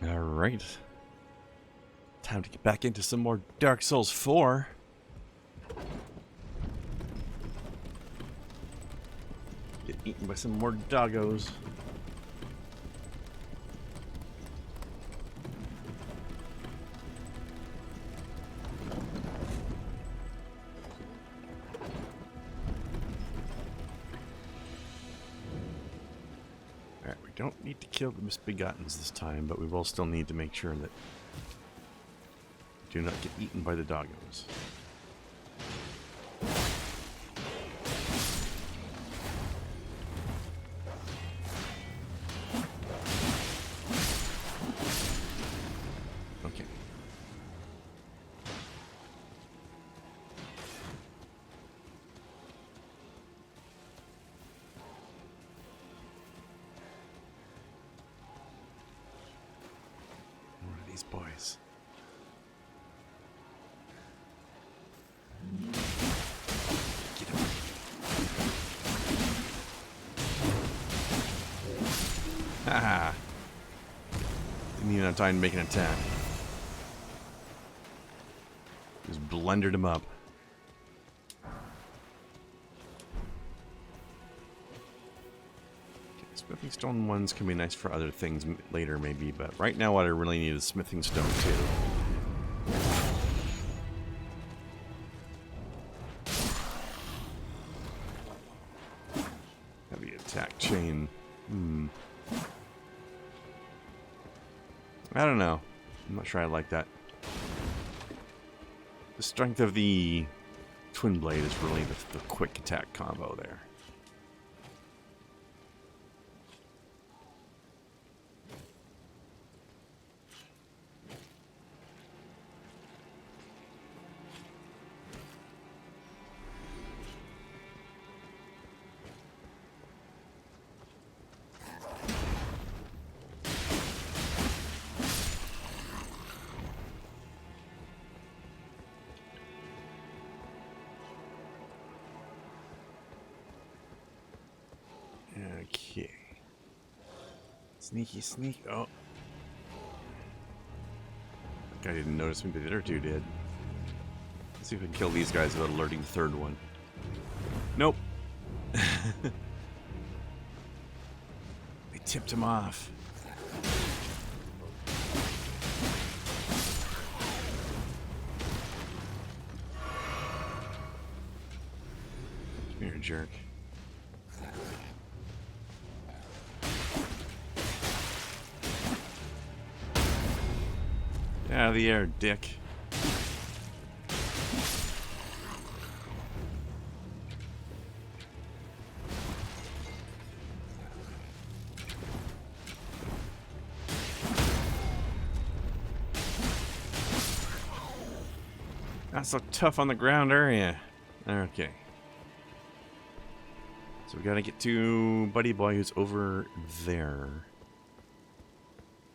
Alright. Time to get back into some more Dark Souls 4. Get eaten by some more doggos. Alright, we don't need to kill the misbegottens this time, but we will still need to make sure that we do not get eaten by the doggos. Okay. Where are these boys? Get him. Haha. Didn't even have time to make an attack. Just blundered him up. Okay, smithing stone ones can be nice for other things later maybe, but right now what I really need is smithing stone too. Heavy attack chain. I don't know. I'm not sure I like that. The strength of the twin blade is really the quick attack combo there. Okay. Sneaky sneak. Oh. That guy didn't notice me, but the other two did. Let's see if we can kill these guys without alerting the third one. Nope. They tipped him off. Come here, jerk. Get out of the air, dick. Not so tough on the ground, are ya? Okay. So we gotta get to Buddy Boy who's over there.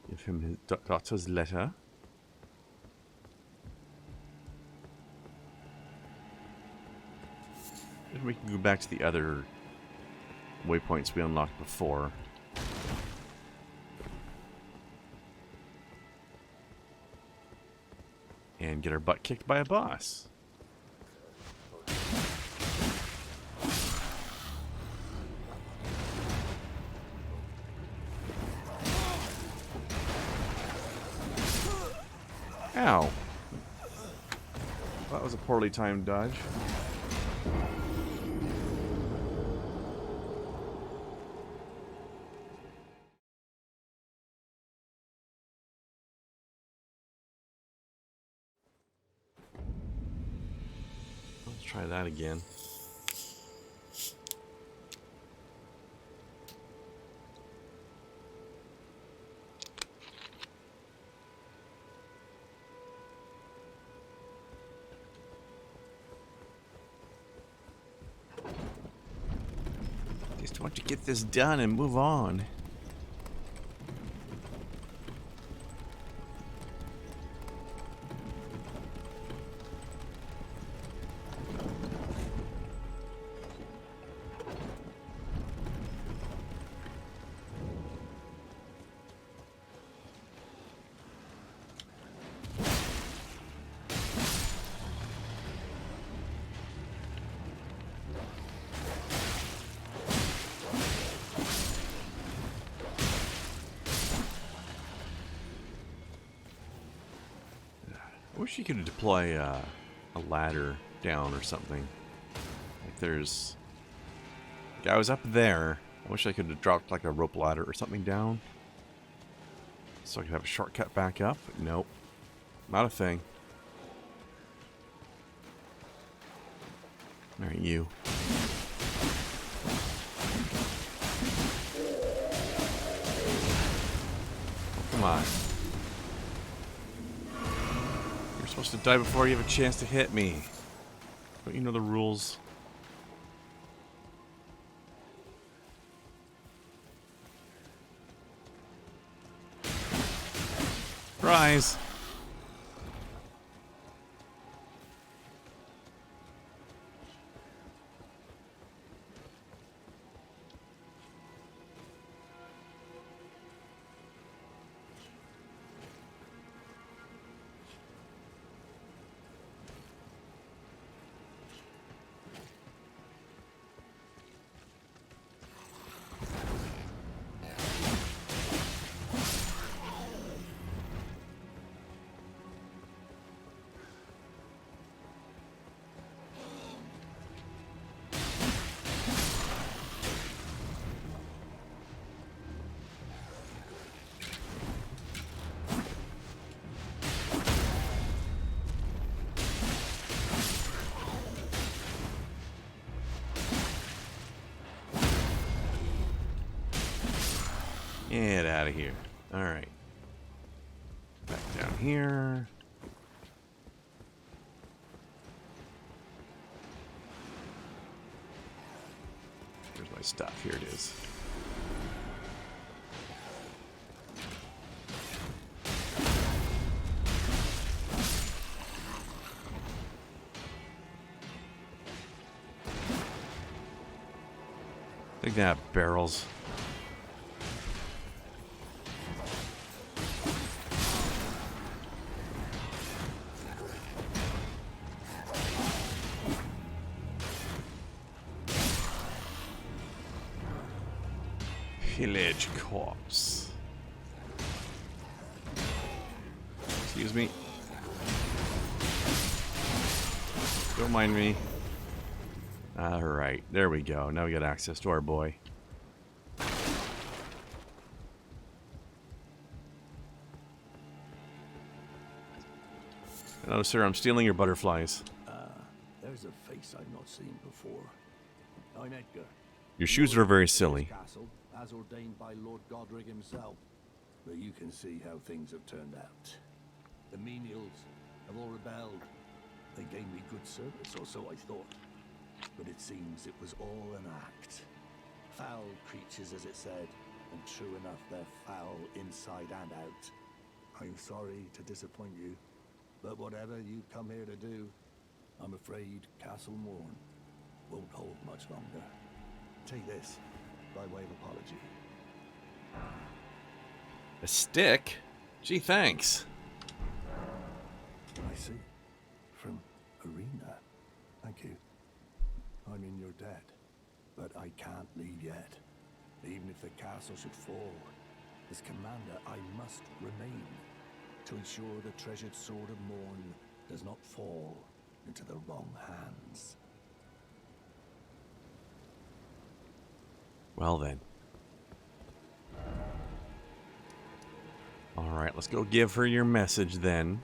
Give him his daughter's letter. And we can go back to the other waypoints we unlocked before. And get our butt kicked by a boss. Ow. That was a poorly timed dodge. Let's try that again. Just want to get this done and move on. I wish you could deploy a ladder down or something. Like there's... Like I was up there. I wish I could have dropped like a rope ladder or something down. So I could have a shortcut back up. But nope. Not a thing. Alright, you. Come on. You're supposed to die before you have a chance to hit me. Don't you know the rules? Surprise! Get out of here. Alright. Back down here. Here's my stuff. Here it is. I think they have barrels. Pillage corpse. Excuse me. Don't mind me. Alright, there we go. Now we got access to our boy. Hello, sir. I'm stealing your butterflies. There's a face I've not seen before. I'm Edgar. Your shoes are very silly. Castle, as ordained by Lord Godric himself. But you can see how things have turned out. The menials have all rebelled. They gave me good service, or so I thought. But it seems it was all an act. Foul creatures, as it said, and true enough, they're foul inside and out. I'm sorry to disappoint you, but whatever you come here to do, I'm afraid Castle Morn won't hold much longer. Take this, by way of apology. A stick? Gee, thanks. I see. From Arena. Thank you. I'm in your debt, but I can't leave yet. Even if the castle should fall, as commander, I must remain to ensure the treasured sword of Morn does not fall into the wrong hands. Well then. Alright, let's go give her your message then.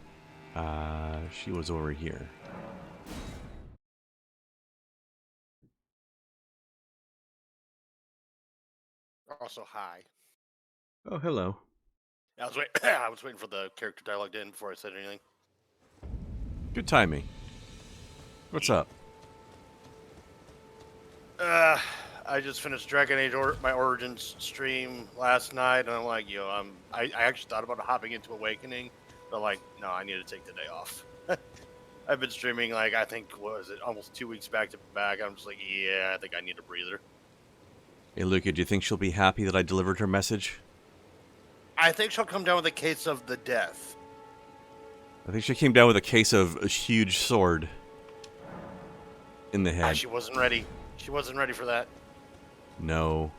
She was over here. Also, hi. Oh, hello. I was I was waiting for the character dialogue to end before I said anything. Good timing. What's up? I just finished Dragon Age my Origins stream last night, and I'm like, I actually thought about hopping into Awakening, but like, no, I need to take the day off. I've been streaming like I think what was it, almost 2 weeks back to back. I'm just like, yeah, I think I need a breather. Hey, Luca, do you think she'll be happy that I delivered her message? I think she'll come down with a case of the death. I think she came down with a case of a huge sword in the head. She wasn't ready. She wasn't ready for that. No.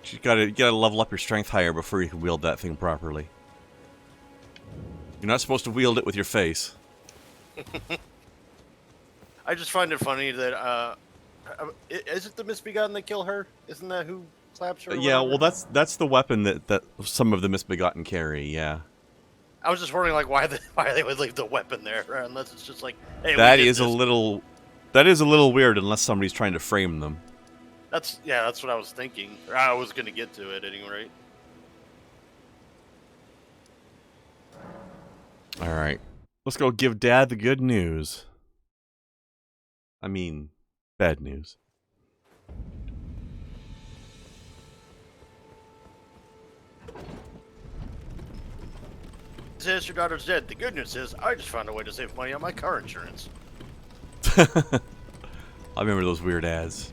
You gotta level up your strength higher before you can wield that thing properly. You're not supposed to wield it with your face. I just find it funny that is it the Misbegotten that kill her? Isn't that who slaps her? Or Yeah, whatever? well, that's the weapon that some of the Misbegotten carry. Yeah, I was just wondering like why they would leave the weapon there unless it's just like, hey, that we did is a this. little weird unless somebody's trying to frame them. That's what I was thinking. Or I was gonna get to it anyway. All right, let's go give Dad the good news. I mean, bad news. It says your daughter's dead. The good news is I just found a way to save money on my car insurance. I remember those weird ads.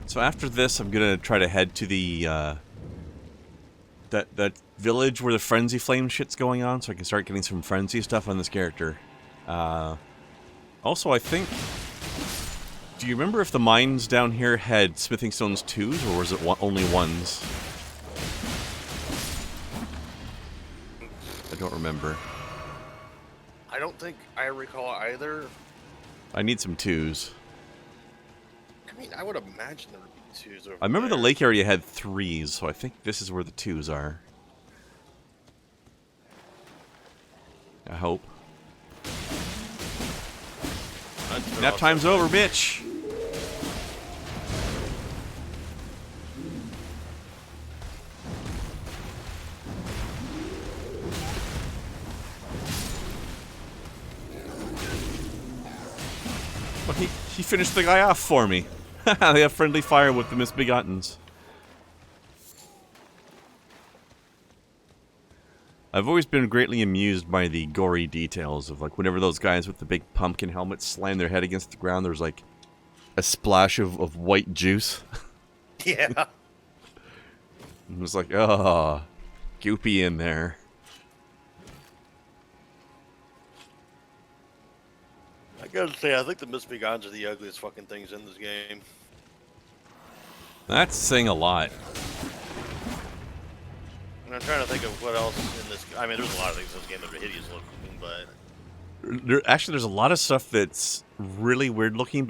So after this, I'm gonna try to head to the that village where the frenzy flame shit's going on, so I can start getting some frenzy stuff on this character. Also, I think. Do you remember if the mines down here had smithing stones 2s, or was it only 1s? I don't remember. I don't think I recall either. I need some 2s. I mean, I would imagine there would be 2s over I remember there. the lake area had 3s, so I think this is where the 2s are. I hope. Nap time's over, bitch! Well, he finished the guy off for me. They have friendly fire with the Misbegottens. I've always been greatly amused by the gory details of, like, whenever those guys with the big pumpkin helmets slam their head against the ground, there's, like, a splash of white juice. Yeah. It was like, oh, goopy in there. I gotta say, I think the Misbegottens are the ugliest fucking things in this game. That's saying a lot. And I'm trying to think of what else in this. I mean, there's a lot of things in this game that are hideous looking, but Actually, there's a lot of stuff that's really weird looking,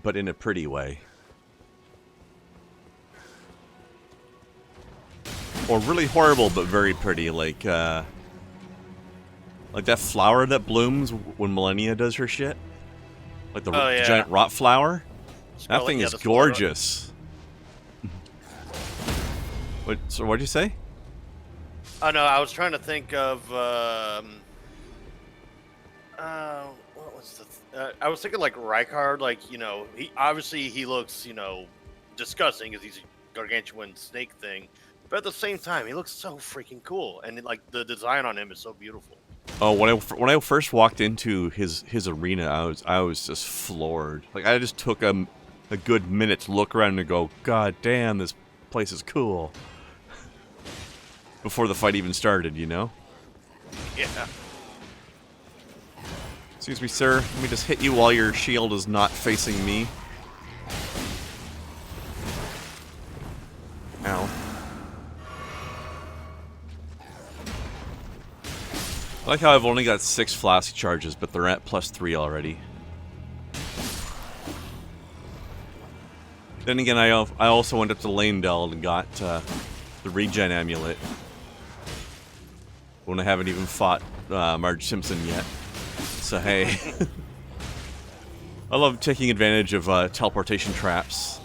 but in a pretty way. Or really horrible, but very pretty, like that flower that blooms when Millennia does her shit. Like the giant rot flower. That thing is gorgeous. So what'd you say? Oh no, I was trying to think of what was the? I was thinking like Rykard, like he looks disgusting because he's a gargantuan snake thing, but at the same time he looks so freaking cool, and like the design on him is so beautiful. Oh, when I first walked into his arena, I was just floored. Like I just took a good minute to look around and go, God damn, this place is cool. Before the fight even started, you know? Yeah. Excuse me, sir. Let me just hit you while your shield is not facing me. Ow. I like how I've only got 6 flask charges, but they're at +3 already. Then again, I also went up to Leyndell and got the regen amulet. When I haven't even fought Marge Simpson yet. So hey. I love taking advantage of teleportation traps.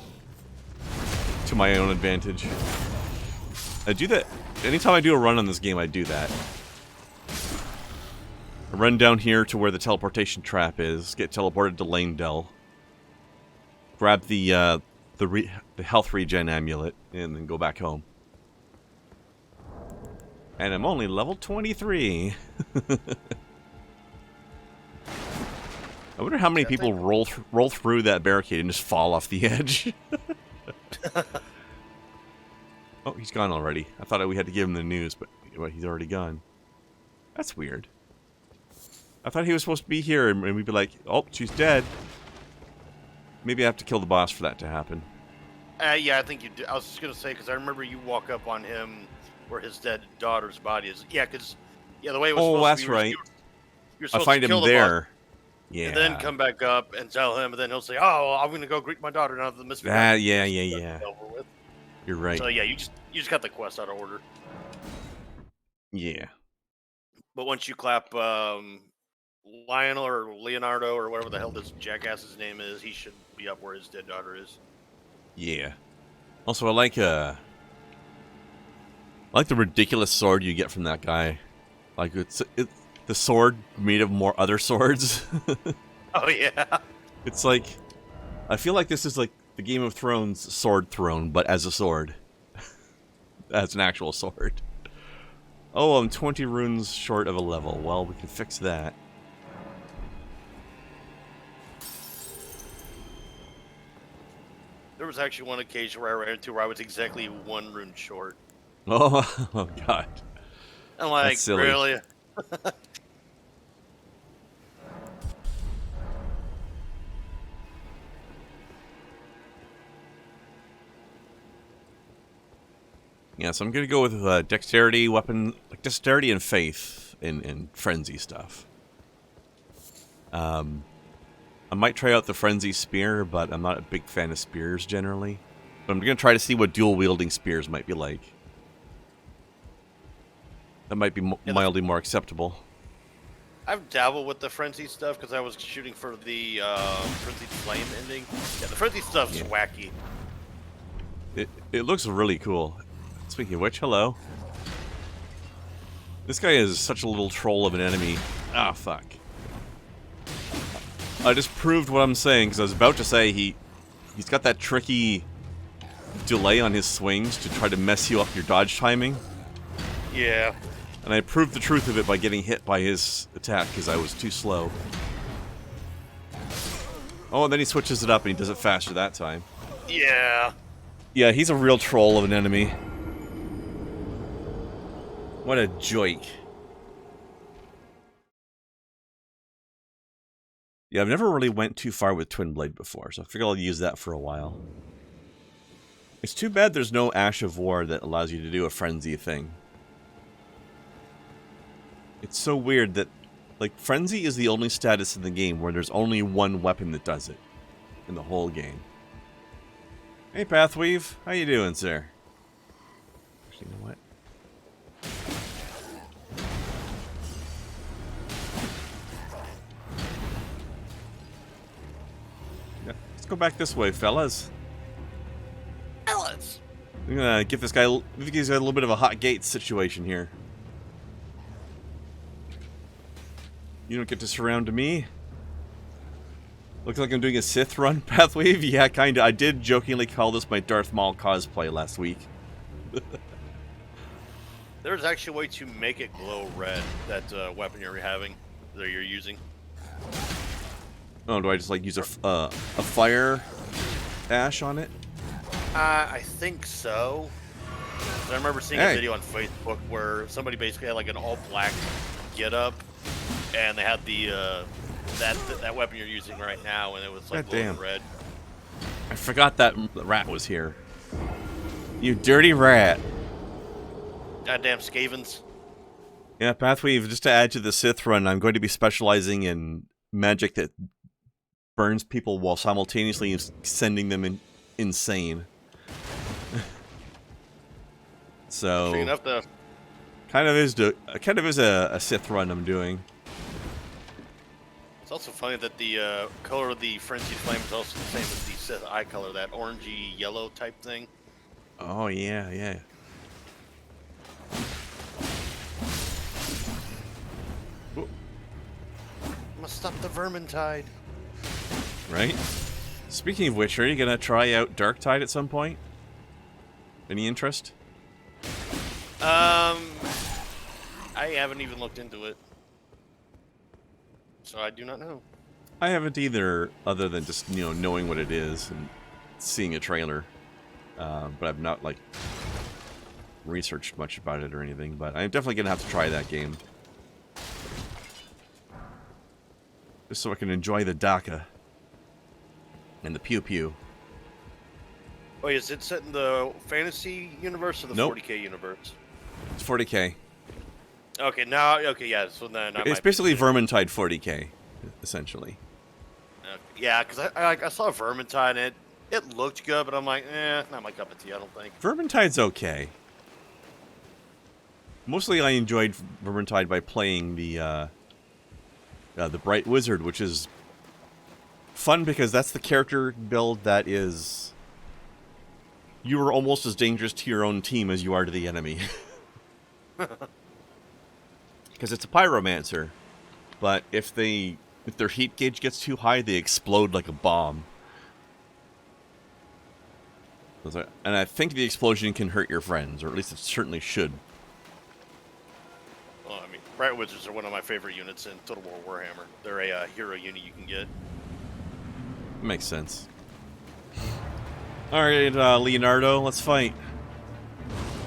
To my own advantage. I do that. Anytime I do a run on this game, I do that. I run down here to where the teleportation trap is, get teleported to Leyndell, grab the health regen amulet, and then go back home. And I'm only level 23. I wonder how many people roll through that barricade and just fall off the edge. Oh, he's gone already. I thought we had to give him the news, but he's already gone. That's weird. I thought he was supposed to be here, and we'd be like, oh, she's dead. Maybe I have to kill the boss for that to happen. Yeah, I think you do. I was just gonna say because I remember you walk up on him where his dead daughter's body is. Yeah, because the way it was Oh, supposed to be, that's right. you're I supposed to find him kill the boss there. and then Yeah. come back up and tell him, and then he'll say, "Oh, well, I'm gonna go greet my daughter now that the misfit got That, yeah. over with." You're right. So yeah, you just got the quest out of order. Yeah. But once you clap Lionel or Leonardo or whatever the hell this jackass's name is, he should be up where his dead daughter is. Yeah. Also, I like the ridiculous sword you get from that guy. Like it's the sword made of more other swords. Oh yeah. It's like I feel like this is like the Game of Thrones sword throne, but as a sword. As an actual sword. Oh, I'm 20 runes short of a level. Well, we can fix that. There was actually one occasion where I ran into where I was exactly 1 rune short. Oh, oh God. I'm That's like, silly. really? Yeah, so I'm gonna go with dexterity, weapon, like dexterity and faith in frenzy stuff. I might try out the frenzy spear, but I'm not a big fan of spears generally. But I'm gonna try to see what dual wielding spears might be like. That might be mildly more acceptable. I've dabbled with the frenzy stuff because I was shooting for the frenzied flame ending. Yeah, the frenzy stuff's wacky. It looks really cool. Speaking of which, hello. This guy is such a little troll of an enemy. Ah, fuck. I just proved what I'm saying, because I was about to say he's got that tricky delay on his swings to try to mess you up your dodge timing. Yeah. And I proved the truth of it by getting hit by his attack, because I was too slow. Oh, and then he switches it up and he does it faster that time. Yeah. Yeah, he's a real troll of an enemy. What a joke. Yeah, I've never really went too far with Twin Blade before, so I figure I'll use that for a while. It's too bad there's no Ash of War that allows you to do a frenzy thing. It's so weird that, like, frenzy is the only status in the game where there's only one weapon that does it in the whole game. Hey, Pathweave, how you doing, sir? Actually, you know what? Yeah, let's go back this way, fellas. Fellas. I'm gonna give this guy a little bit of a hot gate situation here. You don't get to surround me. Looks like I'm doing a Sith run, Pathwave? Yeah, kinda. I did jokingly call this my Darth Maul cosplay last week. There's actually a way to make it glow red, that weapon you're having, that you're using. Oh, do I just, like, use a fire ash on it? I think so. I remember seeing a video on Facebook where somebody basically had, like, an all-black get-up, and they had the, that weapon you're using right now, and it was, like, glowing red. I forgot that rat was here. You dirty rat. Goddamn Skavens. Yeah, Pathweave, just to add to the Sith run, I'm going to be specializing in magic that burns people while simultaneously sending them insane. So, Enough to... kind of is a Sith run I'm doing. It's also funny that the color of the frenzied flame is also the same as the Sith eye color, that orangey yellow type thing. Oh yeah, yeah. Must stop the Vermintide. Right? Speaking of which, are you gonna try out Darktide at some point? Any interest? I haven't even looked into it, so I do not know. I haven't either, other than just, you know, knowing what it is and seeing a trailer. But I've not, like, researched much about it or anything. But I'm definitely gonna have to try that game. Just so I can enjoy the Daka. And the pew-pew. Wait, is it set in the fantasy universe or the Nope. 40k universe? It's 40k. Okay, now, okay, yeah. So then I It's might be basically thinking- Vermintide 40k, essentially. Okay. Yeah, because I saw Vermintide and it looked good, but I'm like, not my cup of tea. I don't think. Vermintide's okay. Mostly I enjoyed Vermintide by playing the Bright Wizard, which is fun because that's the character build that is... You are almost as dangerous to your own team as you are to the enemy. Because it's a pyromancer, but if their heat gauge gets too high, they explode like a bomb. And I think the explosion can hurt your friends, or at least it certainly should. Well, I mean, Bright Wizards are one of my favorite units in Total War Warhammer. They're a hero unit you can get. Makes sense. Alright, Leonardo, let's fight.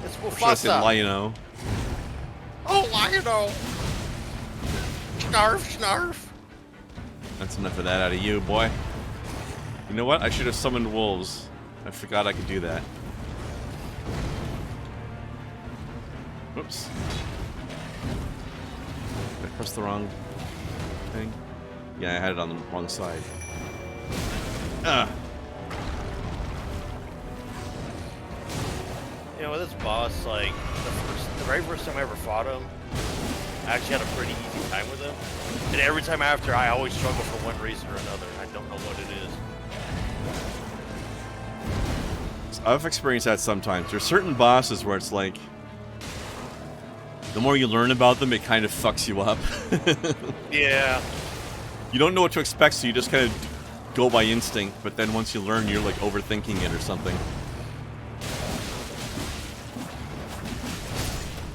It's Or should I say Mufasa. Lionel? Oh, Lionel! Snarf, snarf. That's enough of that out of you, boy. You know what? I should have summoned wolves. I forgot I could do that. Whoops. Did I press the wrong thing? Yeah, I had it on the wrong side. Ah! You know, with this boss, like, the very first time I ever fought him, I actually had a pretty easy time with him. And every time after, I always struggle for one reason or another. I don't know what it is. I've experienced that sometimes. There's certain bosses where it's like, the more you learn about them, it kind of fucks you up. Yeah. You don't know what to expect, so you just kind of go by instinct, but then once you learn, you're like overthinking it or something.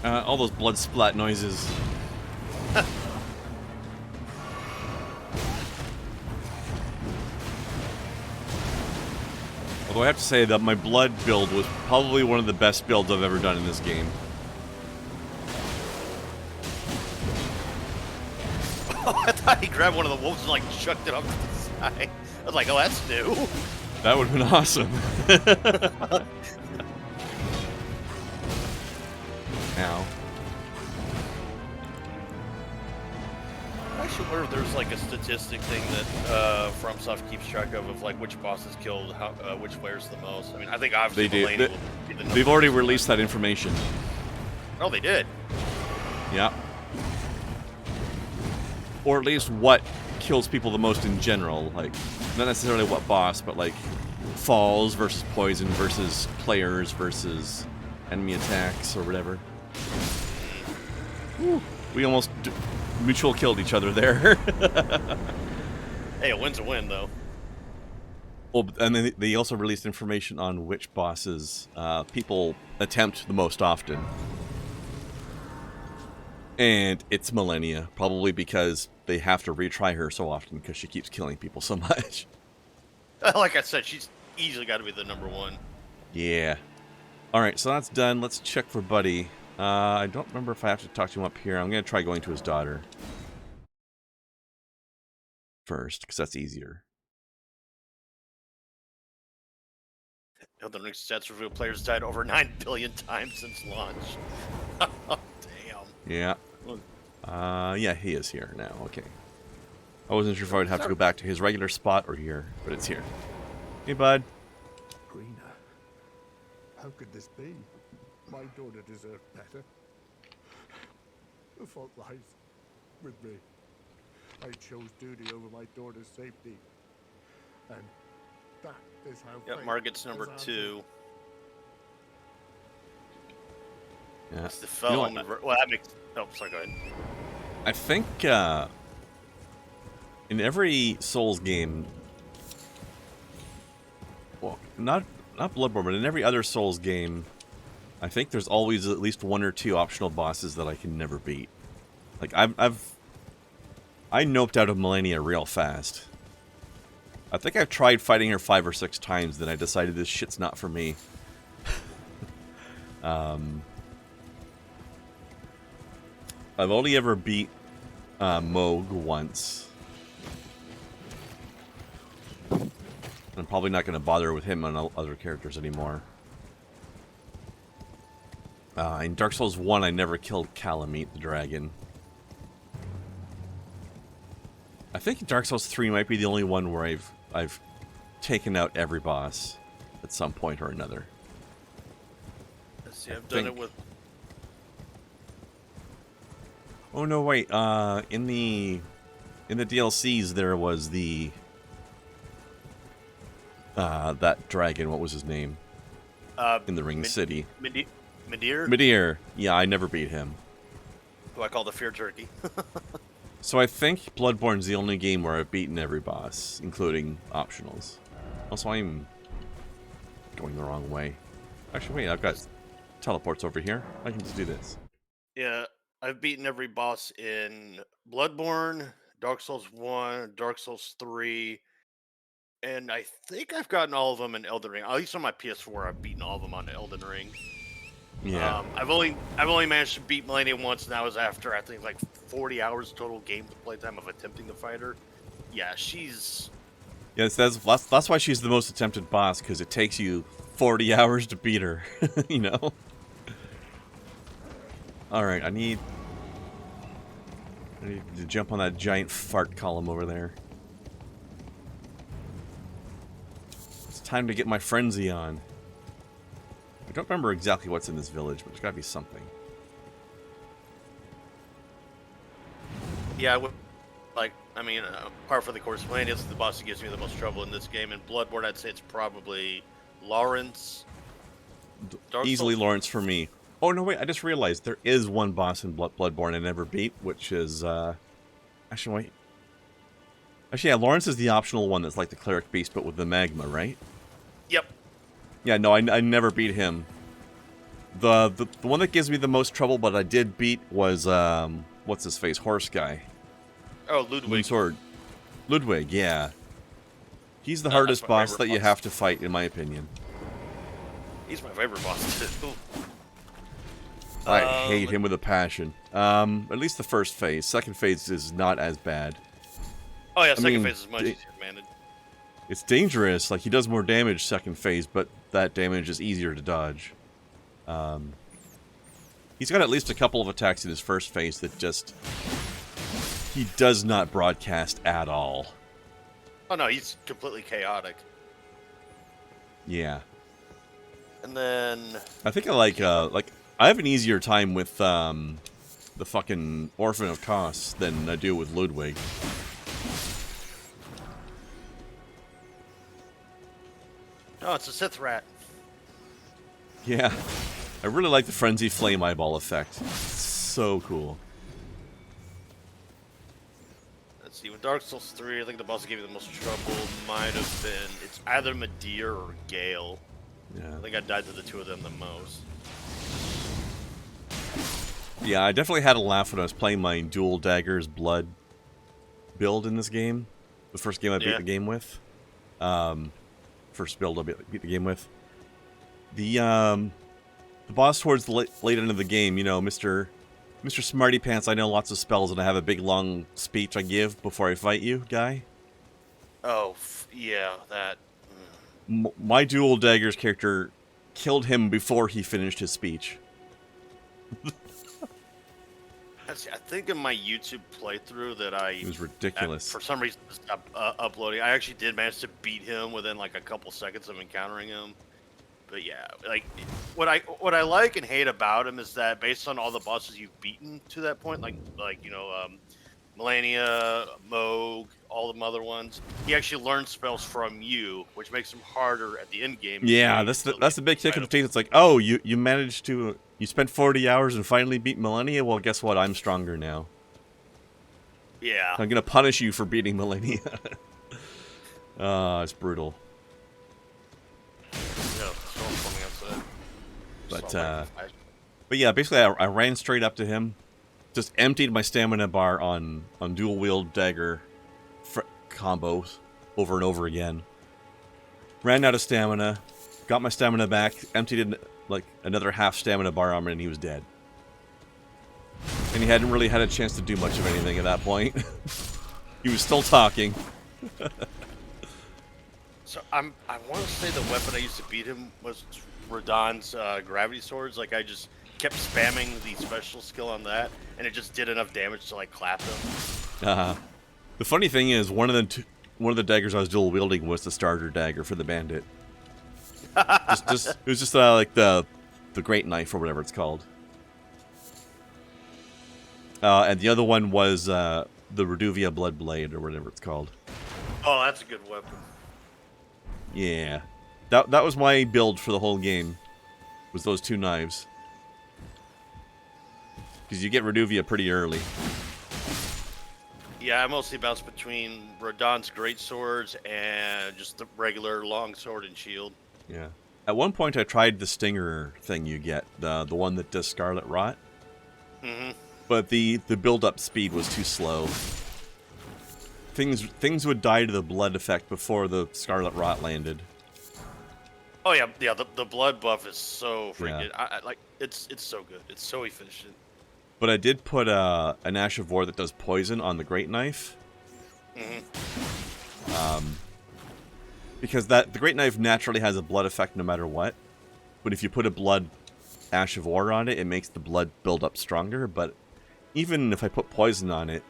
All those blood splat noises. Although I have to say that my blood build was probably one of the best builds I've ever done in this game. I thought he grabbed one of the wolves and, like, chucked it up to the side. I was like, oh, that's new. That would have been awesome. Ow. I actually wonder if there's, like, a statistic thing that FromSoft keeps track of like, which bosses killed which players the most. I mean, I think obviously They do. Mulaney will be the number They've already one. released that information. Oh, they did? Yeah. Or at least what kills people the most in general. Like, not necessarily what boss, but like falls versus poison versus players versus enemy attacks or whatever. Whew. We almost mutual killed each other there. Hey, a win's a win, though. Well, and then they also released information on which bosses people attempt the most often. And it's Millennia, probably because they have to retry her so often because she keeps killing people so much. Like I said, she's easily got to be the number one. Yeah. Alright, so that's done. Let's check for Buddy. I don't remember if I have to talk to him up here. I'm going to try going to his daughter first, because that's easier. Elden Ring stats reveal players died over 9 billion times since launch. Oh, damn. Yeah. Yeah, he is here now. Okay. I wasn't sure if I would have to go back to his regular spot or here, but it's here. Hey, bud. Greener, how could this be? My daughter deserved better. The fault lies with me. I chose duty over my daughter's safety. And that is how... Yep, Margaret's number 2. Yeah. It's the You know film. what? Well, that makes... Oh, sorry, go ahead. I think in every Souls game, well, not Bloodborne, but in every other Souls game, I think there's always at least 1 or 2 optional bosses that I can never beat. Like I noped out of Millennia real fast. I think I've tried fighting her 5 or 6 times, then I decided this shit's not for me. I've only ever beat Moog once. I'm probably not going to bother with him on other characters anymore. In Dark Souls 1, I never killed Calamite the dragon. I think Dark Souls 3 might be the only one where I've taken out every boss at some point or another. Let's see, I've done it with... Oh no, wait. In the DLCs there was the that dragon, what was his name? In the Ring City. Midir? Midir. Yeah, I never beat him. Who I call the Fear Turkey. So I think Bloodborne's the only game where I've beaten every boss, including optionals. Also, I'm going the wrong way. Actually, wait, I've got teleports over here. I can just do this. Yeah, I've beaten every boss in Bloodborne, Dark Souls 1, Dark Souls 3, and I think I've gotten all of them in Elden Ring. At least on my PS4, I've beaten all of them on Elden Ring. Yeah. I've only managed to beat Millennium once, and that was after I think like 40 hours total game playtime of attempting to fight her. Yeah, she's... Yes, that's why she's the most attempted boss, because it takes you 40 hours to beat her, you know? Alright, I need to jump on that giant fart column over there. It's time to get my frenzy on. I don't remember exactly what's in this village, but there's gotta be something. Yeah, apart from the course plan, it's the boss that gives me the most trouble in this game. In Bloodborne, I'd say it's probably Lawrence. Easily Lawrence for me. Oh, no, wait, I just realized there is one boss in Bloodborne I never beat, which is, Actually, wait. Actually, yeah, Lawrence is the optional one that's like the Cleric Beast, but with the magma, right? Yep. Yeah, no, I never beat him. The one that gives me the most trouble, but I did beat, was, what's his face? Horse guy. Oh, Ludwig. Sword. Ludwig, yeah. He's the hardest boss that you have to fight, in my opinion. He's my favorite boss, too. I hate him with a passion. At least the first phase. Second phase is not as bad. Oh yeah, second phase is much easier to manage. It's dangerous. Like, he does more damage second phase, but that damage is easier to dodge. He's got at least a couple of attacks in his first phase that just... He does not broadcast at all. Oh no, he's completely chaotic. Yeah. And then... I think I have an easier time with, the fucking Orphan of Kos than I do with Ludwig. Oh, it's a Sith rat. Yeah. I really like the Frenzy Flame Eyeball effect. It's so cool. Let's see, with Dark Souls 3, I think the boss that gave me the most trouble might have been... It's either Midir or Gale. Yeah. I think I died to the two of them the most. Yeah, I definitely had a laugh when I was playing my Dual Daggers Blood build in this game. The first game I beat the game with. First build I beat the game with. The boss towards the late end of the game, you know, Mr. Smarty Pants, I know lots of spells and I have a big long speech I give before I fight you, guy. Oh, yeah, that... My Dual Daggers character killed him before he finished his speech. I think in my YouTube playthrough that It was ridiculous. For some reason, stopped uploading. I actually did manage to beat him within like a couple seconds of encountering him. But yeah, like what I like and hate about him is that based on all the bosses you've beaten to that point, like you know, Melania, Moog, all the other ones, he actually learns spells from you, which makes him harder at the end game. Yeah, that's the big kick in the teeth. It's like, oh, you managed to. You spent 40 hours and finally beat Millennia? Well, guess what? I'm stronger now. Yeah. I'm gonna punish you for beating Millennia. It's brutal. Yeah, so but yeah, basically I ran straight up to him, just emptied my stamina bar on dual wield dagger combos over and over again. Ran out of stamina, got my stamina back, emptied it like another half stamina bar on him, and he was dead. And he hadn't really had a chance to do much of anything at that point. He was still talking. So I want to say the weapon I used to beat him was Radon's gravity swords. Like I just kept spamming the special skill on that, and it just did enough damage to like clap him. The funny thing is, one of the daggers I was dual wielding was the starter dagger for the bandit. It was just like the great knife or whatever it's called. And the other one was the Reduvia Blood Blade or whatever it's called. Oh, that's a good weapon. Yeah, that was my build for the whole game. Was those two knives? Because you get Reduvia pretty early. Yeah, I mostly bounce between Radon's great swords and just the regular long sword and shield. Yeah. At one point, I tried the Stinger thing you get, the one that does Scarlet Rot. Mm-hmm. But the build-up speed was too slow. Things would die to the blood effect before the Scarlet Rot landed. Oh yeah. The blood buff is so freaking. Yeah. I like it's so good. It's so efficient. But I did put an Ash of War that does poison on the Great Knife. Mm-hmm. Because the Great Knife naturally has a blood effect no matter what. But if you put a blood Ash of War on it, it makes the blood build up stronger. But even if I put poison on it,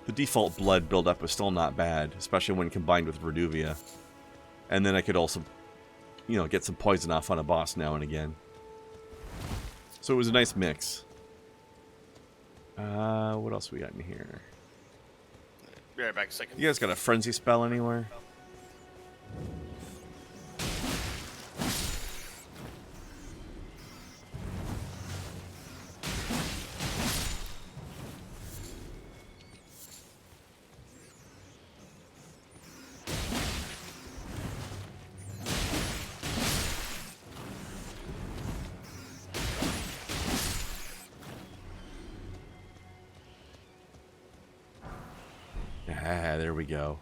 the default blood buildup was still not bad, especially when combined with Reduvia. And then I could also, get some poison off on a boss now and again. So it was a nice mix. What else we got in here? Be right back a second. You guys got a frenzy spell anywhere? Ah, there we go.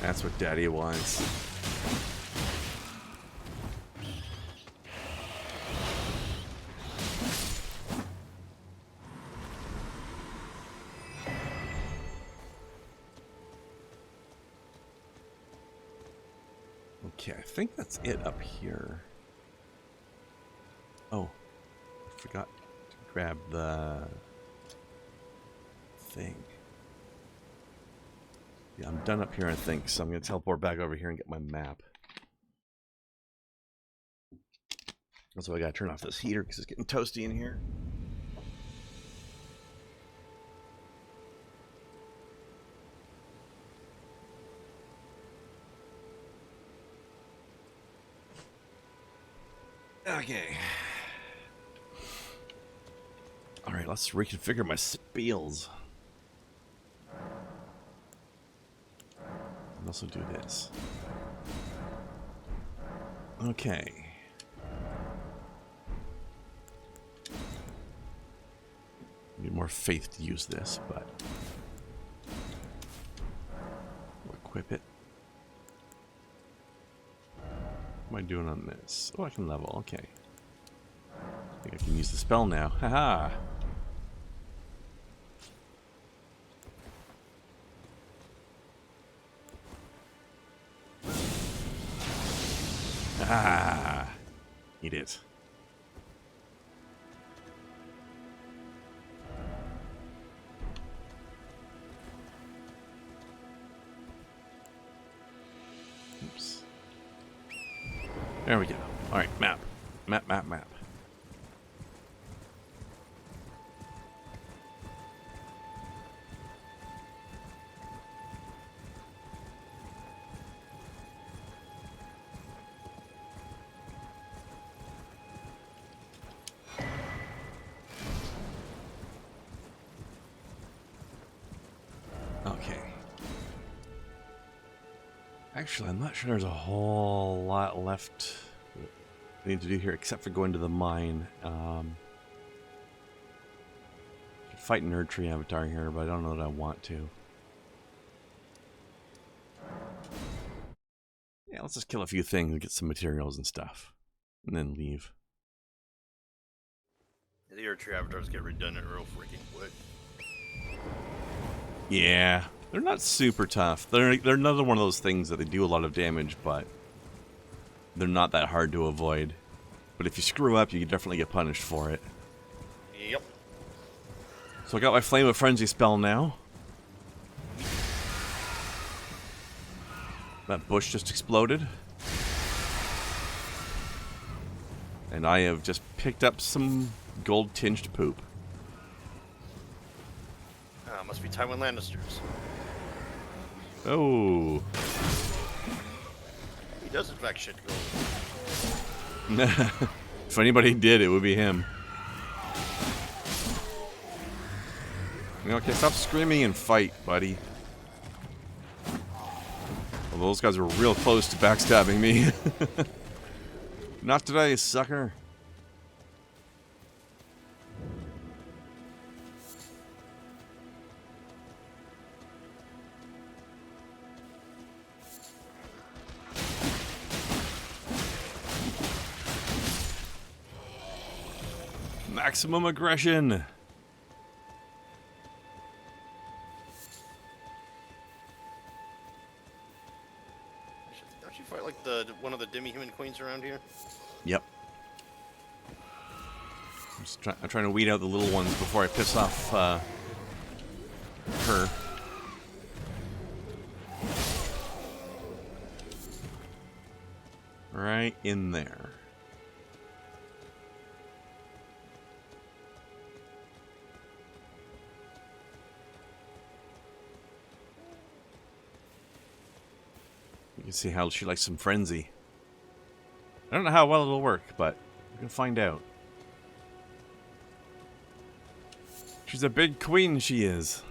That's what Daddy wants. Okay, I think that's it up here. Oh, I forgot to grab the thing. Yeah, I'm done up here, I think, so I'm going to teleport back over here and get my map. Also, I got to turn off this heater because it's getting toasty in here. Okay. Alright, let's reconfigure my spells. And also do this. Okay. Need more faith to use this, but we'll equip it. What am I doing on this? Oh, I can level. Okay. I think I can use the spell now. Haha! Ah! Eat it. Oops. There we go. Alright, map. Map, map, map. Okay. Actually, I'm not sure there's a whole lot left I need to do here except for going to the mine. Fight Nerd Tree Avatar here, but I don't know that I want to. Yeah, let's just kill a few things and get some materials and stuff. And then leave. The Earth Tree avatars get redundant real freaking quick. Yeah. They're not super tough. They're another one of those things that they do a lot of damage, but they're not that hard to avoid. But if you screw up, you definitely get punished for it. Yep. So I got my Flame of Frenzy spell now. That bush just exploded. And I have just picked up some gold-tinged poop. Must be Tywin Lannisters. Oh. He does in fact shit gold. If anybody did, it would be him. Okay, stop screaming and fight, buddy. Well, those guys were real close to backstabbing me. Not today, sucker. Maximum aggression. Don't you fight like one of the demi-human queens around here? Yep. I'm trying to weed out the little ones before I piss off her. Right in there. You can see how she likes some frenzy. I don't know how well it'll work, but we're gonna find out. She's a big queen, she is.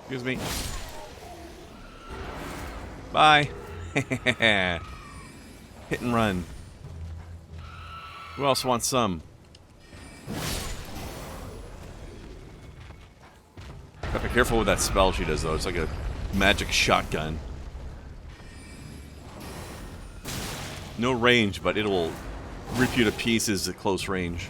Excuse me. Bye. Hit and run. Who else wants some? Gotta be careful with that spell she does, though. It's like a magic shotgun. No range, but it'll rip you to pieces at close range.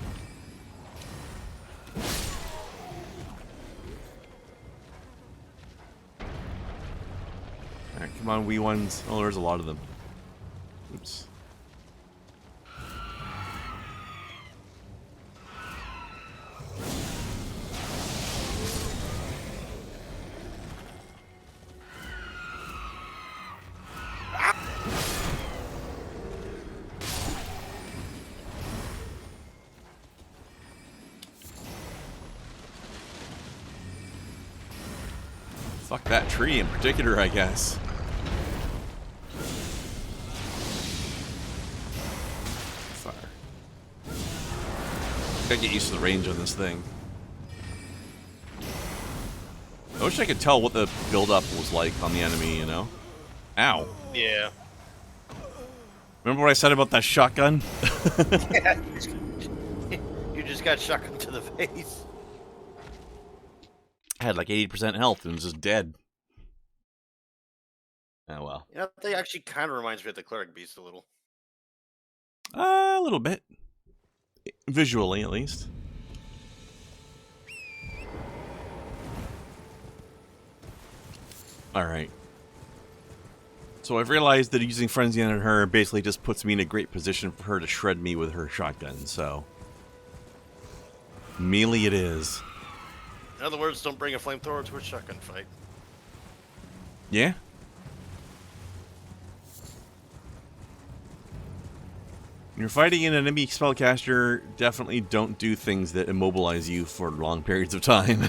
Alright, come on, wee ones. Oh, there's a lot of them. Oops. Fuck that tree in particular, I guess. Fire. Gotta get used to the range on this thing. I wish I could tell what the build-up was like on the enemy, you know? Ow. Yeah. Remember what I said about that shotgun? You just got shotgun to the face. I had like 80% health and was just dead. Oh well. You know, they actually kind of reminds me of the cleric beast a little. A little bit. Visually, at least. Alright. So I've realized that using Frenzy on her basically just puts me in a great position for her to shred me with her shotgun, so... melee it is. In other words, don't bring a flamethrower to a shotgun fight. Yeah? When you're fighting an enemy spellcaster, definitely don't do things that immobilize you for long periods of time.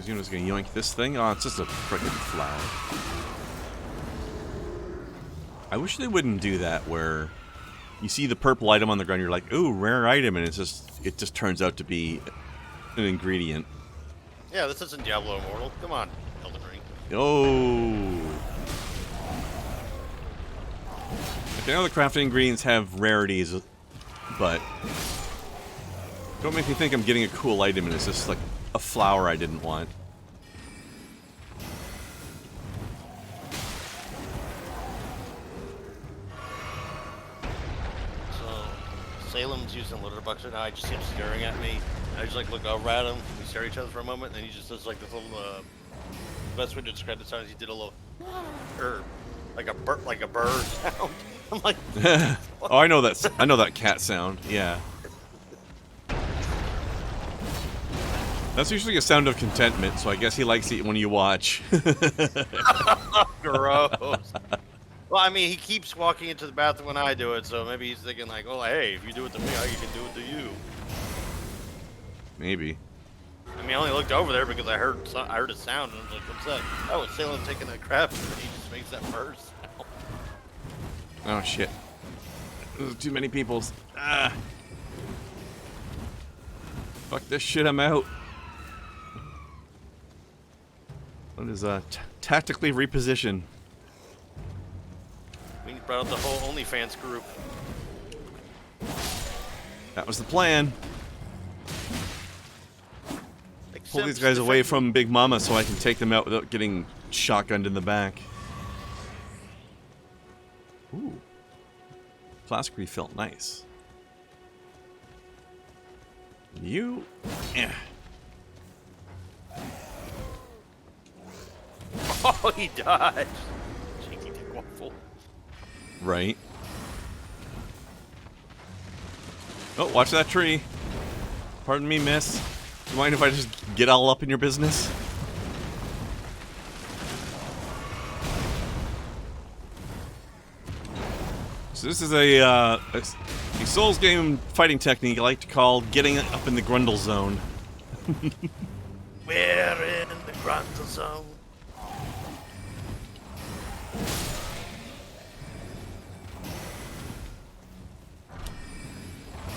I'm just gonna yoink this thing. Oh, it's just a freaking flower. I wish they wouldn't do that where you see the purple item on the ground, you're like, ooh, rare item, and it just turns out to be an ingredient. Yeah, this isn't Diablo Immortal. Come on, Elden Ring. Oh. Like, I know the crafting ingredients have rarities but don't make me think I'm getting a cool item and it's just like a flower I didn't want. So, Salem's using litter bucks right now. I just see him staring at me. I just like look over at him. We stare at each other for a moment, and then he just does like this little. The best way to describe the sound is he did a little, like a bird sound. I'm like, oh, I know that. I know that cat sound. Yeah. That's usually a sound of contentment, so I guess he likes it when you watch. gross. Well, I mean, he keeps walking into the bathroom when I do it, so maybe he's thinking like, "Oh, hey, if you do it to me, you can do it to you." Maybe. I mean, I only looked over there because I heard a sound, and I was like, "What's that?" Oh, it's Salem taking a crap, and he just makes that bird sound. Oh shit. There's too many people. Ah. Fuck this shit, I'm out. What is tactically reposition? We brought out the whole OnlyFans group. That was the plan. Like Pull these Sims guys away defend- from Big Mama so I can take them out without getting shotgunned in the back. Ooh. Flask refill, nice. You... Eh. Oh, he dodged. Cheeky dick waffle. Right. Oh, watch that tree. Pardon me, miss. Do you mind if I just get all up in your business? So this is a Souls game fighting technique I like to call getting up in the Grundle zone. We're in the Grundle zone.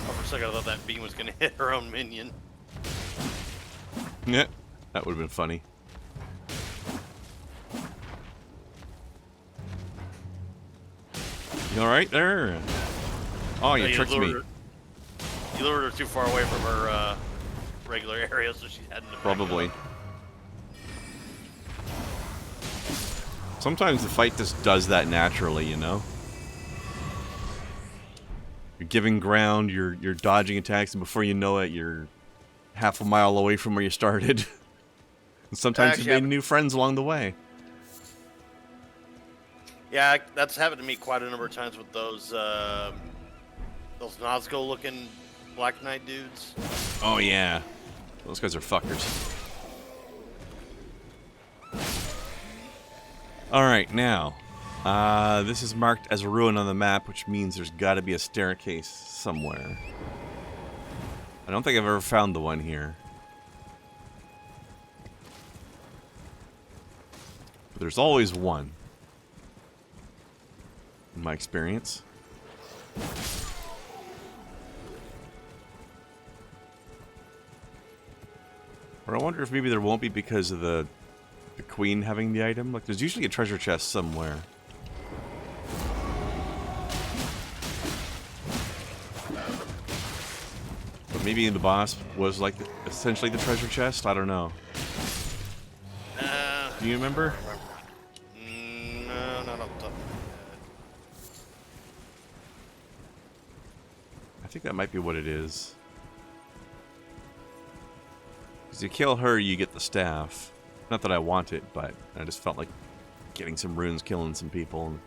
Oh, for a second I thought that beam was gonna hit her own minion. Yeah, that would have been funny. You alright there? Oh, you tricked me. You lured her too far away from her regular area, so she had to back Probably. up. Sometimes the fight just does that naturally, you know? You're giving ground, you're dodging attacks, and before you know it, you're half a mile away from where you started. And sometimes you've made new friends along the way. Yeah, that's happened to me quite a number of times with those Nazgul-looking Black Knight dudes. Oh yeah. Those guys are fuckers. Alright, now. This is marked as a ruin on the map, which means there's gotta be a staircase somewhere. I don't think I've ever found the one here. But there's always one. In my experience. Or I wonder if maybe there won't be because of the queen having the item. Like, there's usually a treasure chest somewhere. But maybe the boss was like essentially the treasure chest. I don't know. Do you remember? No, not off the top of my head. I think that might be what it is. Because you kill her, you get the staff. Not that I want it, but I just felt like getting some runes, killing some people, and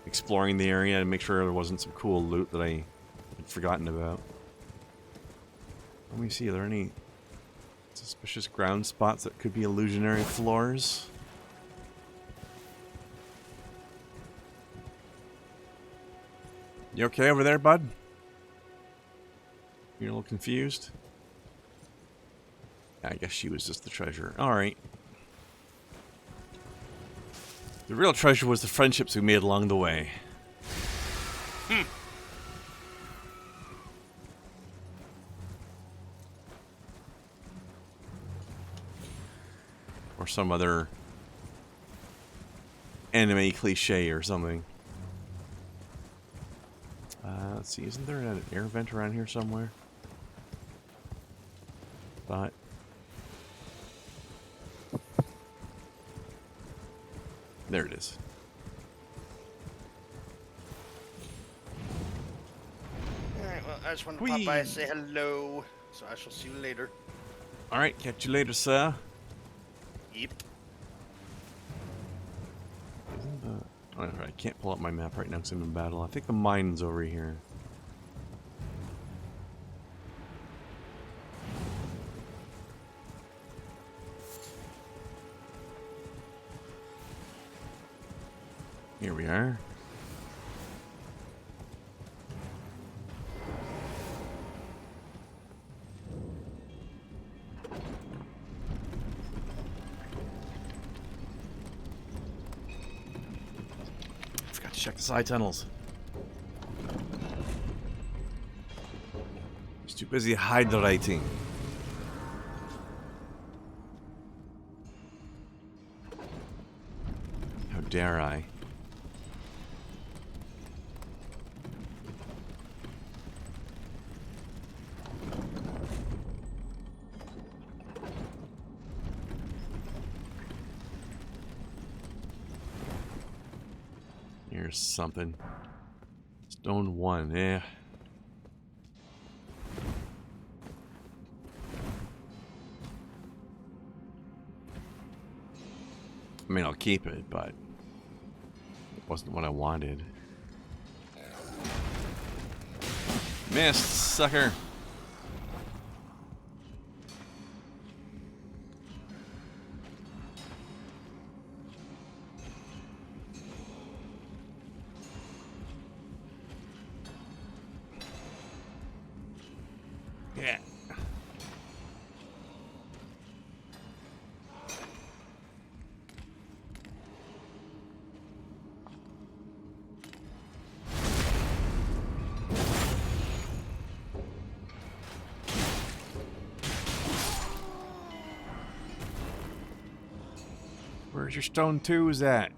exploring the area to make sure there wasn't some cool loot that I had forgotten about. Let me see, are there any suspicious ground spots that could be illusionary floors? You okay over there, bud? You're a little confused? I guess she was just the treasure. Alright. The real treasure was the friendships we made along the way. Or some other anime cliche or something. Let's see, isn't there an air vent around here somewhere? But there it is. Alright, well, I just wanted to pop by and say hello. So I shall see you later. Alright, catch you later, sir. Yep. Oh, I can't pull up my map right now because I'm in battle. I think the mine's over here. Here we are. Forgot to check the side tunnels. Just too busy hydrating. How dare I? Here's something. Stone 1, eh. I mean, I'll keep it, but it wasn't what I wanted. Missed, sucker! Yeah. Where's your stone 2s at?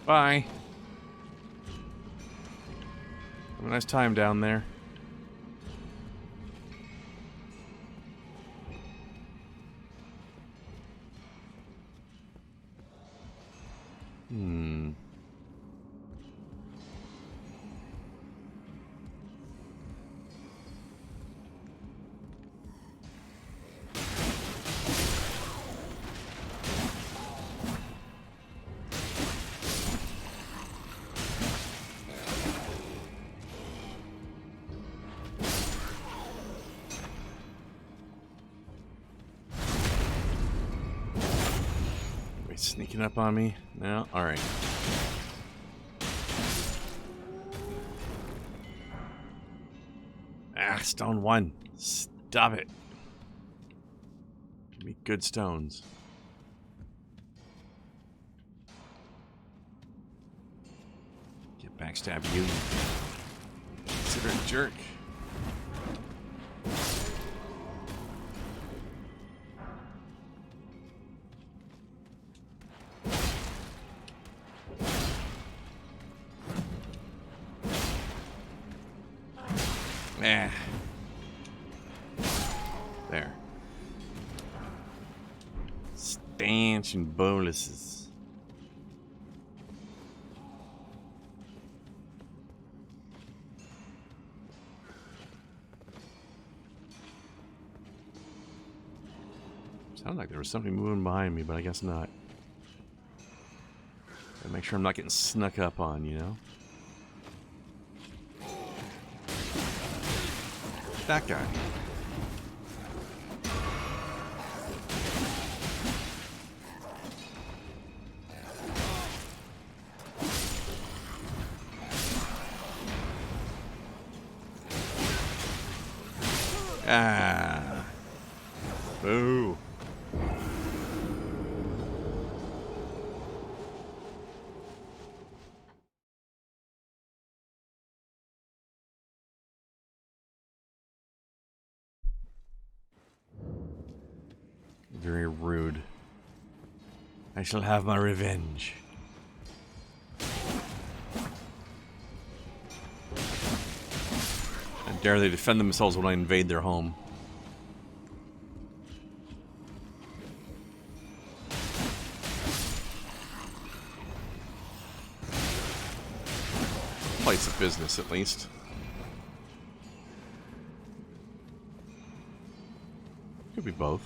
Bye. Have a nice time down there. Wait, sneaking up on me? No? Alright. Ah, stone 1. Stop it. Give me good stones. Get backstab you. Consider a jerk. Eh. There. Stanchion bonuses. Sounded like there was something moving behind me, but I guess not. Gotta make sure I'm not getting snuck up on, you know? That guy. Ah. Boo. Very rude. I shall have my revenge. And dare they defend themselves when I invade their home. Place of business, at least. Could be both.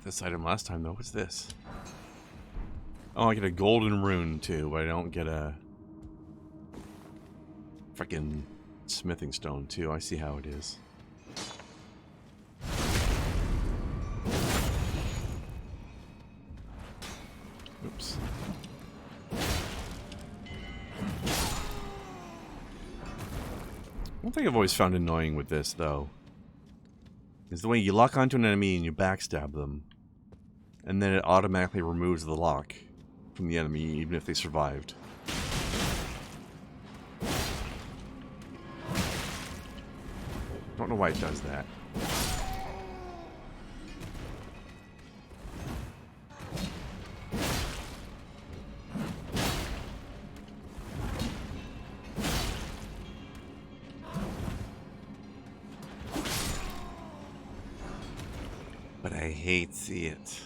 This item last time though. What's this? Oh, I get a golden rune too, but I don't get a freaking smithing stone too. I see how it is. Oops. One thing I've always found annoying with this though is the way you lock onto an enemy and you backstab them. And then it automatically removes the lock from the enemy, even if they survived. Don't know why it does that. But I hate it.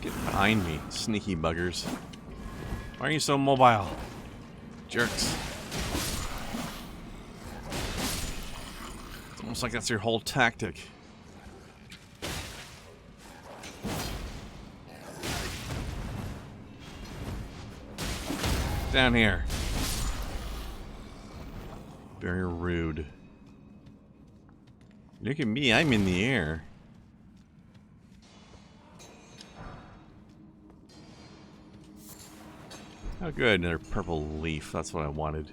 Behind me, sneaky buggers. Why are you so mobile? Jerks. It's almost like that's your whole tactic. Down here. Very rude. Look at me, I'm in the air. Oh good, another purple leaf. That's what I wanted.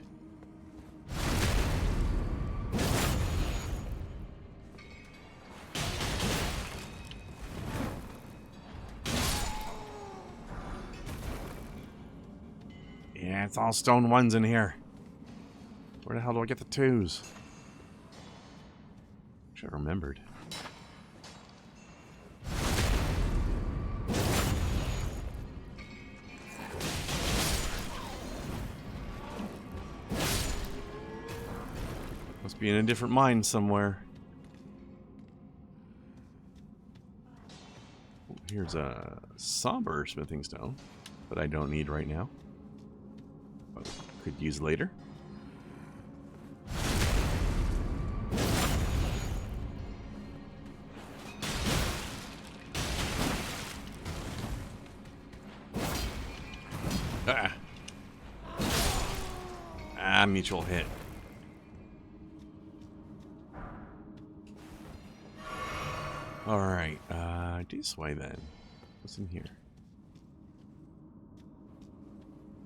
Yeah, it's all stone ones in here. Where the hell do I get the twos? Should have remembered. Must be in a different mine somewhere. Oh, here's a somber smithing stone that I don't need right now, but could use later. Mutual hit. Alright, this way then. What's in here?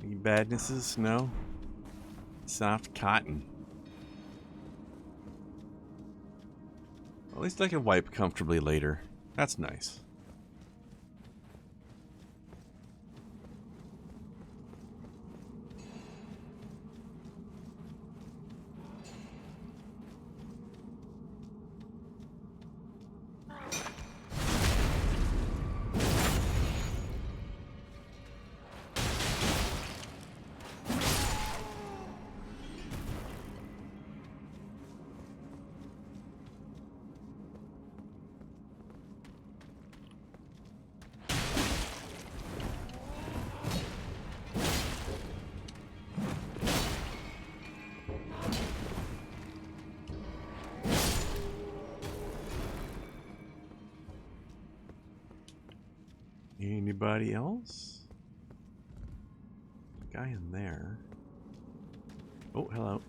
Any badnesses? No? Soft cotton. At least I can wipe comfortably later. That's nice. Anybody else? Guy in there. Oh, hello.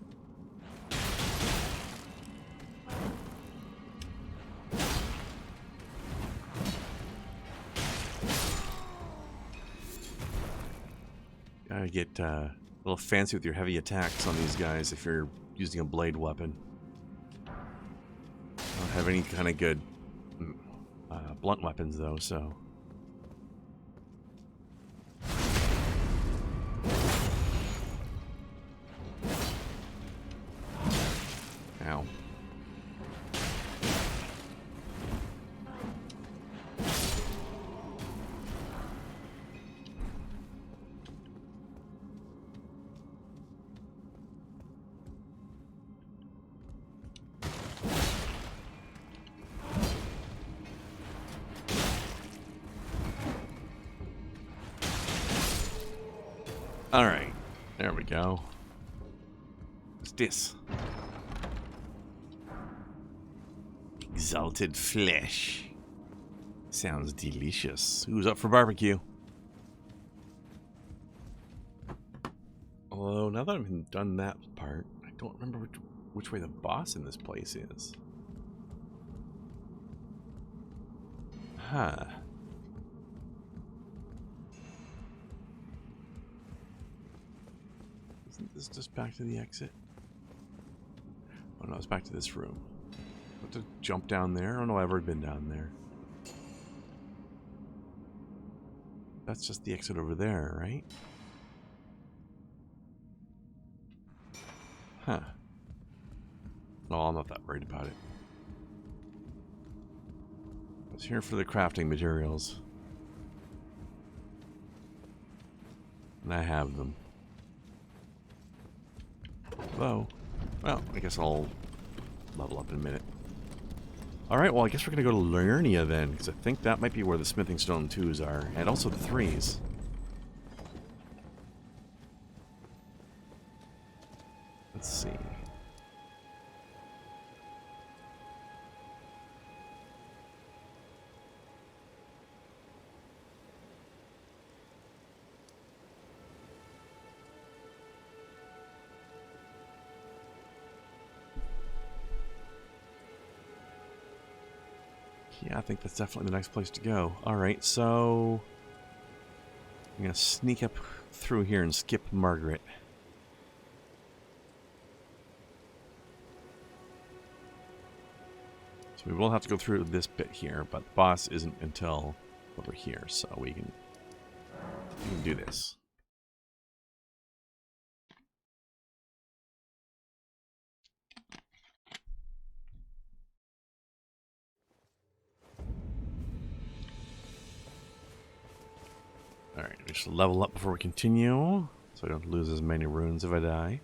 Gotta get a little fancy with your heavy attacks on these guys if you're using a blade weapon. I don't have any kind of good blunt weapons though, so. Ow. All right, there we go. What's this? Exalted flesh. Sounds delicious. Who's up for barbecue? Although, now that I've done that part, I don't remember which way the boss in this place is. Huh. Isn't this just back to the exit? Oh no, it's back to this room. What, to jump down there? I don't know I've ever been down there. That's just the exit over there, right? Huh. No, I'm not that worried about it. I was here for the crafting materials. And I have them. Hello. Well, I guess I'll level up in a minute. Alright, well I guess we're going to go to Liurnia then, because I think that might be where the Smithing Stone 2s are, and also the 3s. Let's see. Yeah, I think that's definitely the next place to go. Alright, so I'm going to sneak up through here and skip Margaret. So we will have to go through this bit here, but the boss isn't until over here, so we can do this. Alright, we should level up before we continue, so I don't lose as many runes if I die.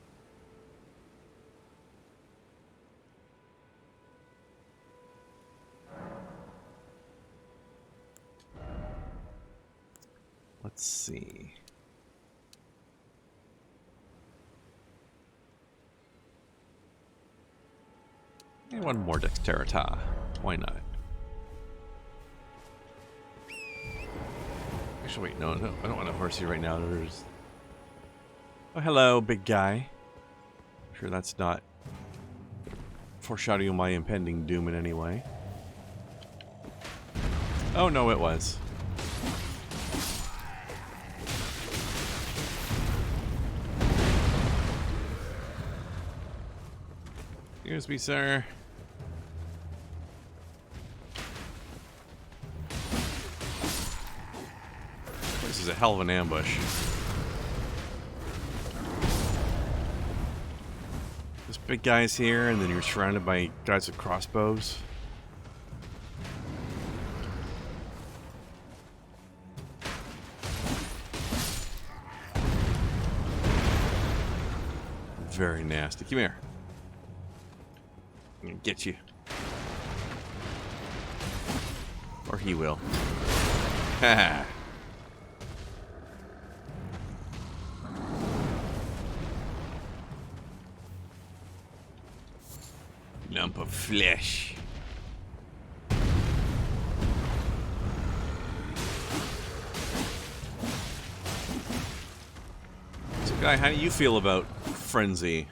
Let's see. And one more dexterity. Why not? Actually, wait, no, I don't want a horsey right now. There's... Oh, hello, big guy. I'm sure that's not foreshadowing my impending doom in any way. Oh, no, it was. Excuse me, sir. This is a hell of an ambush. This big guy's here, and then you're surrounded by guys with crossbows. Very nasty. Come here. I'm gonna get you. Or he will. Haha. Lump of flesh. Guy, how do you feel about Frenzy?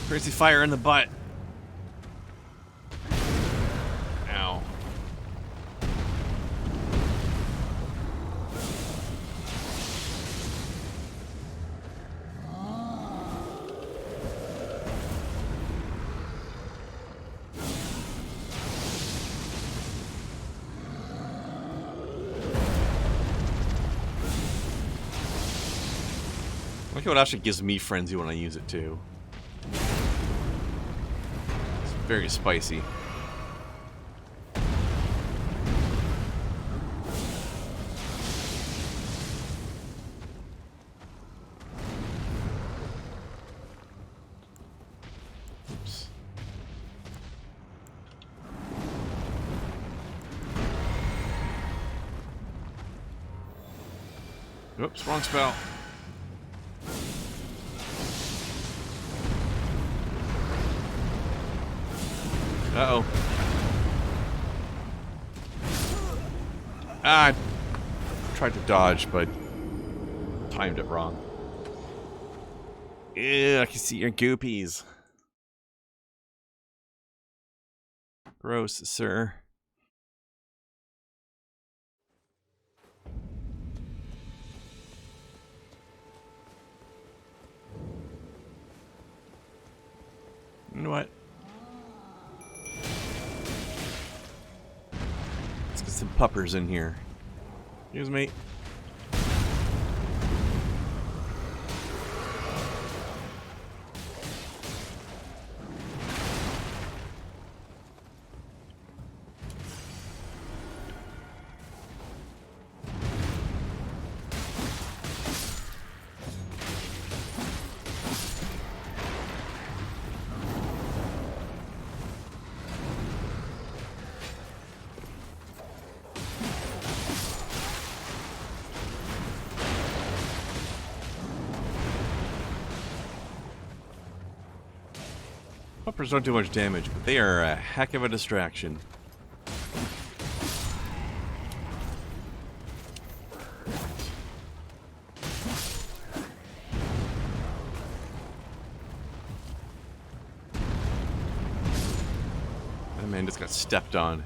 Crazy fire in the butt. Ow. I like how it actually gives me frenzy when I use it too. It's very spicy. Oops. Oops, wrong spell. Uh-oh. Ah, I tried to dodge, but timed it wrong. Ew, I can see your goopies. Gross, sir. You know what? Let's get some puppers in here. Excuse me. Puppers don't do much damage, but they are a heck of a distraction. That man just got stepped on.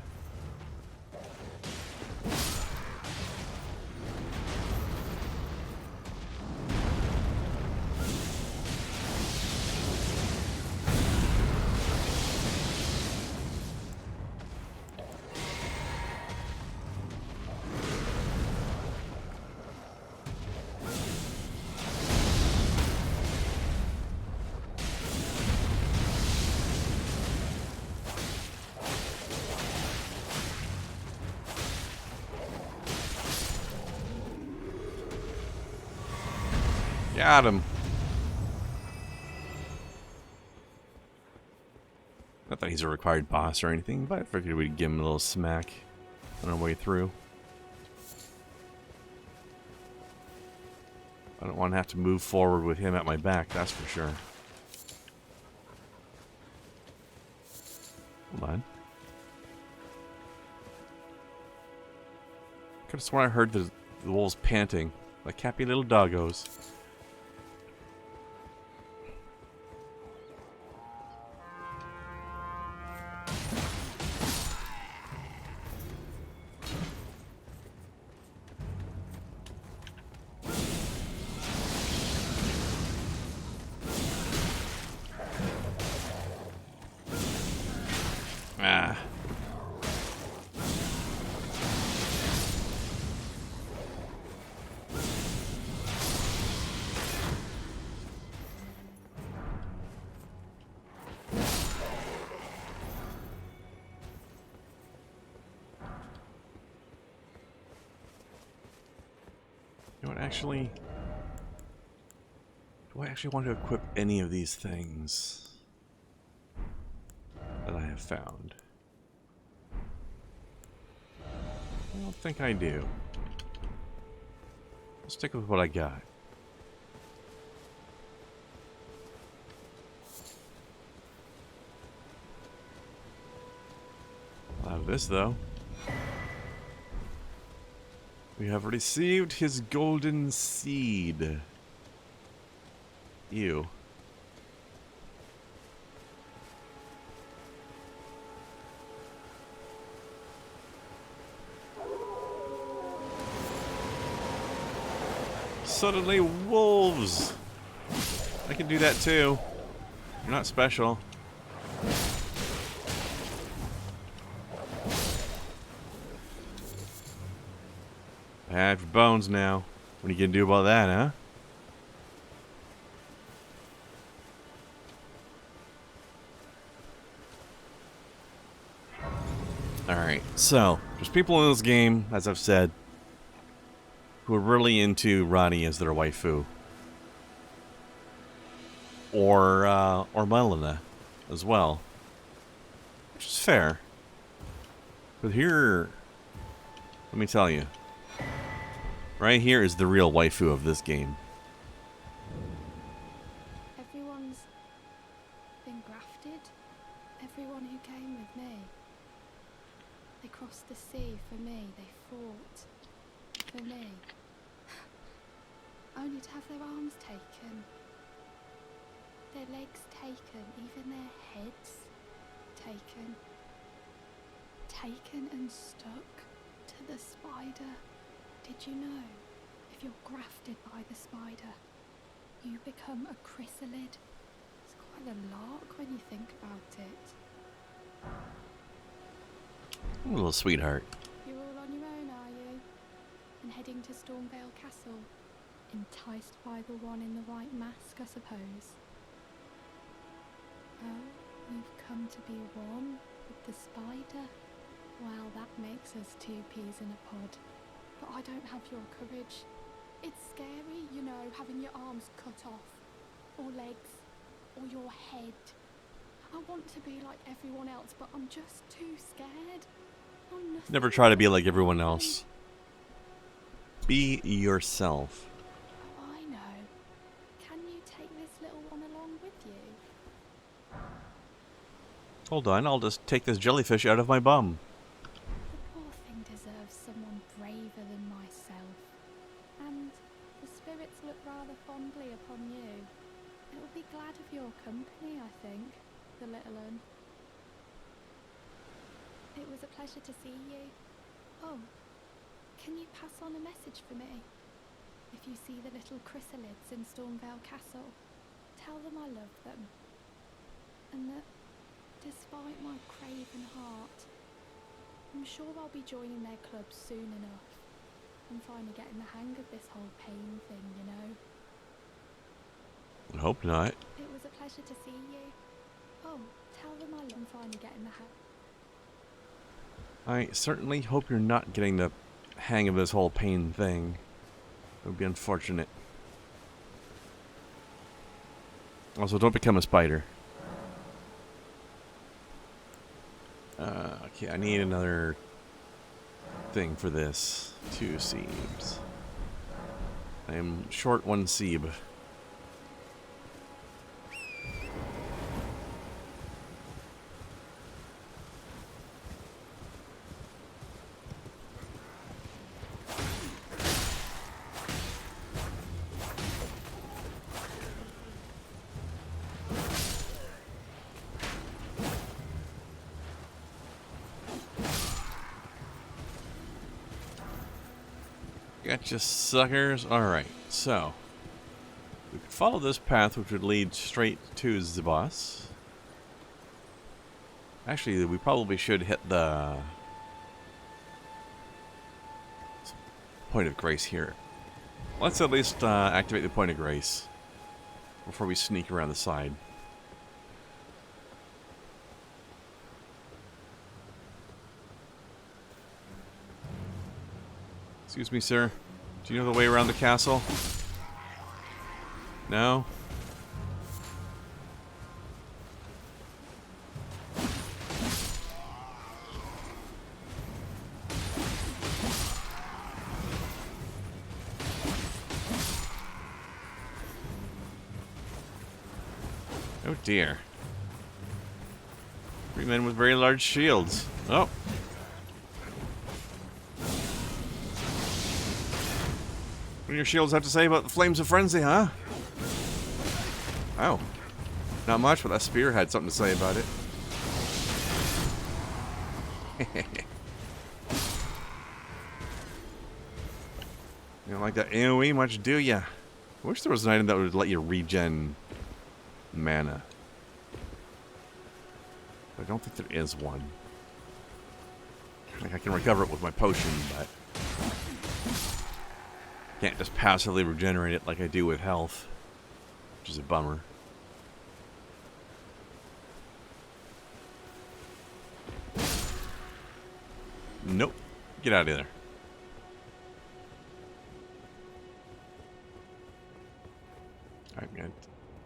Got him. Not that he's a required boss or anything, but I figured we'd give him a little smack on our way through. I don't want to have to move forward with him at my back, that's for sure. Hold on. Could have sworn I heard the wolves panting, like happy little doggos. Ah. You know what, actually... Do I actually want to equip any of these things that I have found? I don't think I do. I'll stick with what I got. I'll have this, though. We have received his golden seed. Ew. Suddenly wolves! I can do that too. You're not special. I have your bones now. What are you gonna do about that, huh? Alright, so, there's people in this game, as I've said, who are really into Ronnie as their waifu. Or Melina as well. Which is fair. But here, let me tell you. Right here is the real waifu of this game. Everyone's been grafted. Everyone who came with me. They crossed the sea for me. They fought for me. Only to have their arms taken. Their legs taken. Even their heads taken. Taken and stuck to the spider. Did you know, if you're grafted by the spider, you become a chrysalid? It's quite a lark when you think about it. A little sweetheart. You're all on your own, are you? And heading to Stormvale Castle? Enticed by the one in the white mask, I suppose? Oh, you've come to be one with the spider? Well, that makes us two peas in a pod. But I don't have your courage. It's scary, you know, having your arms cut off, or legs, or your head. I want to be like everyone else, but I'm just too scared. I'm nothing. Never try to be like everyone else. Be yourself. Oh, I know. Can you take this little one along with you? Hold on, I'll just take this jellyfish out of my bum. The poor thing deserves someone braver than myself. And the spirits look rather fondly upon you. It will be glad of your company, I think, the little un. It was a pleasure to see you. Oh, can you pass on a message for me? If you see the little chrysalids in Stormvale Castle, tell them I love them. And that, despite my craven heart, I'm sure I'll be joining their club soon enough. I'm finally getting the hang of this whole pain thing, you know. I hope not. It was a pleasure to see you. Oh, tell them I'm finally getting the hang. I certainly hope you're not getting the hang of this whole pain thing. It would be unfortunate. Also, don't become a spider. Okay, I need another thing for this. 2 seeds. I am short 1 seed. Gotcha, suckers. Alright, so we could follow this path, which would lead straight to the boss. Actually, we probably should hit the point of grace here. Let's at least activate the point of grace before we sneak around the side. Excuse me, sir. Do you know the way around the castle? No? Oh dear. 3 men with very large shields. Oh. What do your shields have to say about the flames of frenzy, huh? Oh. Not much, but that spear had something to say about it. You don't like that AoE much, do ya? I wish there was an item that would let you regen mana. I don't think there is one. Like I can recover it with my potion, but can't just passively regenerate it like I do with health, which is a bummer. Nope. Get out of there. Alright, I'm gonna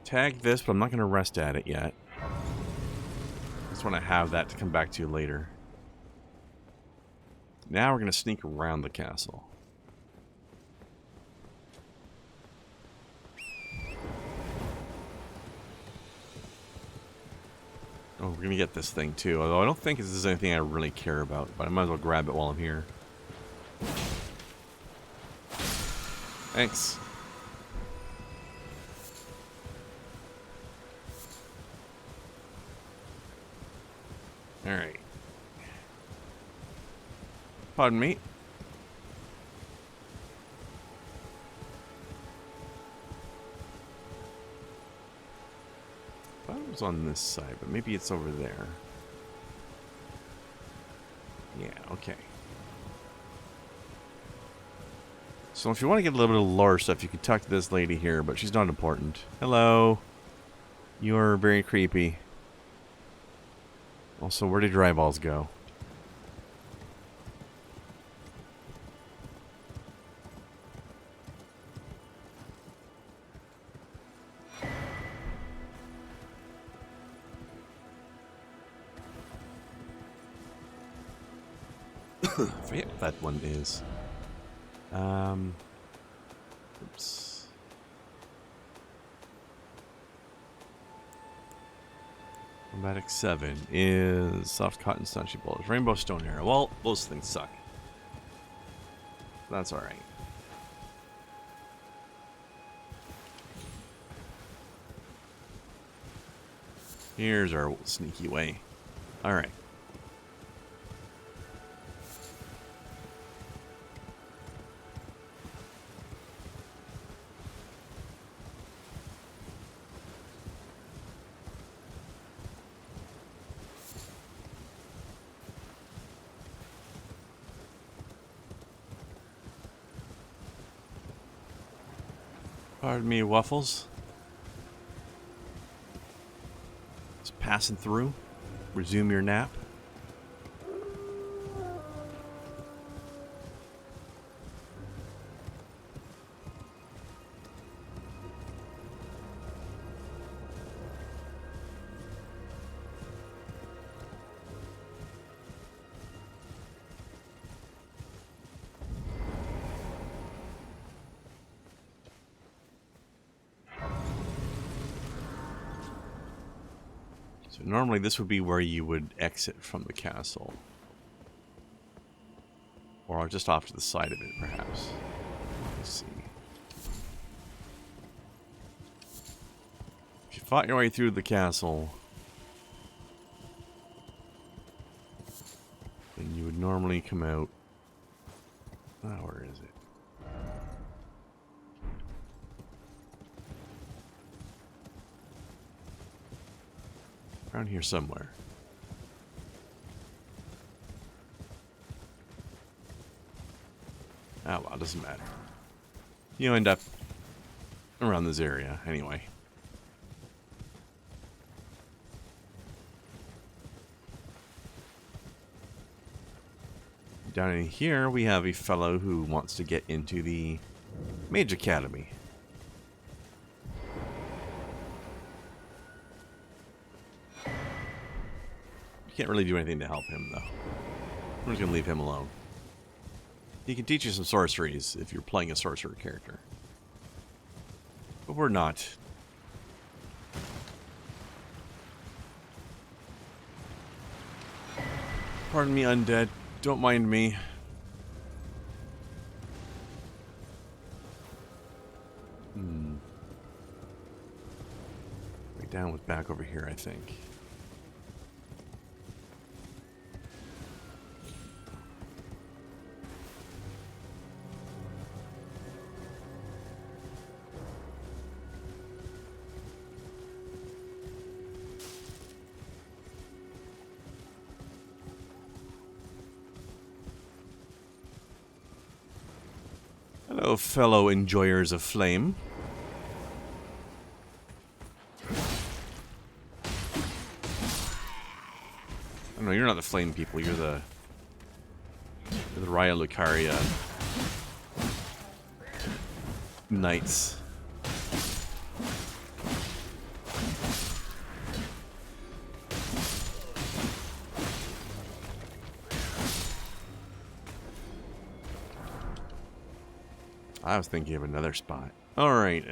tag this, but I'm not gonna rest at it yet. I just want to have that to come back to later. Now we're gonna sneak around the castle. Oh, we're gonna get this thing too, although I don't think this is anything I really care about, but I might as well grab it while I'm here. Thanks. Alright. Pardon me. I thought it was on this side, but maybe it's over there. Yeah, okay. So if you want to get a little bit of lore stuff, you can talk to this lady here, but she's not important. Hello. You're very creepy. Also, where did your eyeballs go? I forget what that one is. Oops. Chromatic 7 is soft cotton staunchy bullet. Rainbow stone arrow. Well, those things suck. That's alright. Here's our sneaky way. Alright. Pardon me, Waffles. Just passing through. Resume your nap. So normally this would be where you would exit from the castle. Or just off to the side of it, perhaps. Let's see. If you fought your way through the castle, then you would normally come out... Ah, where is it? Around here somewhere. Ah, well, it doesn't matter. You end up around this area, anyway. Down in here, we have a fellow who wants to get into the Mage Academy. Can't really do anything to help him, though. We're just gonna leave him alone. He can teach you some sorceries if you're playing a sorcerer character. But we're not. Pardon me, undead. Don't mind me. down was back over here, I think. Hello, fellow enjoyers of flame. Oh, no, you're not the flame people. You're the Raya Lucaria knights. I was thinking of another spot. All right,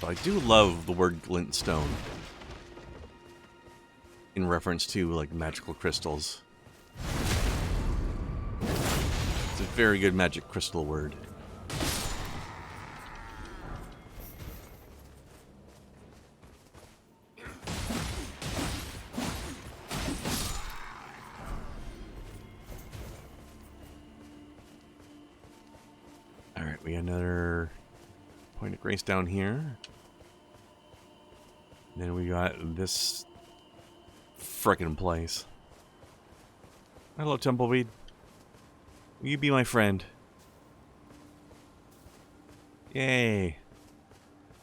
I do love the word glintstone in reference to like magical crystals. It's a very good magic crystal word. Alright, we got another point of grace down here. And then we got this frickin' place. Hello, Tumbleweed. Will you be my friend? Yay.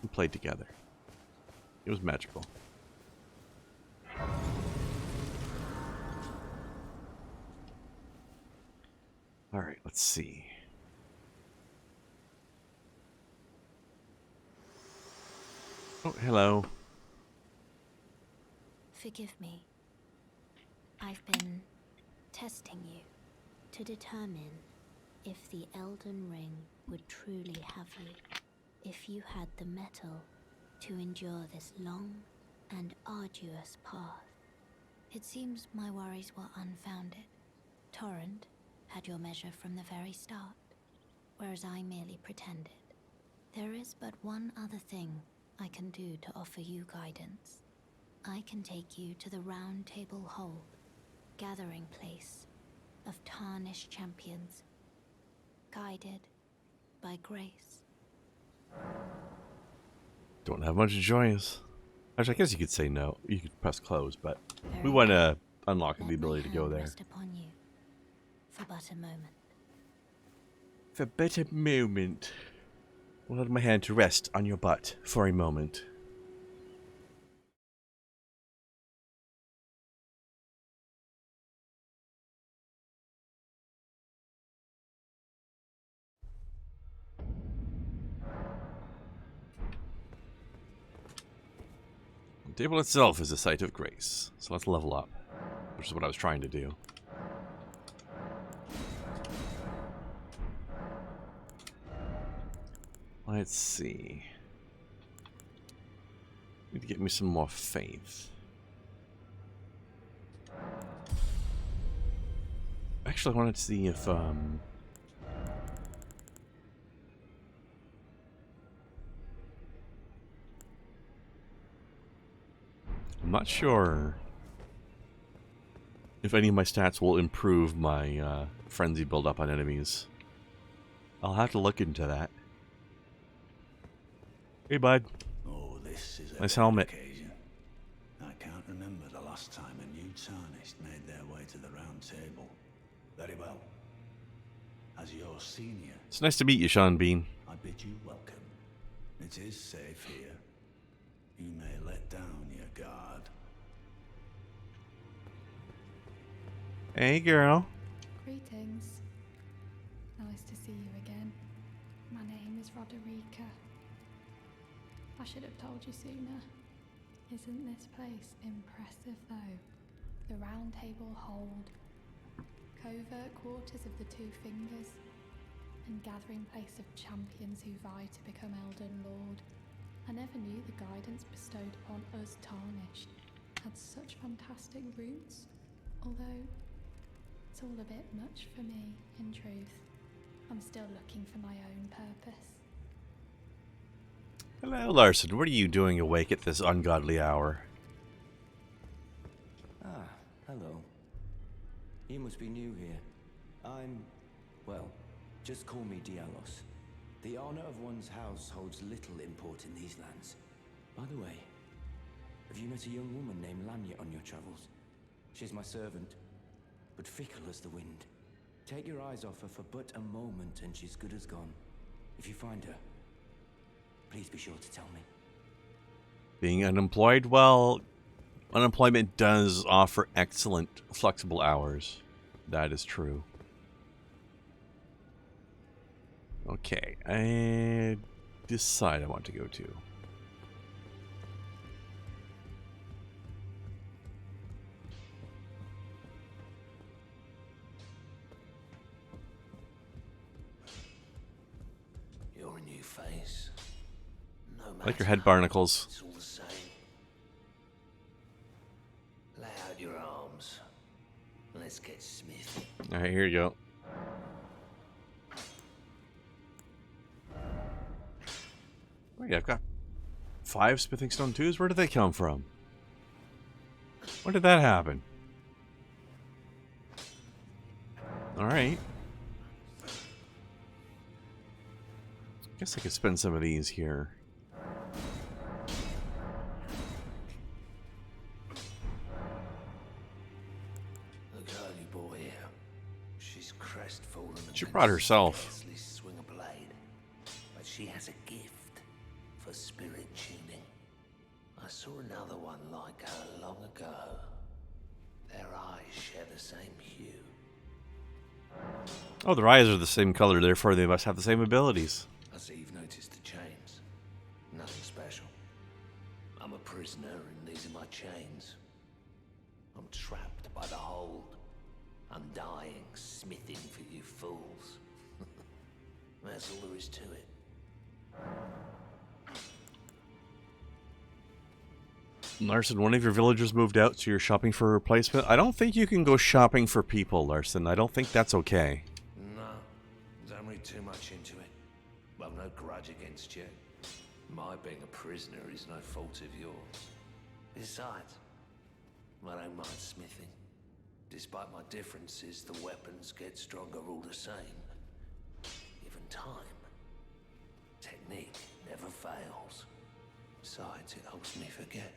We played together. It was magical. Alright, let's see. Oh, hello. Forgive me. I've been testing you to determine if the Elden Ring would truly have you. If you had the mettle to endure this long and arduous path. It seems my worries were unfounded. Torrent had your measure from the very start, whereas I merely pretended. There is but one other thing I can do to offer you guidance. I can take you to the Round Table Hold, gathering place of tarnished champions, guided by grace. Don't have much to join us. Actually, I guess you could say no. You could press close, but Very we want well. to unlock the Let ability to my go hand there. rest upon you for but a moment. For a better moment. I'll let my hand to rest on your butt for a moment. The table itself is a site of grace, so let's level up, which is what I was trying to do. Let's see. Need to get me some more faith. Actually, I wanted to see if, I'm not sure if any of my stats will improve my frenzy build-up on enemies. I'll have to look into that. Hey, bud. Oh, this is a Nice big helmet. occasion. I can't remember the last time a new tarnished made their way to the Round Table. Very well. As your senior, It's nice to meet you, Sean Bean. I bid you welcome. It is safe here. You may let down your guard. Hey, girl. Greetings. Nice to see you again. My name is Roderica. I should have told you sooner. Isn't this place impressive though? The Round Table Hold, covert quarters of the Two Fingers, and gathering place of champions who vie to become Elden Lord. I never knew the guidance bestowed upon us tarnished had such fantastic roots, although it's all a bit much for me, in truth. I'm still looking for my own purpose. Hello, Larson. What are you doing awake at this ungodly hour? Ah, hello. You must be new here. Well, just call me Dialos. The honor of one's house holds little import in these lands. By the way, have you met a young woman named Lanya on your travels? She's my servant, but fickle as the wind. Take your eyes off her for but a moment and she's good as gone. If you find her, please be sure to tell me. Being unemployed? Well, unemployment does offer excellent flexible hours. That is true. Okay, this side I want to go to. You're a new face. No I like your matter, head barnacles. it's all the same. Lay out your arms. Let's get smithy. Alright, here you go. Wait, I've got 5 smithing stone 2s? Where did they come from? When did that happen? Alright. Guess I could spend some of these here. The girl you brought here, she's crestfallen. And She can brought herself. scarcely swing a blade, but she has a gift for spirit tuning. I saw another one like her long ago. Their eyes share the same hue. Oh, their eyes are the same color, therefore they must have the same abilities. I see you've noticed the chains. Nothing special. I'm a prisoner and these are my chains. I'm trapped by the hold. I'm dying, smithing for you fools. That's all there is to it. Larson, one of your villagers moved out, so you're shopping for a replacement? I don't think you can go shopping for people, Larson. I don't think that's okay. No, don't read too much into it. I've no grudge against you. My being a prisoner is no fault of yours. Besides, I don't mind smithing. Despite my differences, the weapons get stronger all the same. Given time, technique never fails. Besides, it helps me forget.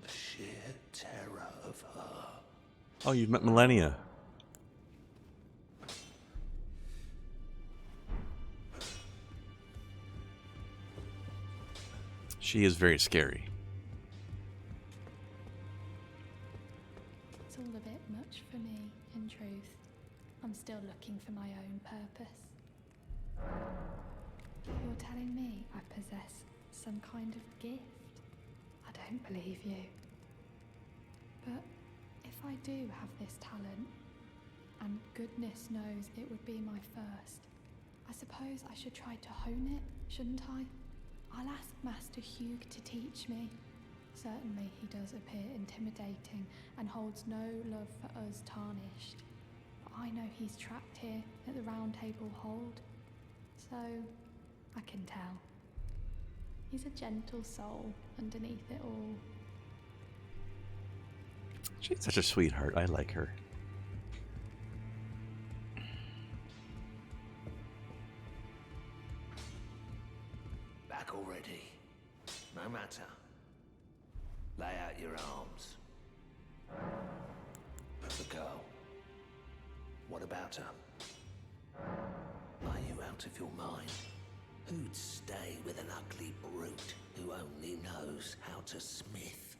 The sheer terror of her. Oh, you've met Millennia. She is very scary. It's all a bit much for me, in truth. I'm still looking for my own purpose. You're telling me I possess some kind of gift? I don't believe you. But if I do have this talent, and goodness knows it would be my first, I suppose I should try to hone it, shouldn't I? I'll ask Master Hugh to teach me. Certainly he does appear intimidating and holds no love for us tarnished. But I know he's trapped here at the Round Table Hold, so I can tell. He's a gentle soul underneath it all. She's such a sweetheart. I like her. Back already. No matter. Lay out your arms. The girl. What about her? Are you out of your mind? Who'd stay with an ugly brute who only knows how to smith?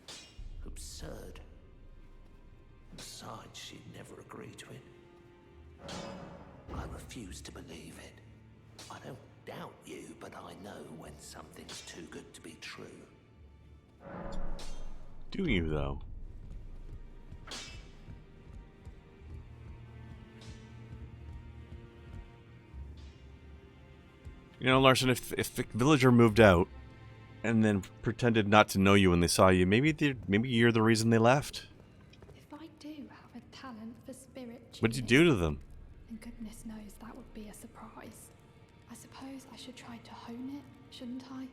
Absurd. Besides, she'd never agree to it. I refuse to believe it. I don't doubt you, but I know when something's too good to be true. Do you, though? You know, Larson, if the villager moved out, and then pretended not to know you when they saw you. Maybe you're the reason they left. If I do have a talent for spirit What'd you tuning, do to them? then goodness knows that would be a surprise. I suppose I should try to hone it, shouldn't I?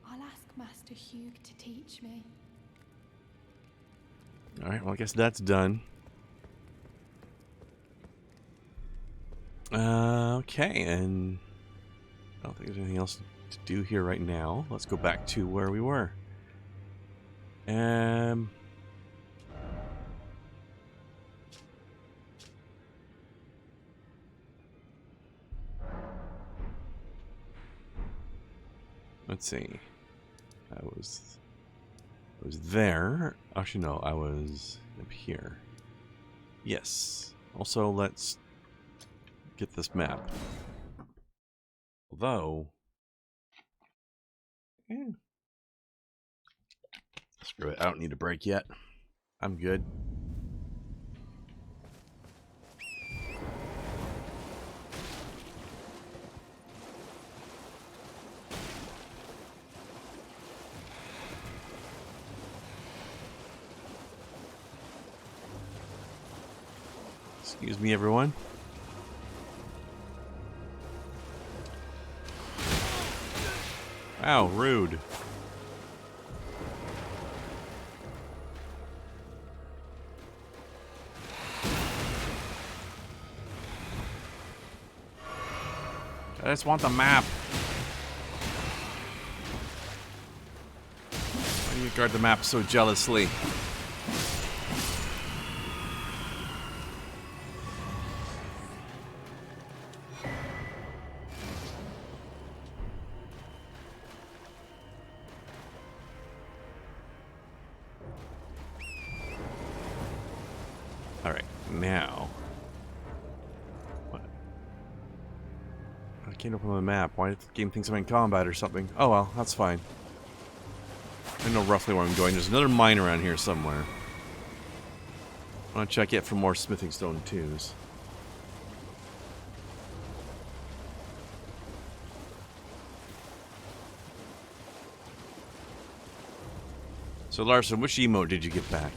I'll ask Master Hugh to teach me. Alright, well I guess that's done. Okay, and I don't think there's anything else to do here right now. Let's go back to where we were. Let's see. I was there. Actually, no, I was up here. Yes. Also, let's get this map. Although, screw it. I don't need a break yet. I'm good. Excuse me, everyone. Wow, rude. I just want the map. Why do you guard the map so jealously? Alright, now. What? I can't open the map. Why did the game think I'm in combat or something? Oh well, that's fine. I know roughly where I'm going. There's another mine around here somewhere. I want to check it for more smithing stone 2s. So Larson, which emote did you get back?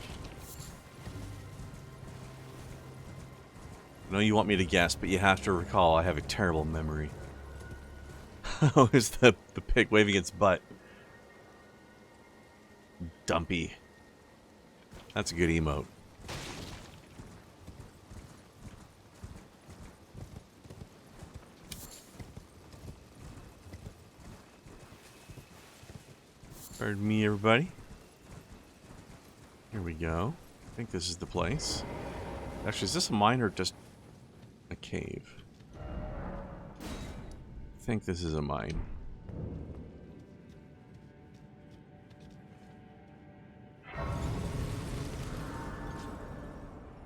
I know you want me to guess, but you have to recall I have a terrible memory. Oh, it's the pig waving its butt. Dumpy. That's a good emote. Pardon me, everybody. Here we go. I think this is the place. Actually, is this a mine or just a cave? I think this is a mine.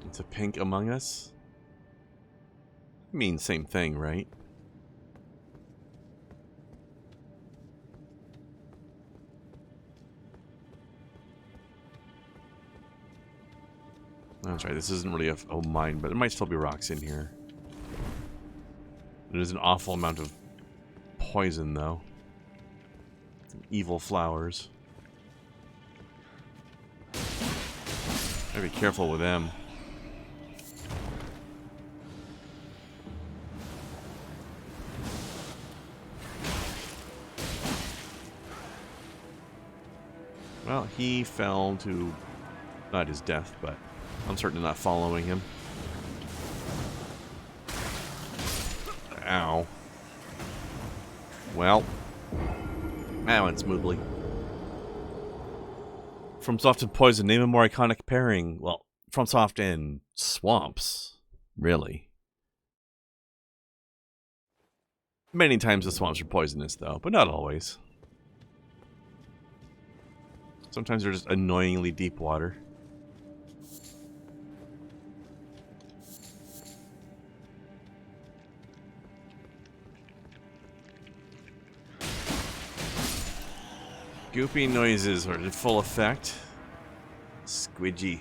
It's a pink Among Us? I mean, same thing, right? That's right, this isn't really a mine, but there might still be rocks in here. There's an awful amount of poison, though. Evil flowers. Gotta be careful with them. Well, he fell to not his death, but I'm certainly not following him. Ow. Well, that went smoothly. FromSoft and Poison, name a more iconic pairing. Well, FromSoft and swamps, really. Many times the swamps are poisonous, though, but not always. Sometimes they're just annoyingly deep water. Goopy noises are in full effect. Squidgy.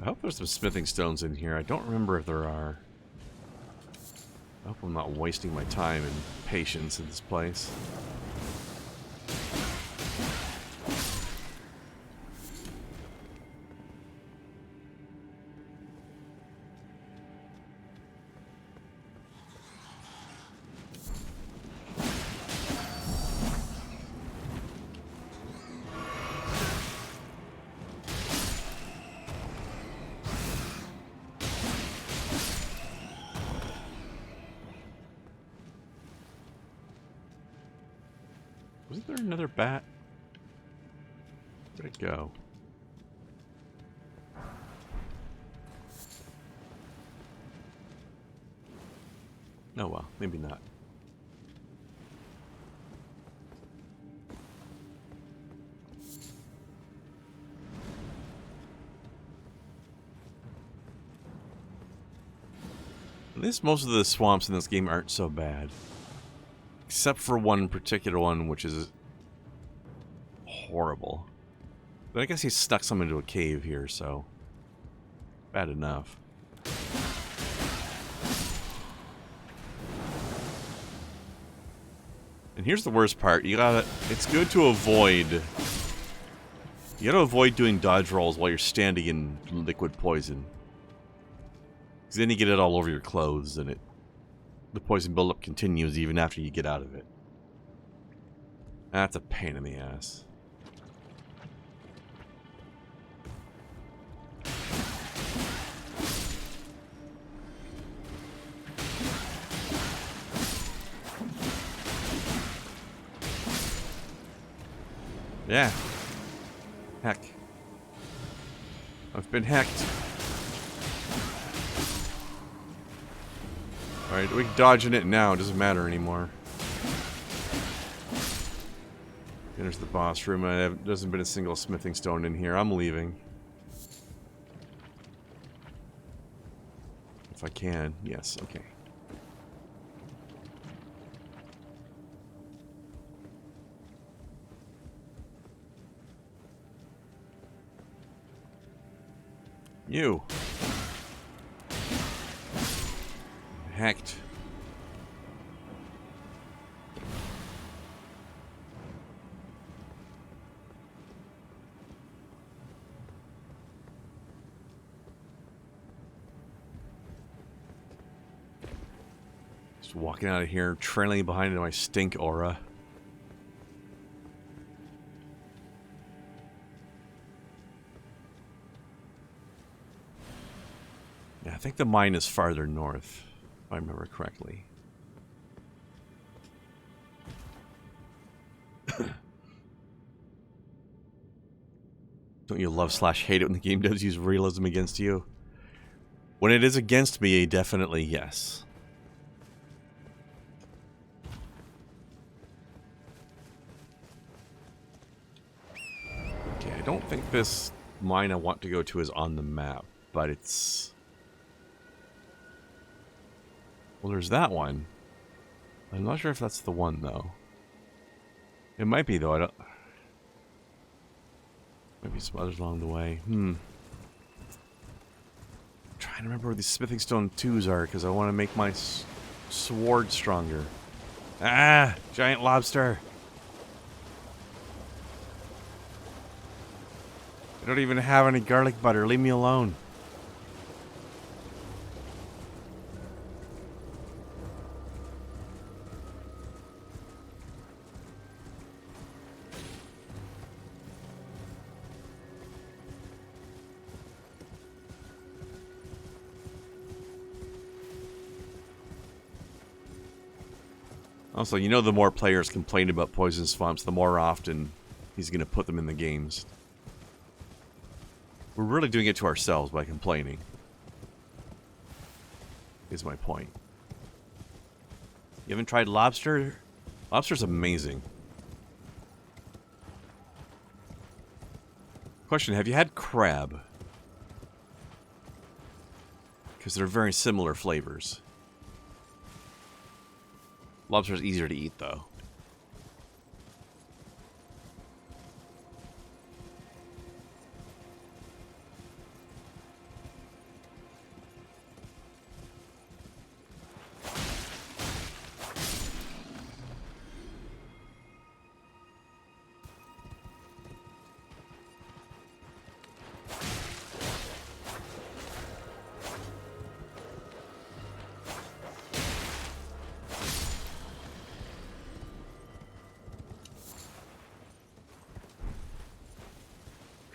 hope there's some smithing stones in here. I don't remember if there are. I hope I'm not wasting my time and patience in this place. Wasn't there another bat? Where'd it go? Oh well, maybe not. At least most of the swamps in this game aren't so bad. Except for one particular one, which is horrible. But I guess he stuck some into a cave here, so bad enough. And here's the worst part. It's good to avoid... You gotta avoid doing dodge rolls while you're standing in liquid poison. Because then you get it all over your clothes, and the poison buildup continues even after you get out of it. That's a pain in the ass. Yeah. Heck. I've been hacked. Alright, we're dodging it now. It doesn't matter anymore. There's the boss room. There hasn't been a single smithing stone in here. I'm leaving. If I can. Yes, okay. You. Hacked. Just walking out of here, trailing behind in my stink aura. Yeah, I think the mine is farther north, if I remember correctly. Don't you love / hate it when the game does use realism against you? When it is against me, definitely yes. Okay, I don't think this mine I want to go to is on the map, but it's... Well, there's that one. I'm not sure if that's the one, though. It might be, though. I don't... Maybe some others along the way. I'm trying to remember where these smithing stone 2s are, because I want to make my sword stronger. Ah! Giant lobster! I don't even have any garlic butter. Leave me alone. Also, you know, the more players complain about poison swamps, the more often he's going to put them in the games. We're really doing it to ourselves by complaining. Is my point. You haven't tried lobster? Lobster's amazing. Question, have you had crab? Because they're very similar flavors. Lobster's easier to eat, though.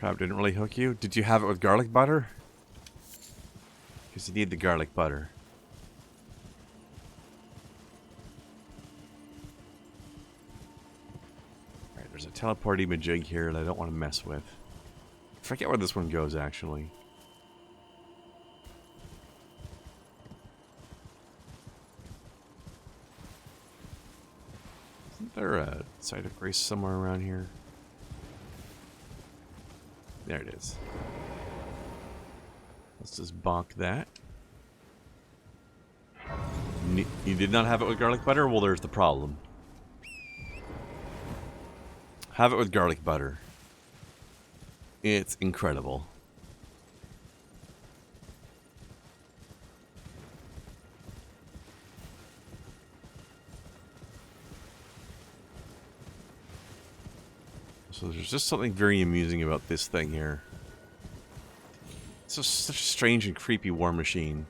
Crab didn't really hook you? Did you have it with garlic butter? Because you need the garlic butter. Alright, there's a teleporty majig here that I don't want to mess with. I forget where this one goes, actually. Isn't there a site of grace somewhere around here? There it is. Let's just bonk that. You did not have it with garlic butter? Well, there's the problem. Have it with garlic butter. It's incredible. So there's just something very amusing about this thing here. It's just such a strange and creepy war machine.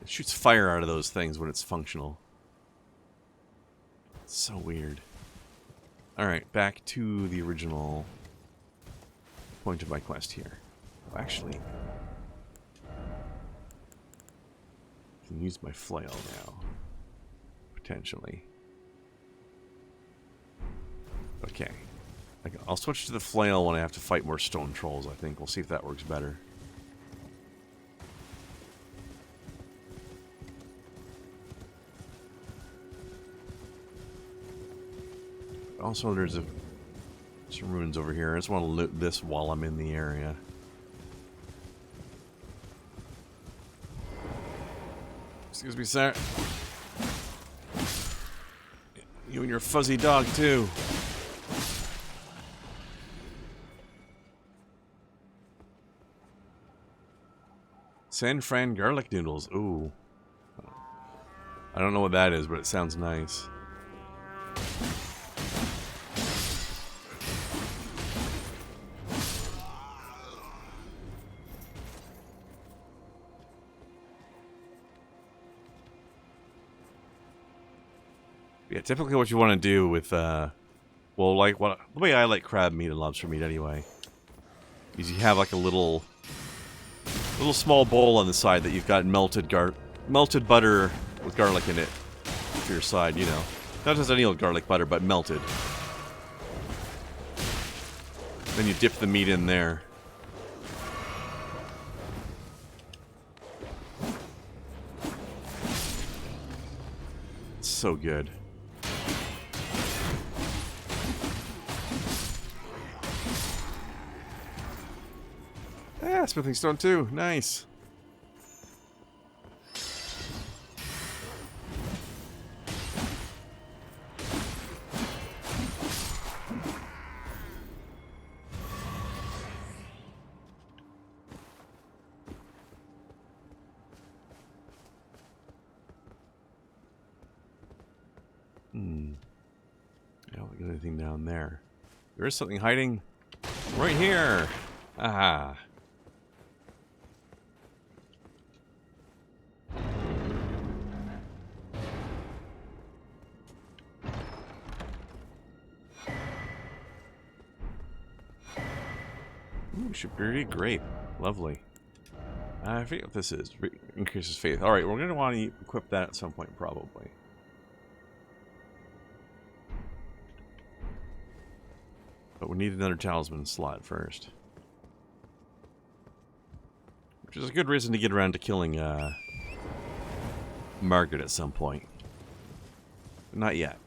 It shoots fire out of those things when it's functional. It's so weird. Alright, back to the original point of my quest here. Oh, actually, I can use my flail now. Potentially. Okay. I'll switch to the flail when I have to fight more stone trolls, I think. We'll see if that works better. Also, there's some ruins over here. I just want to loot this while I'm in the area. Excuse me, sir. You and your fuzzy dog, too. San Fran garlic noodles. Ooh. I don't know what that is, but it sounds nice. Yeah, typically what you want to do with, well, like, the way I like crab meat and lobster meat anyway, is you have like a little small bowl on the side that you've got melted butter with garlic in it for your side, you know. Not just any old garlic butter, but melted. Then you dip the meat in there. It's so good. Ah, smithing stone too. Nice. I don't think anything down there. There is something hiding right here. Ah. Ooh, superiority grape. Lovely. I forget what this is. Increases faith. Alright, we're going to want to equip that at some point, probably. But we need another talisman slot first. Which is a good reason to get around to killing Margaret at some point. But not yet.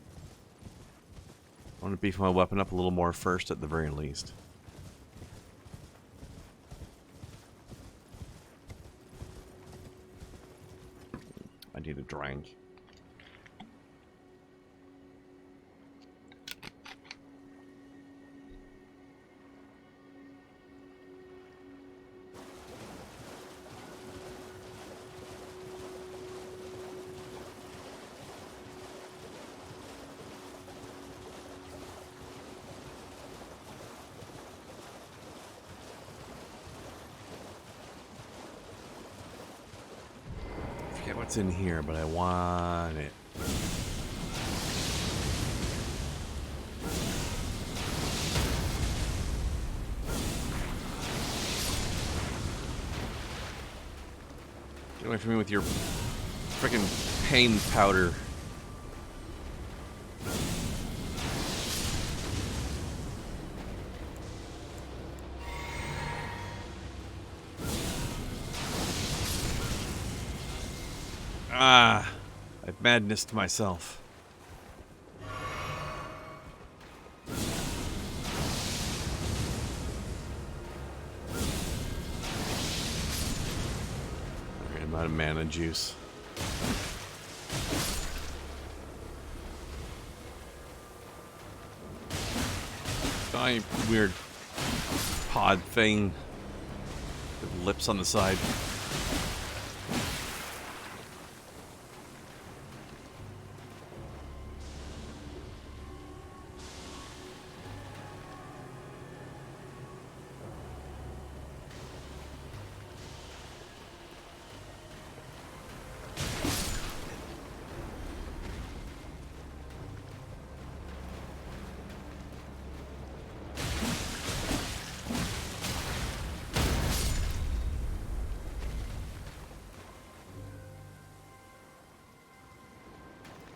I want to beef my weapon up a little more first at the very least. I need a drink. What's in here, but I want it. Get away from me with your freaking pain powder. Ah, I've madness to myself. Alright, I'm out of mana juice. Giant weird pod thing with lips on the side.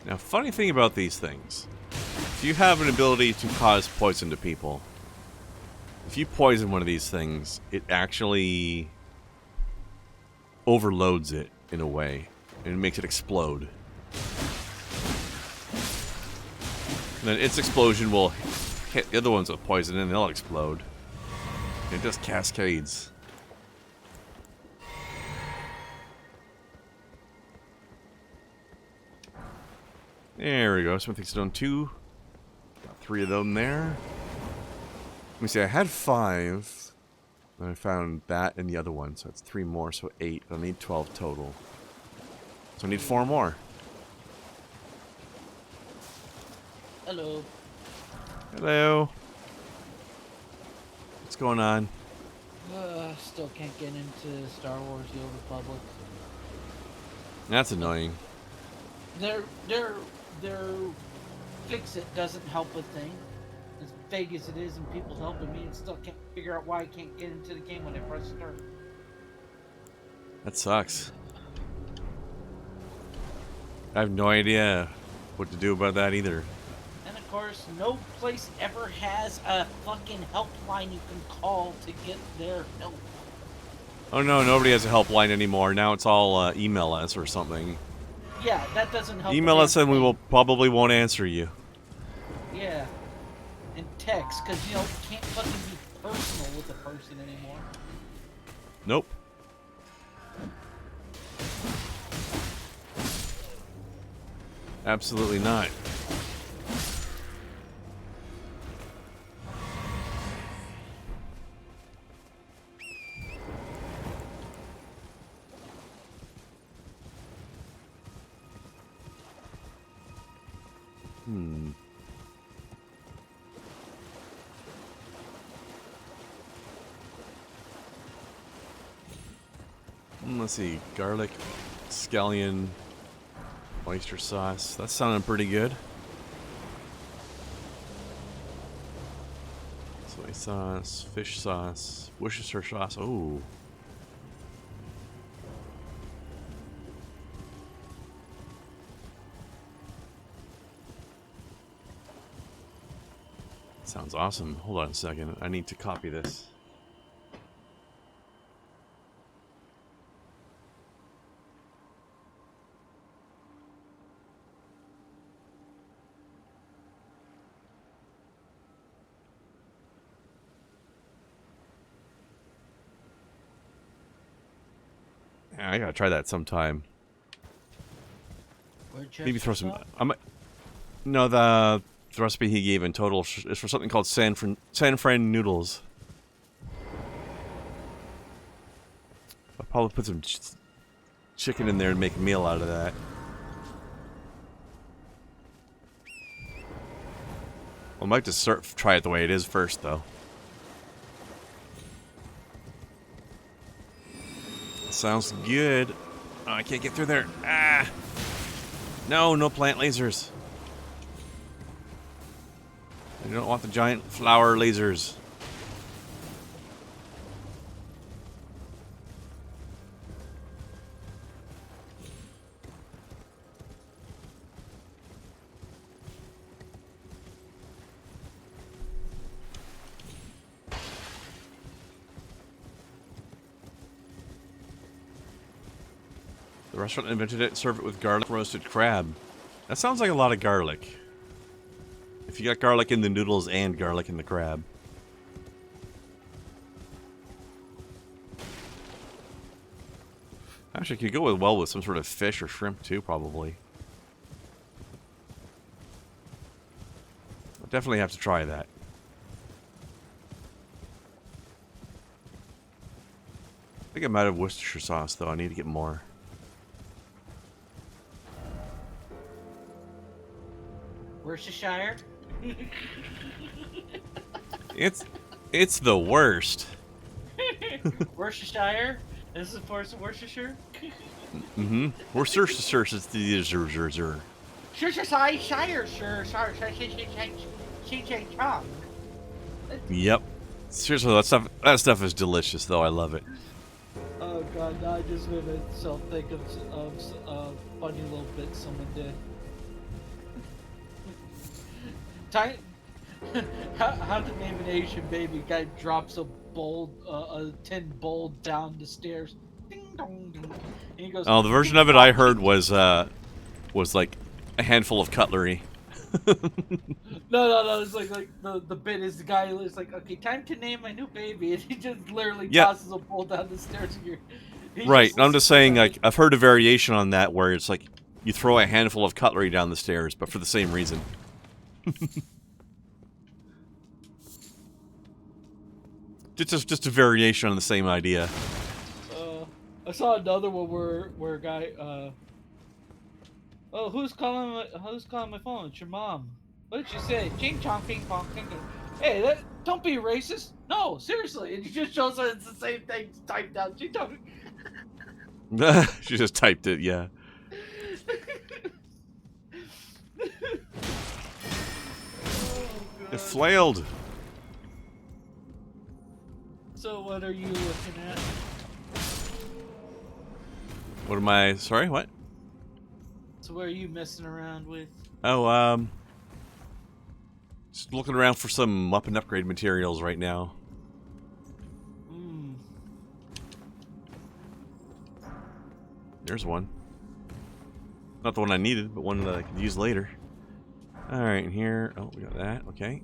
Now, funny thing about these things, if you have an ability to cause poison to people, if you poison one of these things, it actually overloads it in a way, and it makes it explode. And then its explosion will hit the other ones with poison, and they'll explode. And it just cascades. There we go, Smithing Stone 2. Got 3 of them there. Let me see, I had 5. And I found that and the other one, so it's 3 more, so 8. I need 12 total. So I need 4 more. Hello. Hello. What's going on? Still can't get into Star Wars: The Old Republic. That's annoying. Their fix-it doesn't help a thing. As vague as it is, and people helping me, and still can't figure out why I can't get into the game when I press start. That sucks. I have no idea what to do about that either. And of course, no place ever has a fucking helpline you can call to get their help. Oh no, nobody has a helpline anymore. Now it's all email us or something. Yeah, that doesn't help. Email us and we will probably won't answer you. Yeah. And text, because, you know, you can't fucking be personal with a person anymore. Nope. Absolutely not. Let's see, garlic, scallion, oyster sauce. That's sounding pretty good. Soy sauce, fish sauce, Worcestershire sauce. Oh. Sounds awesome. Hold on a second. I need to copy this. Yeah, I gotta try that sometime. Maybe throw some. No, the recipe he gave in total is for something called San Fran noodles. I'll probably put some chicken in there and make a meal out of that. I might just try it the way it is first, though. Sounds good. Oh, I can't get through there. Ah! No, no plant lasers. I don't want the giant flower lasers. restaurant invented it. Serve it with garlic roasted crab. That sounds like a lot of garlic. If you got garlic in the noodles and garlic in the crab. Actually, it could go well with some sort of fish or shrimp too, probably. I'll definitely have to try that. I think I'm out of Worcestershire sauce, though. I need to get more. Worcestershire? It's the worst. Worcestershire? This is for Worcestershire? Mm-hmm. Worcestershire is the Worcestershire, Yep. Seriously, that stuff is delicious, though. I love it. Oh god, now I just made myself think of a funny little bit someone did. How to name an Asian baby? Guy drops a tin bowl down the stairs. Ding dong ding. And he goes, Oh, the version of it I heard was like a handful of cutlery. No. It's like the bit is the guy is like, okay, time to name my new baby, and he just literally Yeah. tosses a bowl down the stairs. And Right. I'm just saying, like, I've heard a variation on that where it's like you throw a handful of cutlery down the stairs, but for the same reason. just a variation on the same idea. I saw another one where a guy, oh, who's calling my phone? It's your mom. What did she say? Ching chong ping pong ping pong. Hey, don't be racist. No, seriously. And he just shows her it's the same thing typed out. Ching chong. She just typed it, yeah. It flailed. So what are you looking at? What am I? Sorry, what? So what are you messing around with? Oh, just looking around for some weapon upgrade materials right now. There's one. Not the one I needed, but one that I could use later. Alright, here. Oh, we got that. Okay.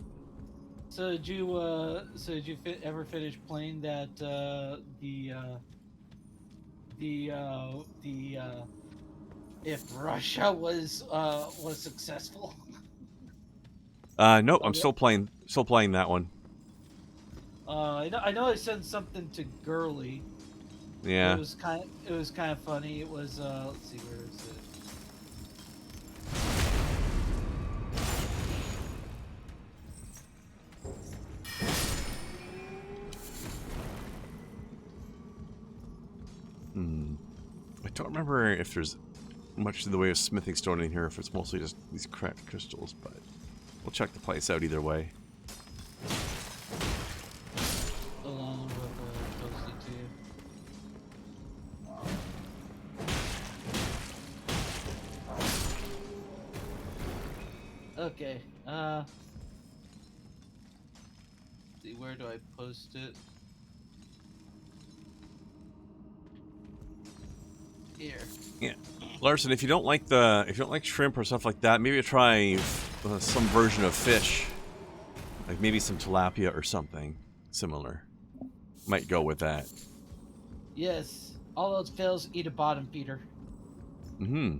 So did you ever finish playing that if Russia was successful? Nope, I'm still playing that one. I know I sent something to Gurley. Yeah. It was kind of funny. It was let's see, where is it? I don't remember if there's much in the way of smithing stone in here, if it's mostly just these cracked crystals, but we'll check the place out either way. Along with posted to you. Okay. See, where do I post it? Here. Yeah, Larson, if you don't like shrimp or stuff like that, maybe try some version of fish, like maybe some tilapia or something similar. Might go with that. Yes. All else fails, eat a bottom feeder. Mm-hmm.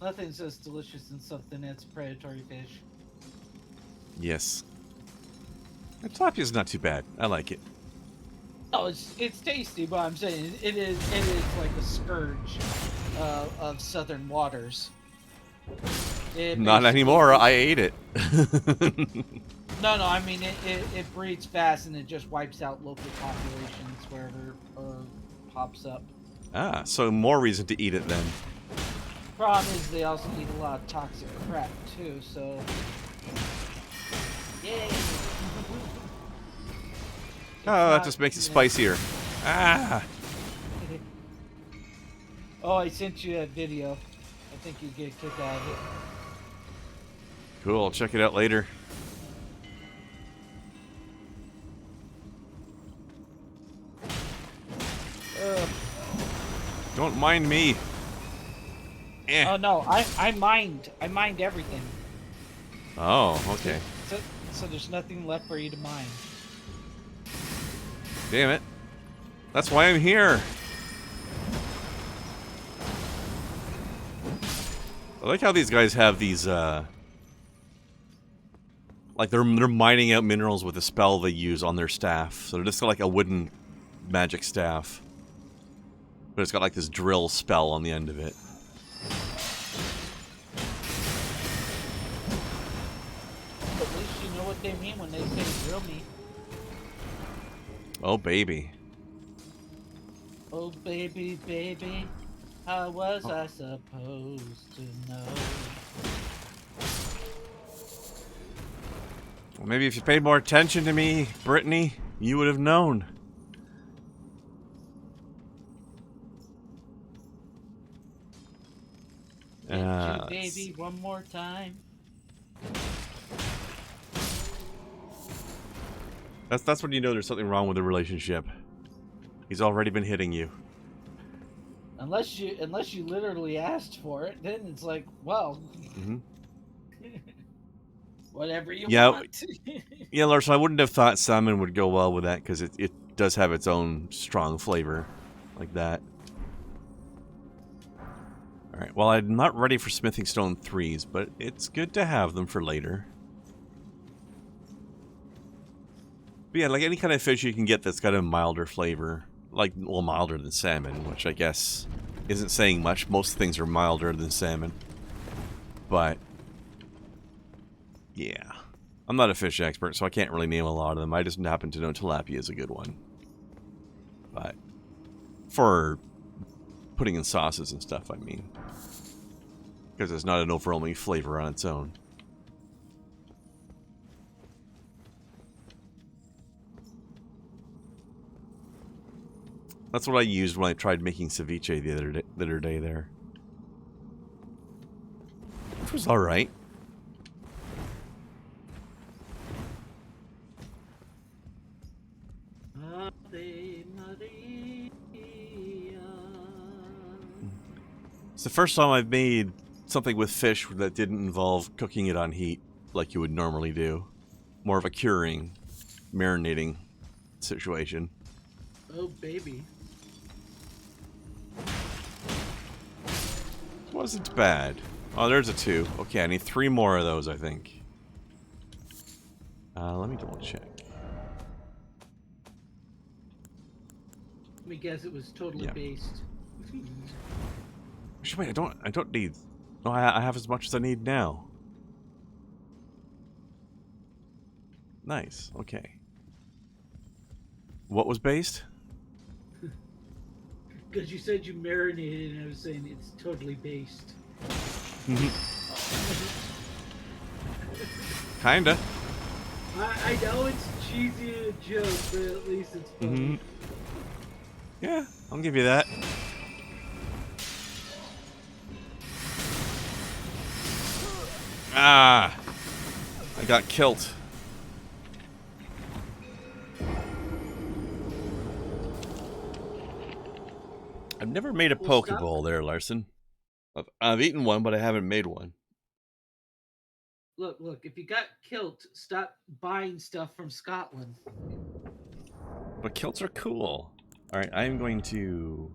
Nothing's as delicious than something that's predatory fish. Yes. Tilapia's not too bad. I like it. Oh, it's tasty, but I'm saying it is like a scourge of southern waters. Not anymore. I ate it. No, I mean it breeds fast and it just wipes out local populations wherever pops up. Ah, so more reason to eat it then. Problem is they also eat a lot of toxic crap too, so yay. Oh, that just makes it spicier. Ah! Oh, I sent you that video. I think you'd get a kick out of it. Cool, I'll check it out later. mind me. Eh. Oh no, I mined everything. Oh, okay. So there's nothing left for you to mine. Damn it. That's why I'm here. I like how these guys have these, like they're mining out minerals with a spell they use on their staff. So they're just got like a wooden magic staff. But it's got like this drill spell on the end of it. At least you know what they mean when they say drill me. Oh, baby. Oh baby, baby, how was I supposed to know? Well, maybe if you paid more attention to me, Brittany, you would have known. Baby, one more time. That's when you know there's something wrong with the relationship. He's already been hitting you. Unless you literally asked for it, then it's like, well, whatever you want. Yeah, Larson, I wouldn't have thought salmon would go well with that because it does have its own strong flavor like that. Alright, well, I'm not ready for smithing stone 3s, but it's good to have them for later. But yeah, like any kind of fish you can get that's got a milder flavor. Like, well, milder than salmon, which I guess isn't saying much. Most things are milder than salmon. But, yeah. I'm not a fish expert, so I can't really name a lot of them. I just happen to know tilapia is a good one. But, for putting in sauces and stuff, I mean. Because it's not an overwhelming flavor on its own. That's what I used when I tried making ceviche the other day there. Which was alright. It's the first time I've made something with fish that didn't involve cooking it on heat like you would normally do. More of a curing, marinating situation. Oh, baby. Wasn't bad. Oh, there's a 2. Okay, I need 3 more of those, I think. Let me double check. Let me guess, it was totally based. Actually, wait, I don't need... No, I have as much as I need now. Nice, okay. What was based? Because you said you marinated, and I was saying it's totally based. Kinda. I know it's cheesy and a joke, but at least it's funny. Yeah, I'll give you that. Ah! I got killed. I've never made a Pokeball there, Larson. I've eaten one, but I haven't made one. Look, if you got kilt, stop buying stuff from Scotland. But kilts are cool. Alright, I'm going to...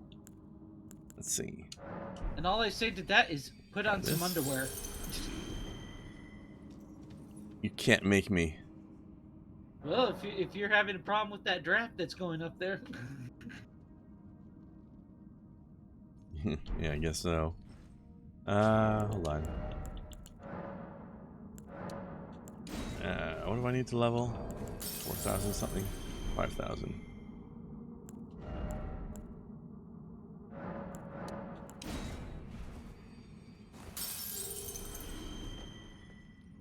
Let's see. And all I say to that is put on some underwear. You can't make me. Well, if you're having a problem with that draft that's going up there. Yeah, I guess so. Hold on. What do I need to level? 4,000 something? 5,000.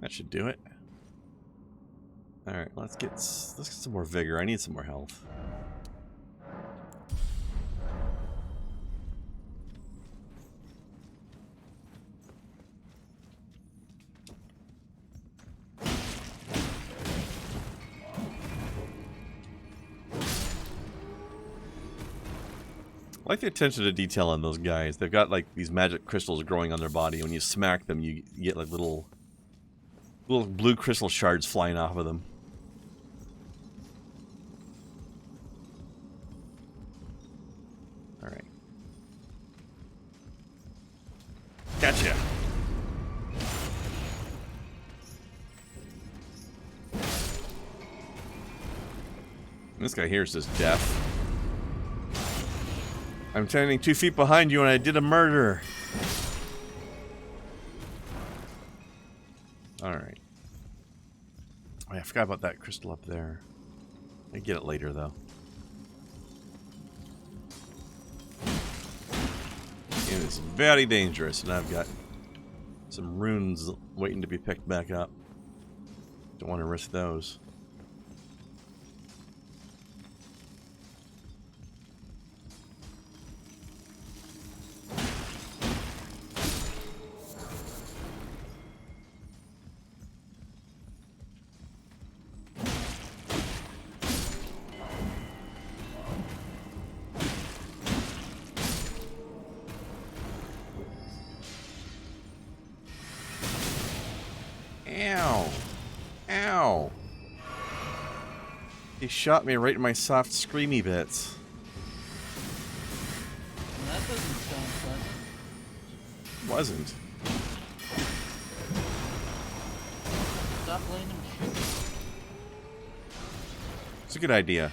That should do it. Alright, let's get some more vigor. I need some more health. I like the attention to detail on those guys. They've got like these magic crystals growing on their body. When you smack them, you get like little blue crystal shards flying off of them. All right. Gotcha. This guy here is just deaf. I'm standing 2 feet behind you and I did a murder. Alright. Oh, yeah, I forgot about that crystal up there. I get it later though. It is very dangerous and I've got some runes waiting to be picked back up. Don't want to risk those. Ow. Ow. He shot me right in my soft screamy bits. Well, that doesn't sound fun. Wasn't. Stop letting him shoot. It's a good idea.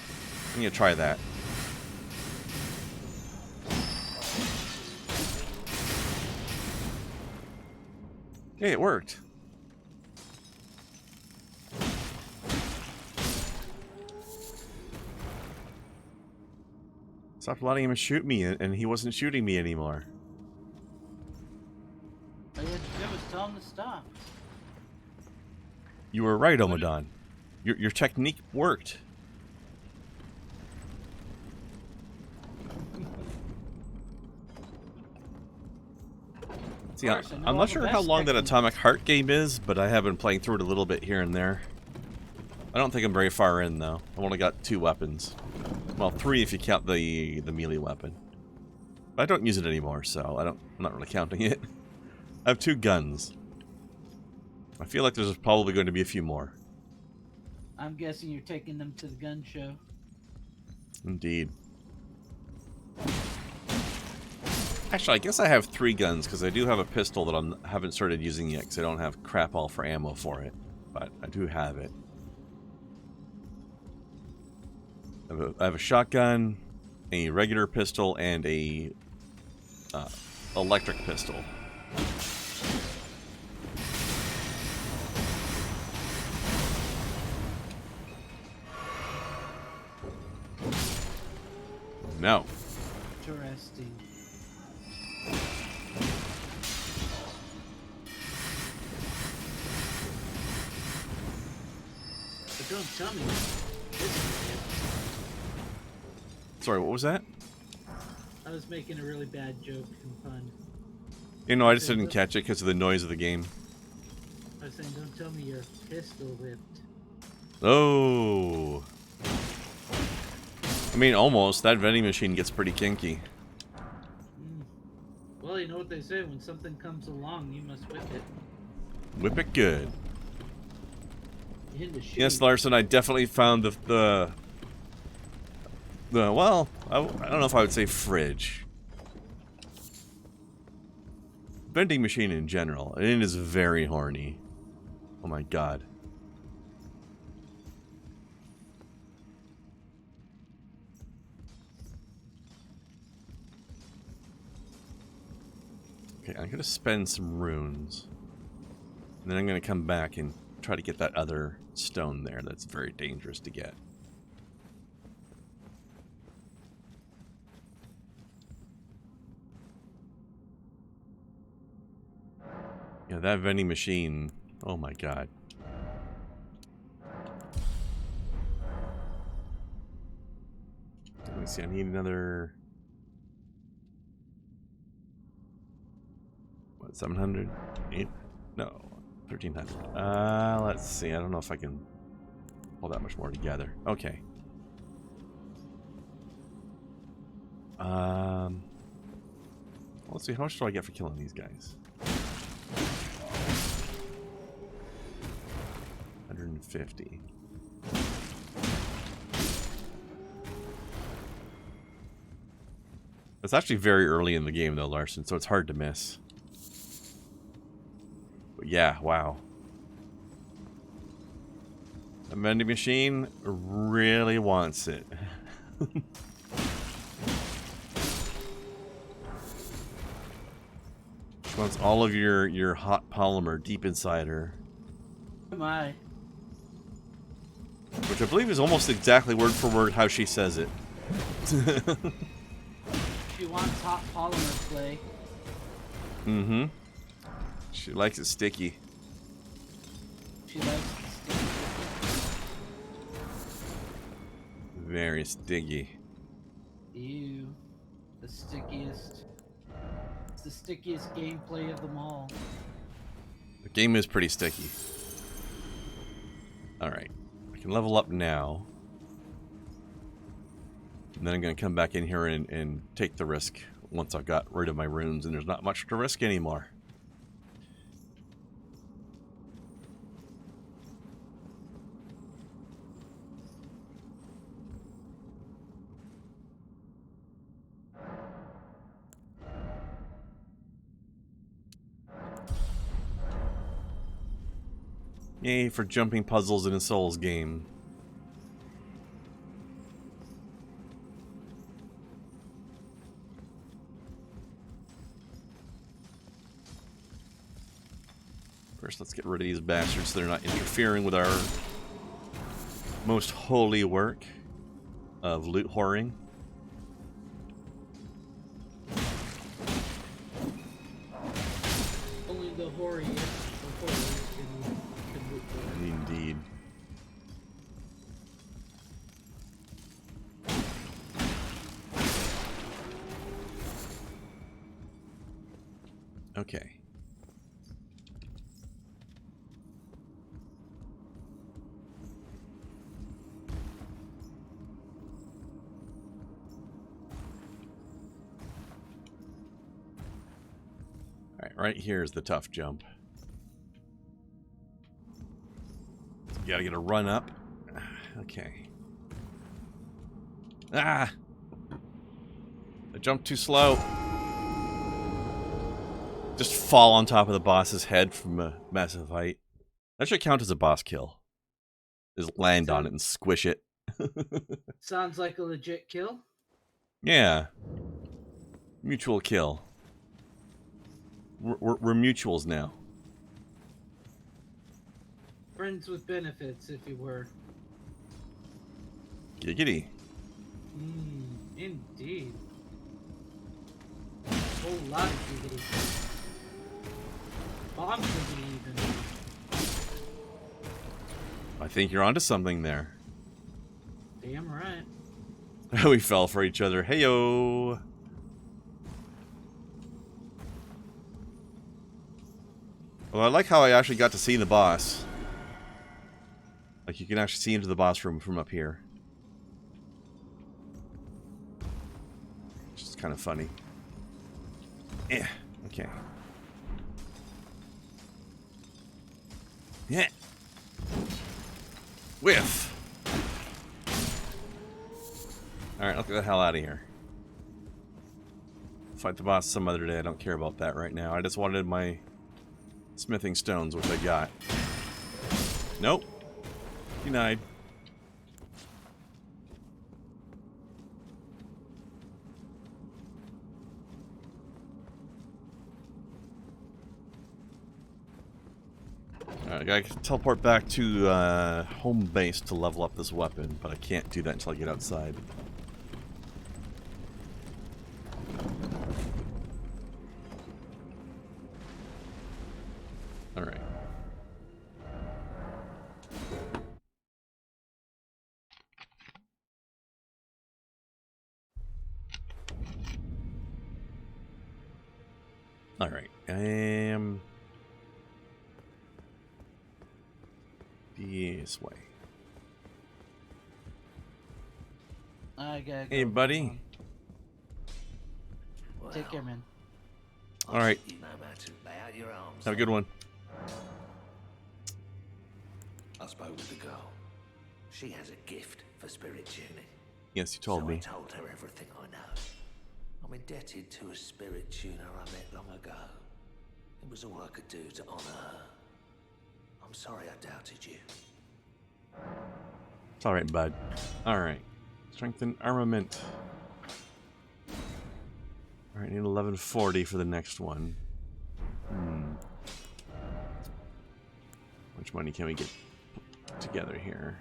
I'm gonna try that. Hey, it worked. Stopped letting him shoot me, and he wasn't shooting me anymore. All you had to do was tell him to stop. You were right, Omadon. Your technique worked. See, I'm not sure how long that Atomic Heart game is, but I have been playing through it a little bit here and there. I don't think I'm very far in, though. I've only got 2 weapons. Well, 3 if you count the melee weapon. But I don't use it anymore, so I'm not really counting it. I have 2 guns. I feel like there's probably going to be a few more. I'm guessing you're taking them to the gun show. Indeed. Actually, I guess I have 3 guns, because I do have a pistol that I haven't started using yet, because I don't have crap all for ammo for it. But I do have it. I have a shotgun, a regular pistol, and a electric pistol. No. Interesting. But don't tell me. Sorry, what was that? I was making a really bad joke and pun. You know, I just didn't catch it because of the noise of the game. I was saying, don't tell me your pistol whipped. Oh. I mean, almost. That vending machine gets pretty kinky. Well, you know what they say, when something comes along, you must whip it. Whip it good. In the shade. Yes, Larson, I definitely found the well, I don't know if I would say fridge. Vending machine in general. It is very horny. Oh my god. Okay, I'm gonna spend some runes. And then I'm gonna come back and try to get that other stone there that's very dangerous to get. Yeah, that vending machine. Oh my god. Let me see, I need another... What, 700? 8? No, 1300. Let's see, I don't know if I can pull that much more together. Okay. Let's see, how much do I get for killing these guys? 150. It's actually very early in the game though, Larson, so it's hard to miss. But yeah, wow. The vending machine really wants it. She wants all of your hot polymer deep inside her. Oh my. Which I believe is almost exactly word for word how she says it. She wants hot polymer clay. Mm-hmm. She likes it sticky. She likes the stick. Very sticky. Ew. The stickiest. It's the stickiest gameplay of them all. The game is pretty sticky. Alright. I can level up now. And then I'm going to come back in here and take the risk once I've got rid of my runes and there's not much to risk anymore. Yay for jumping puzzles in a Souls game. First, let's get rid of these bastards so they're not interfering with our most holy work of loot whoring. Only the horrors can loot for it. Indeed. Okay. Alright, right here is the tough jump. You gotta get a run up. Okay. Ah! I jumped too slow. Just fall on top of the boss's head from a massive height. That should count as a boss kill. Just land on it and squish it. Sounds like a legit kill. Yeah. Mutual kill. We're mutuals now. Friends with benefits, if you were. Giggity. Indeed. A whole lot of giggity. Bomb giggity, even. I think you're onto something there. Damn right. We fell for each other. Heyo. Well, I like how I actually got to see the boss. Like, you can actually see into the boss room from up here. Which is kind of funny. Yeah. Okay. Yeah. Whiff. Alright, let's get the hell out of here. Fight the boss some other day. I don't care about that right now. I just wanted my smithing stones, which I got. Nope. Denied. Alright, I gotta teleport back to home base to level up this weapon, but I can't do that until I get outside. Alright. Alright. This way. I gotta go. Hey, buddy. Take care, man. All right. You know how to lay out your arms. Have a good one. I spoke with the girl. She has a gift for spirit tuning. Yes, you told so me. I told her everything I know. I'm indebted to a spirit tuner I met long ago. It was all I could do to honor her. I'm sorry I doubted you. It's alright, bud. Alright. Strengthen armament. Alright, need 1140 for the next one. Which money can we get together here?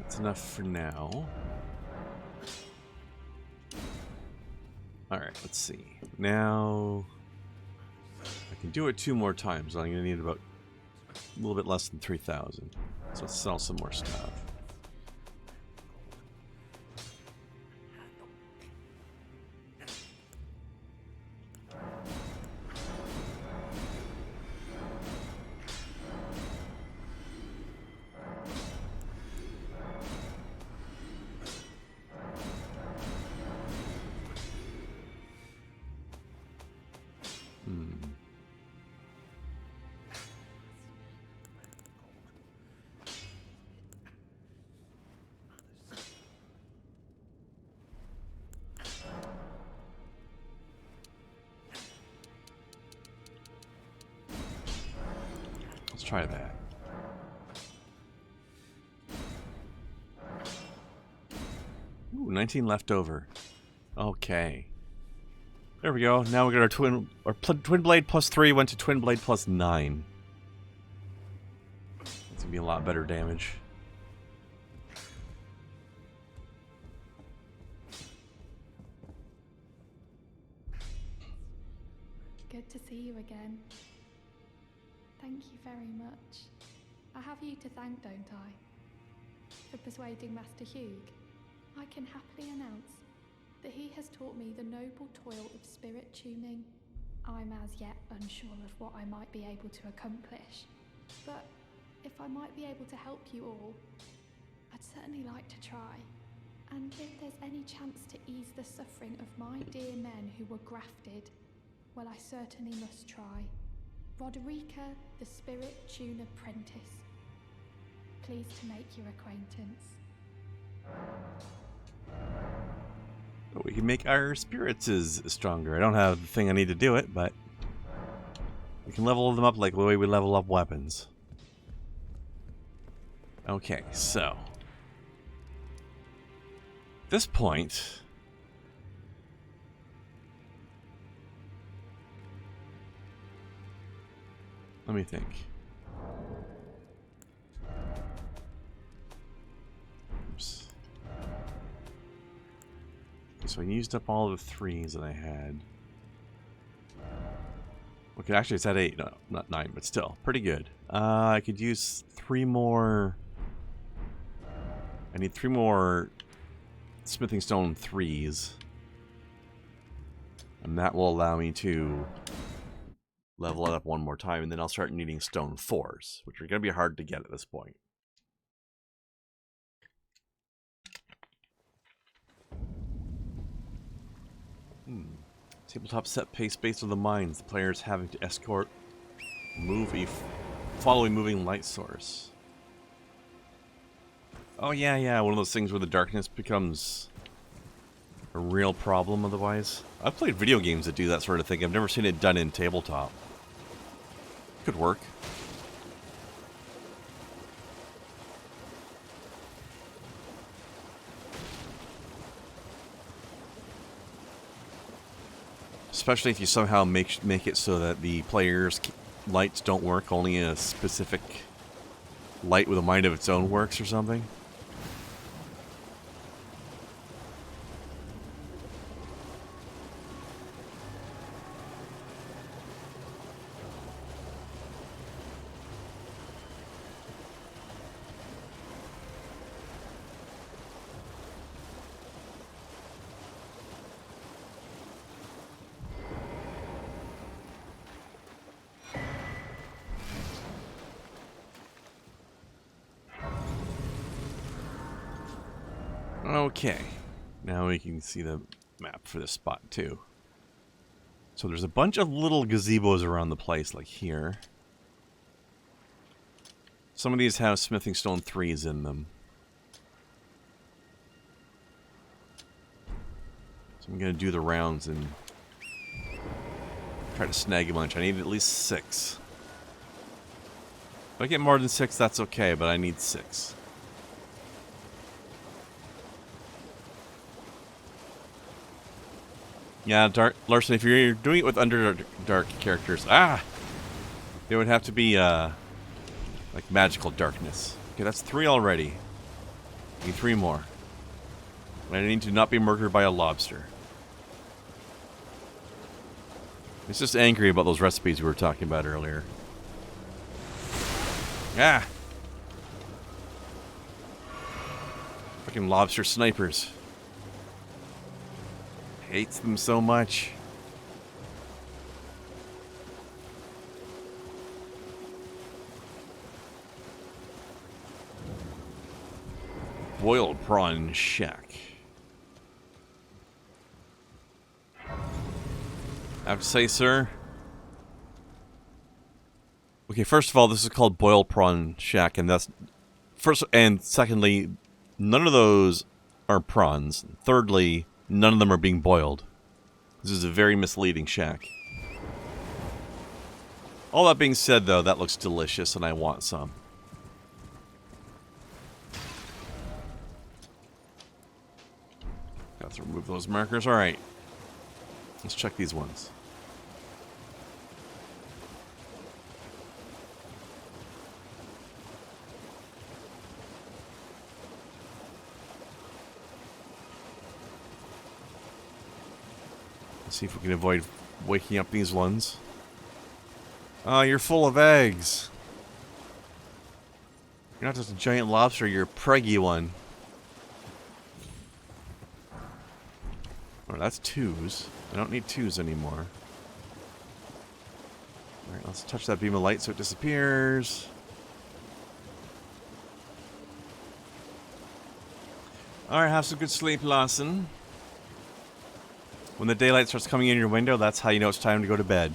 That's enough for now. Alright, let's see. Now I can do it 2 more times. I'm gonna need about a little bit less than 3,000. So let's sell some more stuff. Let's try that. Ooh, 19 left over. Okay. There we go. Now we got our twin blade plus 3 went to twin blade plus 9. That's gonna be a lot better damage. Good to see you again. Thank you very much. I have you to thank, don't I? For persuading Master Hugh. I can happily announce that he has taught me the noble toil of spirit tuning. I'm as yet unsure of what I might be able to accomplish, but if I might be able to help you all, I'd certainly like to try. And if there's any chance to ease the suffering of my dear men who were grafted, well, I certainly must try. Roderica, the Spirit Tuner Apprentice. Pleased to make your acquaintance. We can make our spirits stronger. I don't have the thing I need to do it, but we can level them up like the way we level up weapons. Okay, so at this point, let me think. Oops. Okay, so I used up all of the 3s that I had. Okay, actually it's at 8. No, not 9, but still. Pretty good. I could use 3 more. I need 3 more smithing stone 3s. And that will allow me to level it up 1 more time, and then I'll start needing stone 4s, which are going to be hard to get at this point. Tabletop set pace based on the mines. The players having to escort, follow a moving light source. Oh yeah, one of those things where the darkness becomes a real problem otherwise. I've played video games that do that sort of thing. I've never seen it done in tabletop. Could work. Especially if you somehow make it so that the players' lights don't work, only a specific light with a mind of its own works or something. Okay. Now we can see the map for this spot, too. So there's a bunch of little gazebos around the place, like here. Some of these have smithing stone 3s in them. So I'm going to do the rounds and try to snag a bunch. I need at least 6. If I get more than 6, that's okay, but I need 6. Yeah, Larson, if you're doing it with Underdark characters, they would have to be, like magical darkness. Okay, that's 3 already. I need 3 more. And I need to not be murdered by a lobster. He's just angry about those recipes we were talking about earlier. Ah! Fucking lobster snipers. Hates them so much. Boiled prawn shack. I have to say, sir. Okay, first of all, this is called boiled prawn shack, and that's first. And secondly, none of those are prawns. Thirdly, none of them are being boiled. This is a very misleading shack. All that being said, though, that looks delicious, and I want some. Got to remove those markers. All right. Let's check these ones. Let's see if we can avoid waking up these ones. Oh, you're full of eggs. You're not just a giant lobster, you're a preggy one. Oh, that's 2s. I don't need 2s anymore. Alright, let's touch that beam of light so it disappears. Alright, have some good sleep, Lawson. When the daylight starts coming in your window, that's how you know it's time to go to bed.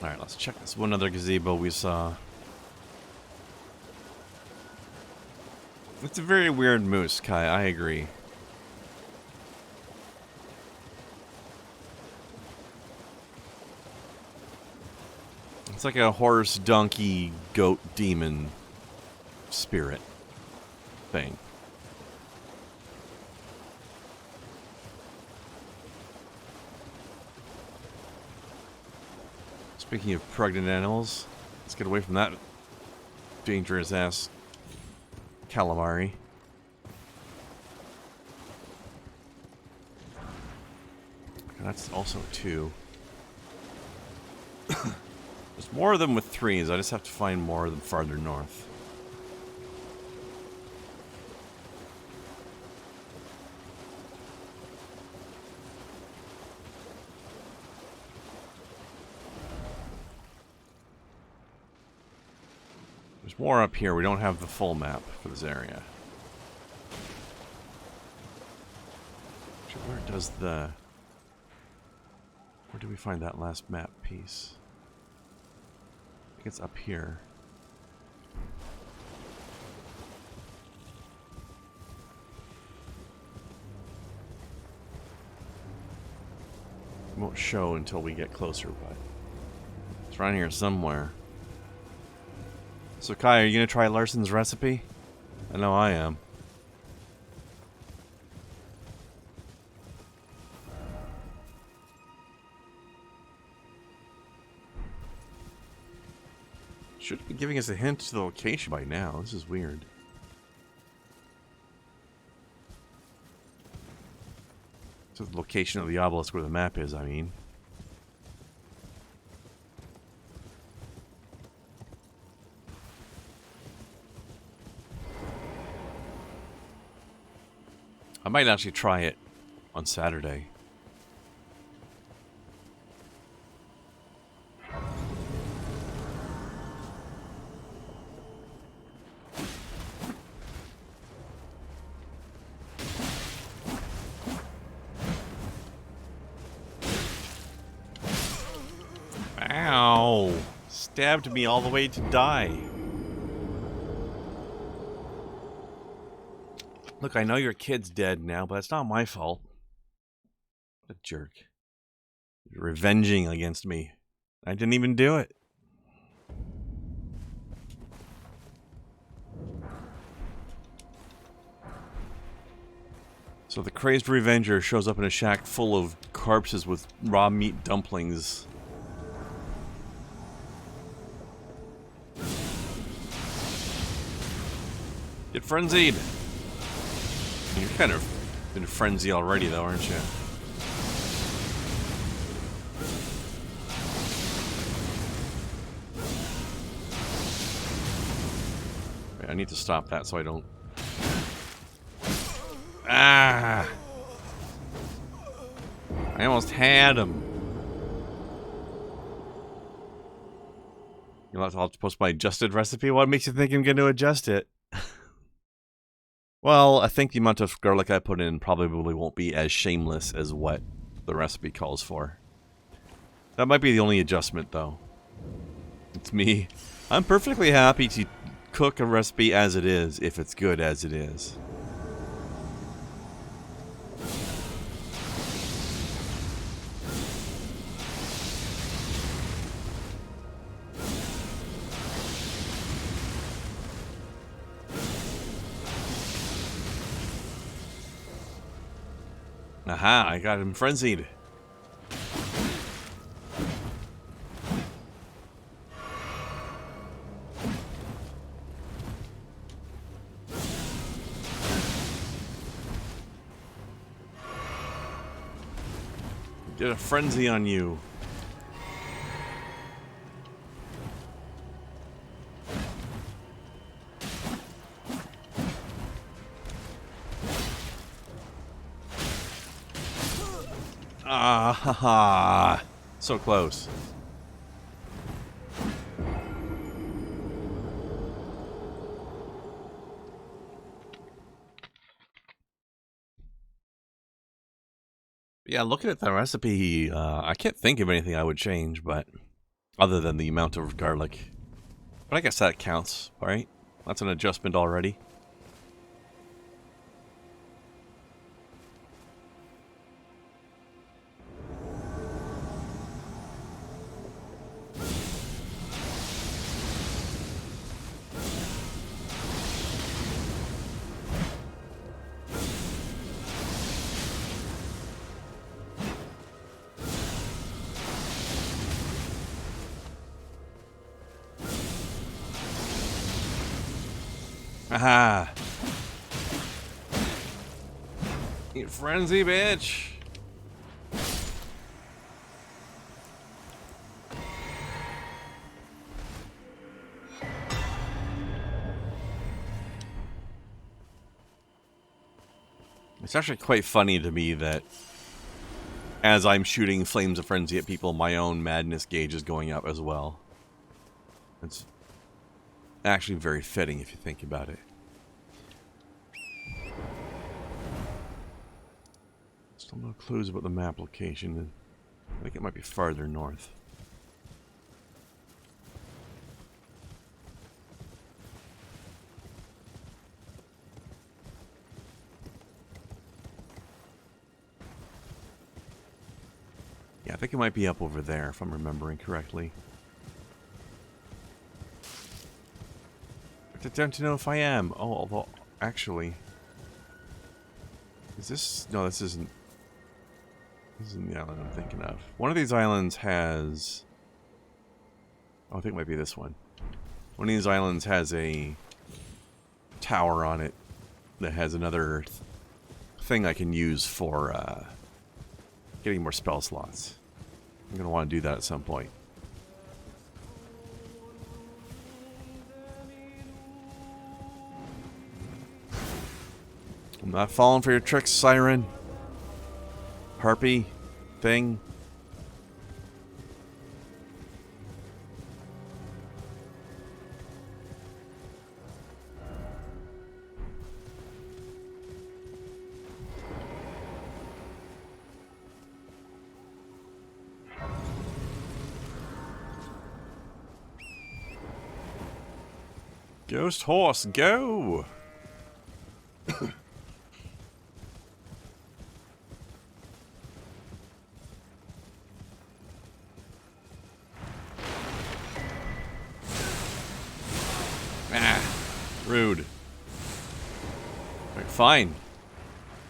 Alright, let's check this one other gazebo we saw. It's a very weird moose, Kai, I agree. It's like a horse, donkey, goat, demon spirit thing. Speaking of pregnant animals, let's get away from that dangerous ass calamari. That's also 2. There's more of them with 3s. I just have to find more of them farther north. There's more up here. We don't have the full map for this area. Actually, where does the... Where do we find that last map piece? I think it's up here. It won't show until we get closer, but it's around here somewhere. So Kai, are you gonna try Larson's recipe? I know I am. Should be giving us a hint to the location by now. This is weird. So the location of the obelisk where the map is, I mean. I might actually try it on Saturday. Ow! Stabbed me all the way to die. Look, I know your kid's dead now, but it's not my fault. What a jerk. You're revenging against me. I didn't even do it. So the crazed revenger shows up in a shack full of corpses with raw meat dumplings. Get frenzied! You're kind of in a frenzy already, though, aren't you? Wait, I need to stop that so I don't... Ah! I almost had him. You'll have to post my adjusted recipe? What makes you think I'm going to adjust it? Well, I think the amount of garlic I put in probably won't be as shameless as what the recipe calls for. That might be the only adjustment, though. It's me. I'm perfectly happy to cook a recipe as it is, if it's good as it is. Aha, I got him frenzied. Did a frenzy on you. Ah, ha, ha. So close. Yeah, looking at the recipe, I can't think of anything I would change, but other than the amount of garlic. But I guess that counts, right? That's an adjustment already. Aha! You frenzy, bitch! It's actually quite funny to me that as I'm shooting flames of frenzy at people, my own madness gauge is going up as well. It's actually very fitting if you think about it. Still no clues about the map location. I think it might be farther north. Yeah, I think it might be up over there if I'm remembering correctly. I don't know if I am. Oh, although, actually... Is this... No, this isn't... This isn't the island I'm thinking of. One of these islands has... Oh, I think it might be this one. One of these islands has a tower on it that has another thing I can use for getting more spell slots. I'm going to want to do that at some point. I'm not falling for your tricks, Siren. Harpy. Thing. Ghost horse, go! Rude. Right, fine.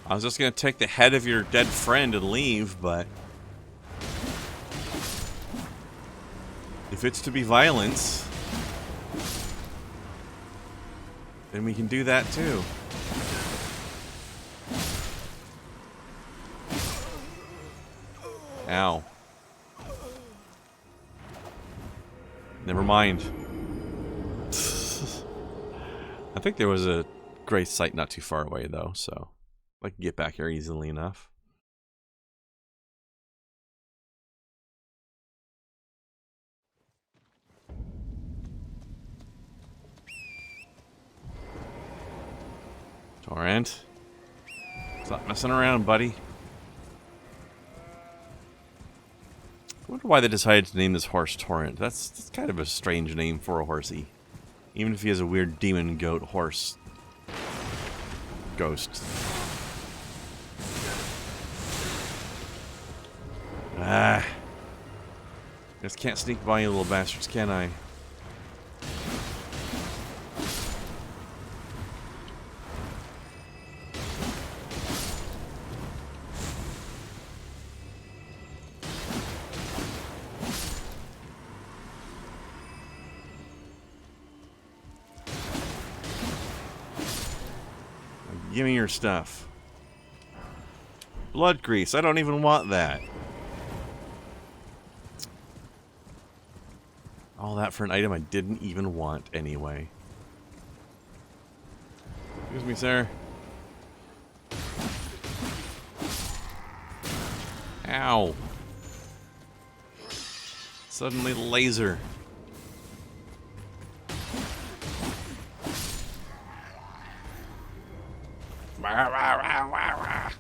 I was just gonna take the head of your dead friend and leave, but if it's to be violence, then we can do that too. Ow. Never mind. I think there was a great site not too far away, though, so I can get back here easily enough. Torrent. Stop messing around, buddy. I wonder why they decided to name this horse Torrent. That's kind of a strange name for a horsey. Even if he has a weird demon goat horse ghost. Ah. Just can't sneak by you little bastards, can I? Give me your stuff. Blood grease. I don't even want that. All that for an item I didn't even want anyway. Excuse me, sir. Ow. Suddenly laser. Rah, rah, rah, rah, rah.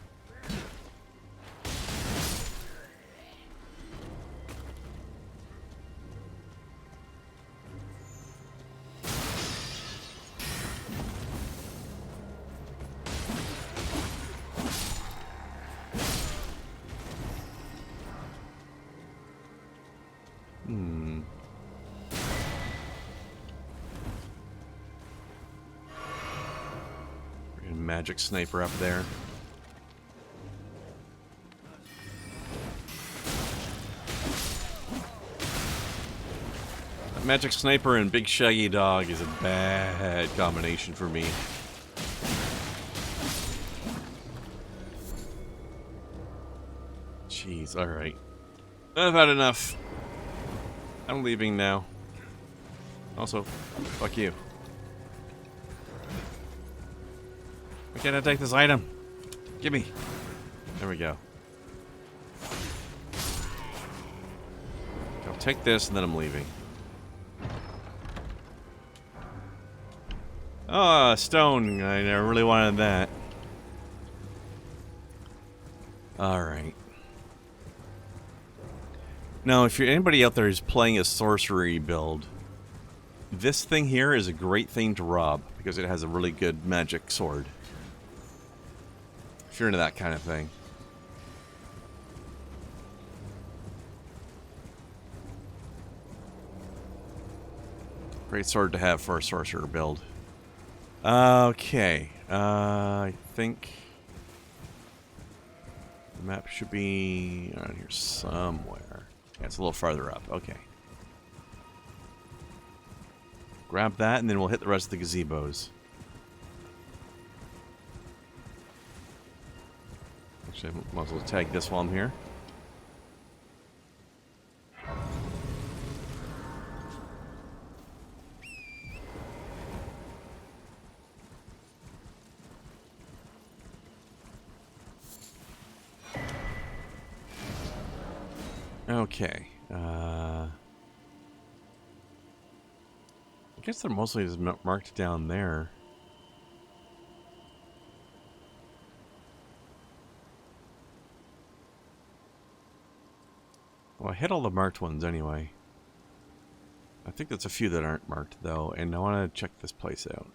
Magic sniper up there. That magic sniper and big shaggy dog is a bad combination for me. Jeez, alright. I've had enough. I'm leaving now. Also, fuck you. Why can't I take this item? Gimme. There we go. I'll take this and then I'm leaving. Oh, stone. I never really wanted that. Alright. Now, if you're anybody out there who's playing a sorcery build, this thing here is a great thing to rob because it has a really good magic sword. If you're into that kind of thing. Great sword to have for a sorcerer build. Okay. I think the map should be around here somewhere. Yeah, it's a little farther up. Okay. Grab that, and then we'll hit the rest of the gazebos. Actually, I might as well tag this while I'm here. Okay. I guess they're mostly just marked down there. Well, I hit all the marked ones anyway. I think there's a few that aren't marked, though, and I want to check this place out.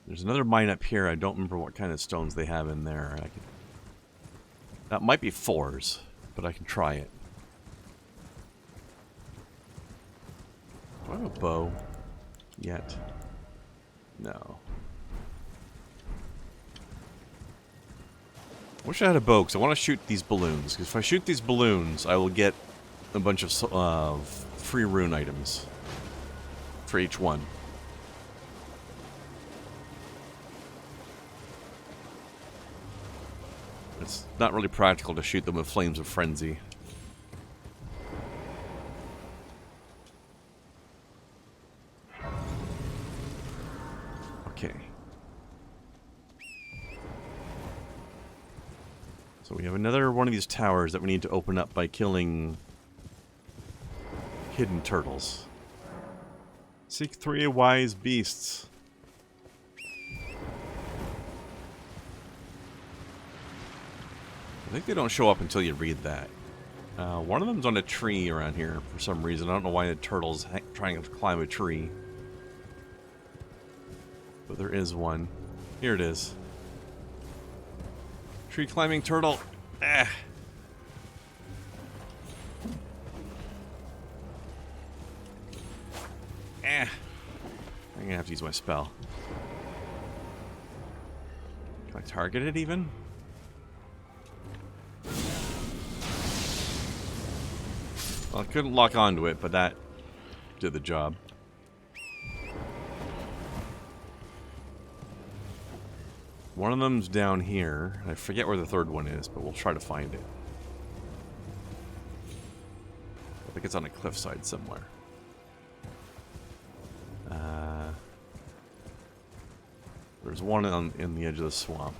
There's another mine up here. I don't remember what kind of stones they have in there. That might be 4s, but I can try it. Do I have a bow yet? No. I wish I had a bow, because I want to shoot these balloons. Because if I shoot these balloons, I will get a bunch of free rune items for each one. It's not really practical to shoot them with flames of frenzy. Okay. So we have another one of these towers that we need to open up by killing hidden turtles. Seek 3 wise beasts. I think they don't show up until you read that. One of them's on a tree around here for some reason. I don't know why the turtle's trying to climb a tree. But there is one. Here it is. Tree climbing turtle. Ah. I'm gonna have to use my spell. Can I target it even? Well, I couldn't lock onto it, but that did the job. One of them's down here. I forget where the third one is, but we'll try to find it. I think it's on a cliffside somewhere. There's one in the edge of the swamp.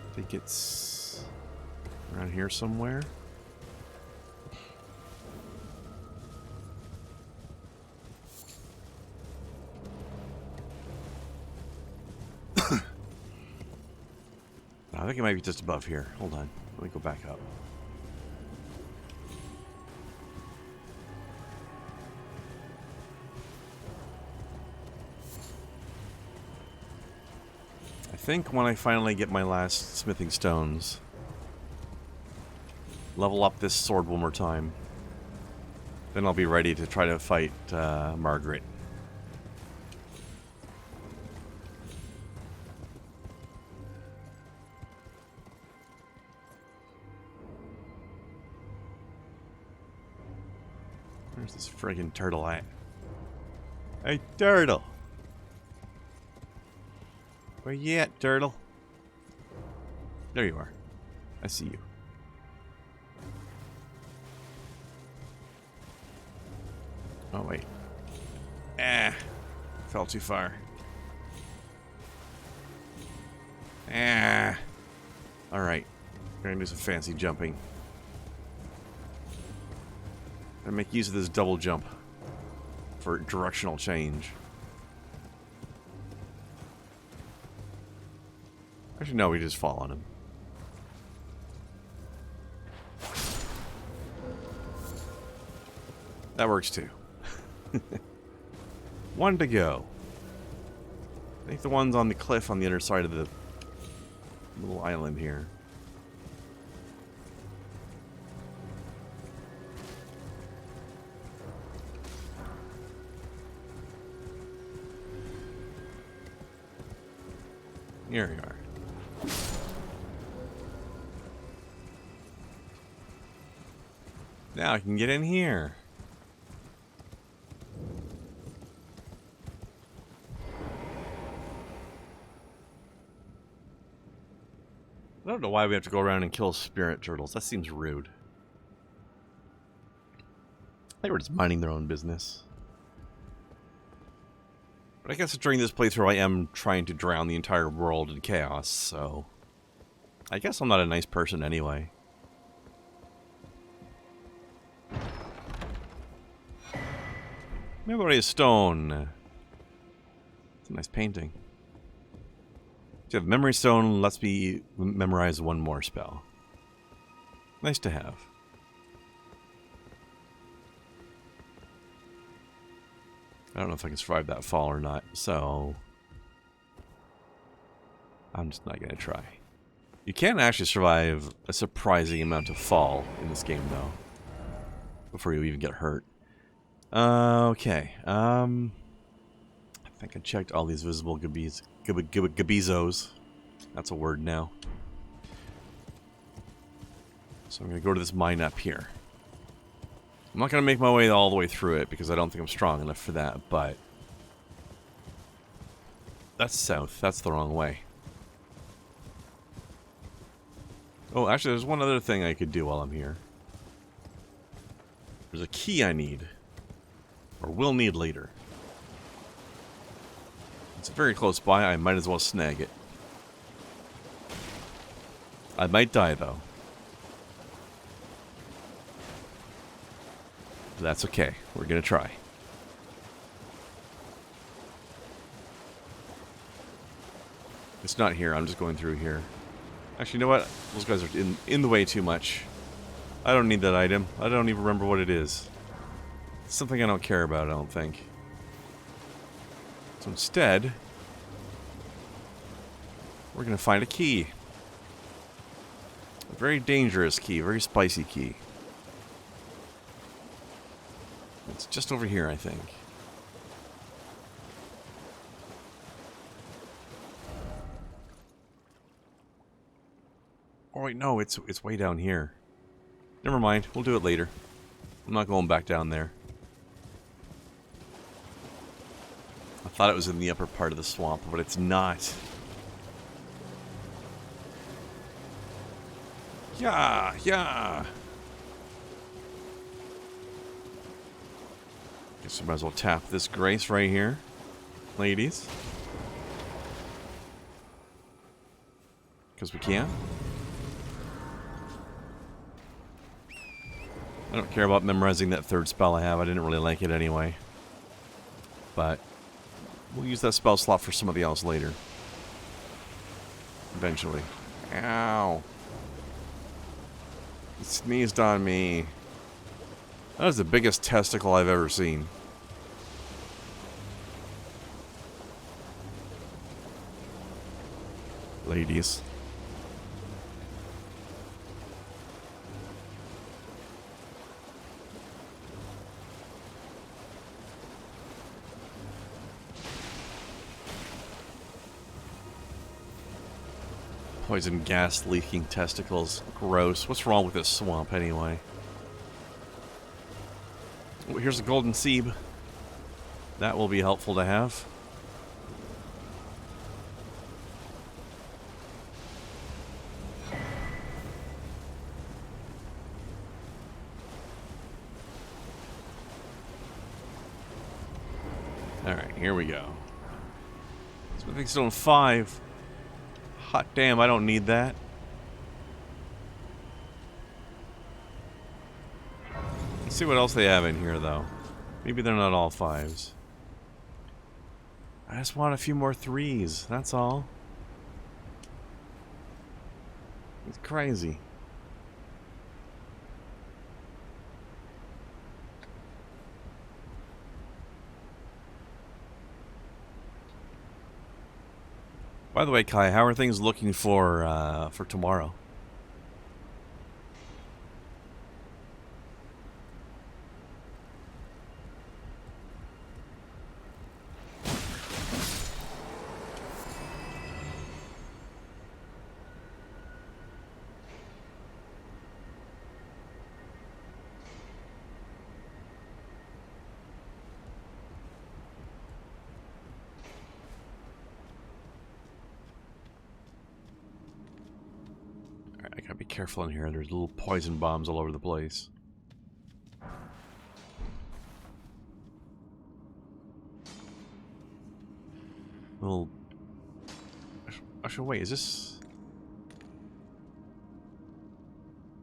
I think it's around here somewhere. I think it might be just above here. Hold on. Let me go back up. I think when I finally get my last smithing stones, level up this sword one more time, then I'll be ready to try to fight Margaret. Where's this friggin' turtle at? Hey, turtle! Where you at, turtle? There you are. I see you. Oh, wait. Ah! Fell too far. Ah! Alright. We're gonna do some fancy jumping. And make use of this double jump for directional change. Actually, no, we just fall on him. That works too. One to go. I think the one's on the cliff on the other side of the little island here. Here we are. Now I can get in here. I don't know why we have to go around and kill spirit turtles. That seems rude. They were just minding their own business. But I guess during this playthrough I am trying to drown the entire world in chaos, so... I guess I'm not a nice person anyway. Memory Stone. It's a nice painting. So you have Memory Stone, lets me memorize one more spell. Nice to have. I don't know if I can survive that fall or not, so... I'm just not going to try. You can actually survive a surprising amount of fall in this game, though. Before you even get hurt. Okay, I think I checked all these visible gabizos. That's a word now. So I'm going to go to this mine up here. I'm not going to make my way all the way through it because I don't think I'm strong enough for that, but... That's south. That's the wrong way. Oh, actually, there's one other thing I could do while I'm here. There's a key I need. Or will need later. It's very close by, I might as well snag it. I might die, though. But that's okay. We're gonna try. It's not here, I'm just going through here. Actually, you know what? Those guys are in the way too much. I don't need that item. I don't even remember what it is. It's something I don't care about, I don't think. So instead, we're going to find a key. A very dangerous key, a very spicy key. It's just over here, I think. Oh wait, no, it's way down here. Never mind, we'll do it later. I'm not going back down there. I thought it was in the upper part of the swamp, but it's not. Yeah, yeah. Guess we might as well tap this grace right here, ladies. Because we can. I don't care about memorizing that third spell I have. I didn't really like it anyway. But we'll use that spell slot for somebody else later. Eventually. Ow. He sneezed on me. That was the biggest testicle I've ever seen. Ladies. Poison gas leaking testicles. Gross. What's wrong with this swamp anyway? Oh, here's a golden seed. That will be helpful to have. Alright, here we go. Smithing Stone 5. Hot damn, I don't need that. Let's see what else they have in here, though. Maybe they're not all 5s. I just want a few more 3s, that's all. It's crazy. By the way, Kai, how are things looking for tomorrow? careful in here. There's little poison bombs all over the place. Little... Actually, wait, is this...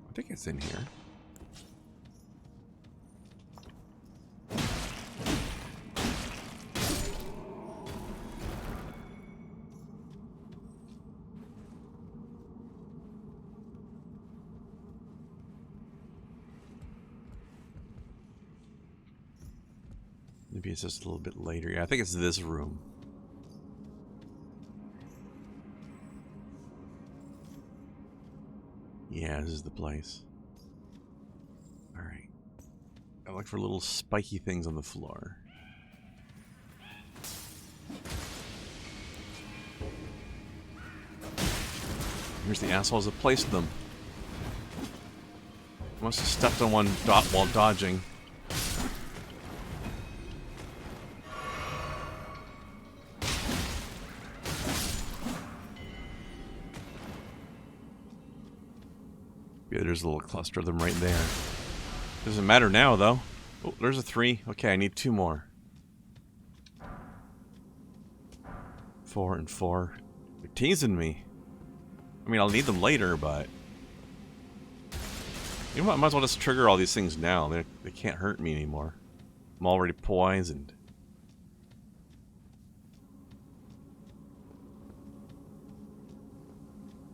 I think it's in here. Maybe it's just a little bit later. Yeah, I think it's this room. Yeah, this is the place. Alright. I look for little spiky things on the floor. Here's the assholes that placed them. Must have stepped on one dot while dodging. Yeah, there's a little cluster of them right there. Doesn't matter now, though. Oh, there's a 3. Okay, I need 2 more. 4 and 4. They're teasing me. I mean, I'll need them later, but... You know what? I might as well just trigger all these things now. They can't hurt me anymore. I'm already poisoned.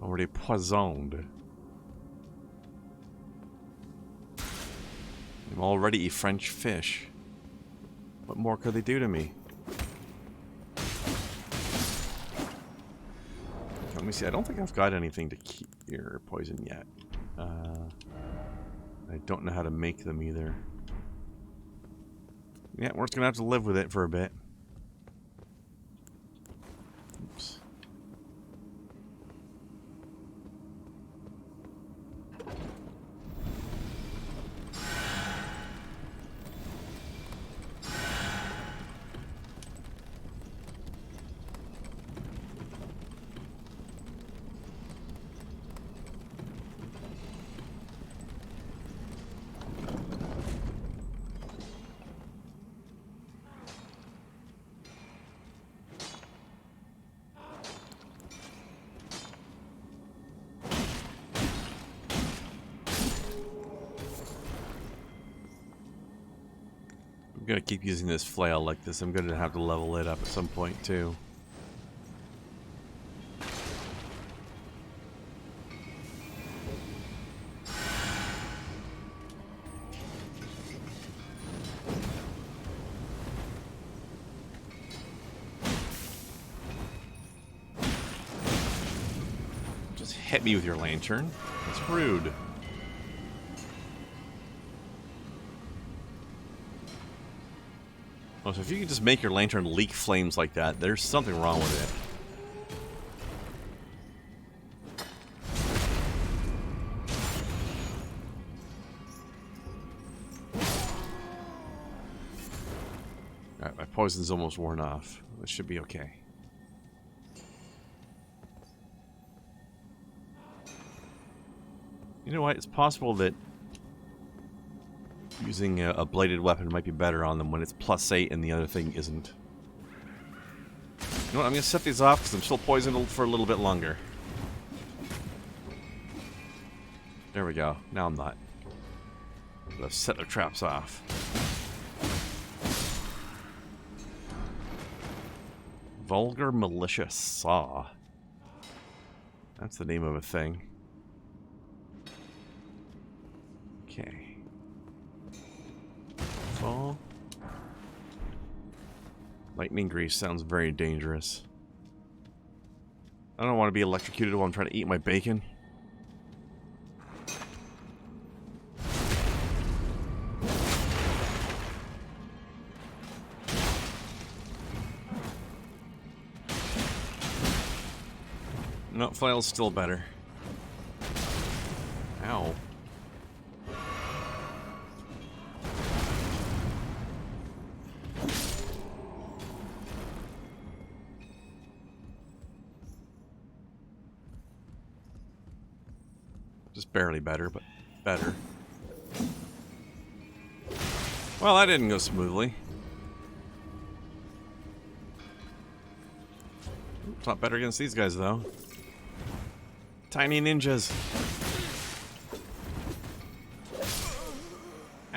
Already poisoned. I'm already a French fish. What more could they do to me? Let me see. I don't think I've got anything to keep your poison yet. I don't know how to make them either. Yeah, we're just gonna have to live with it for a bit. Oops. I'm gonna keep using this flail like this. I'm gonna have to level it up at some point too. Just hit me with your lantern. That's rude. Oh, so if you can just make your lantern leak flames like that, there's something wrong with it. Alright, my poison's almost worn off. This should be okay. You know what? It's possible that using a bladed weapon might be better on them when it's +8 and the other thing isn't. You know what? I'm going to set these off because I'm still poisoned for a little bit longer. There we go. Now I'm not. Let's set their traps off. Vulgar Malicious Saw. That's the name of a thing. Okay. Fall. Lightning grease sounds very dangerous. I don't want to be electrocuted while I'm trying to eat my bacon. No, flail's still better. Ow. Just barely better, but better. Well, that didn't go smoothly. It's not better against these guys, though. Tiny ninjas.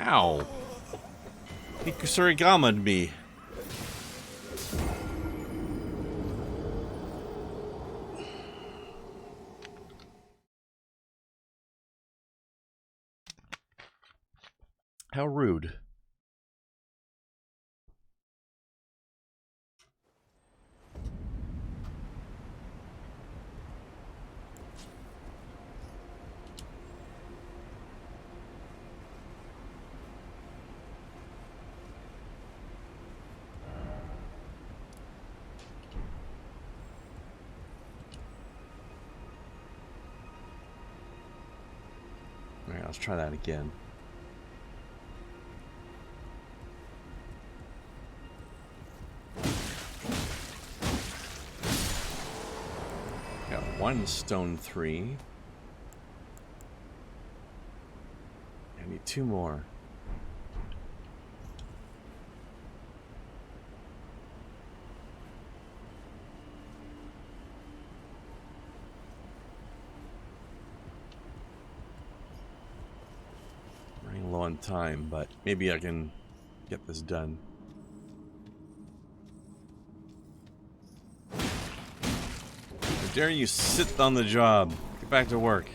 Ow. He Kusurigama'd me. How rude. Alright, let's try that again. Got one stone 3. I need 2 more. Running low on time, but maybe I can get this done. How dare you sit on the job? Get back to work.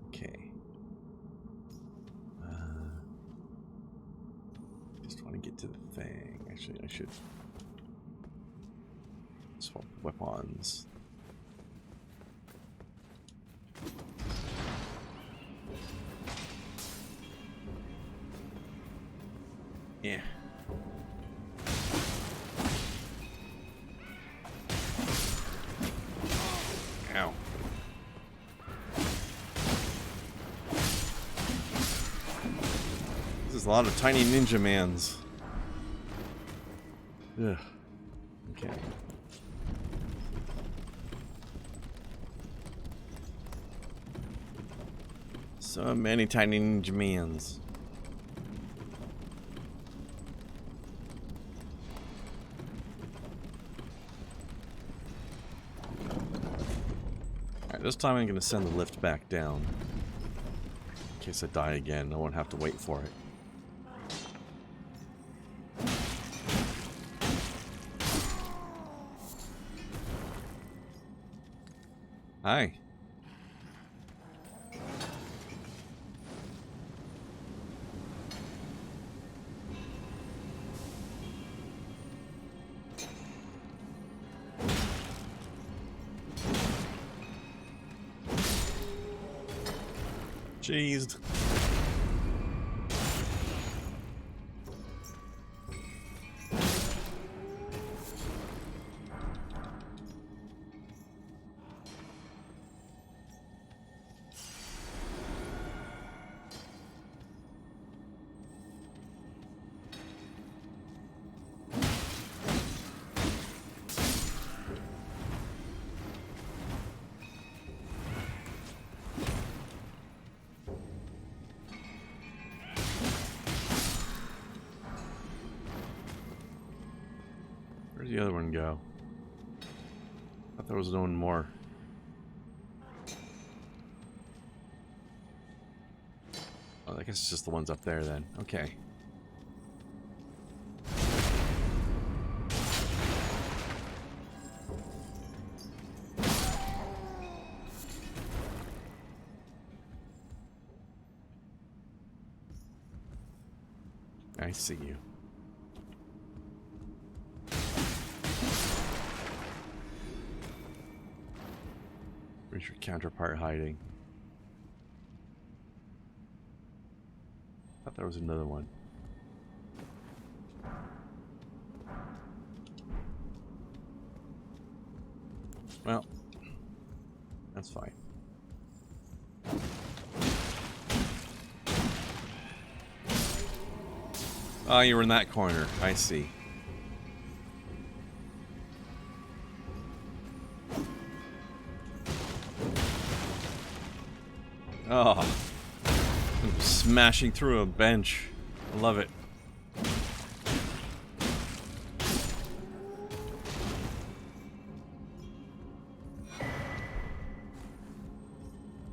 Okay. Just want to get to the thing. Actually, I should swap weapons. Yeah. Ow. This is a lot of tiny ninja mans. Ugh. Okay. So many tiny ninja mans. Alright, this time I'm going to send the lift back down. In case I die again, I won't have to wait for it. Hi. Jeez. Where'd the other one go? I thought there was no one more. Oh, I guess it's just the ones up there then. Okay. I see you. Where's your counterpart hiding? I thought there was another one. Well, that's fine. Oh, you were in that corner. I see. Oh. I'm smashing through a bench. I love it.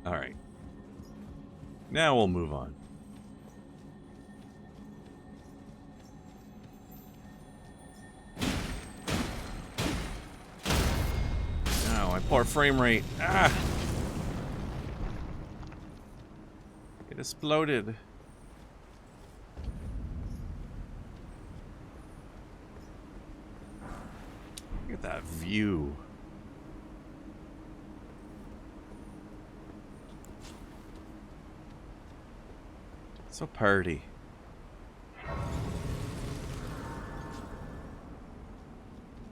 Alright. Now we'll move on. Oh, my poor frame rate. Ah! It exploded. Look at that view. So party.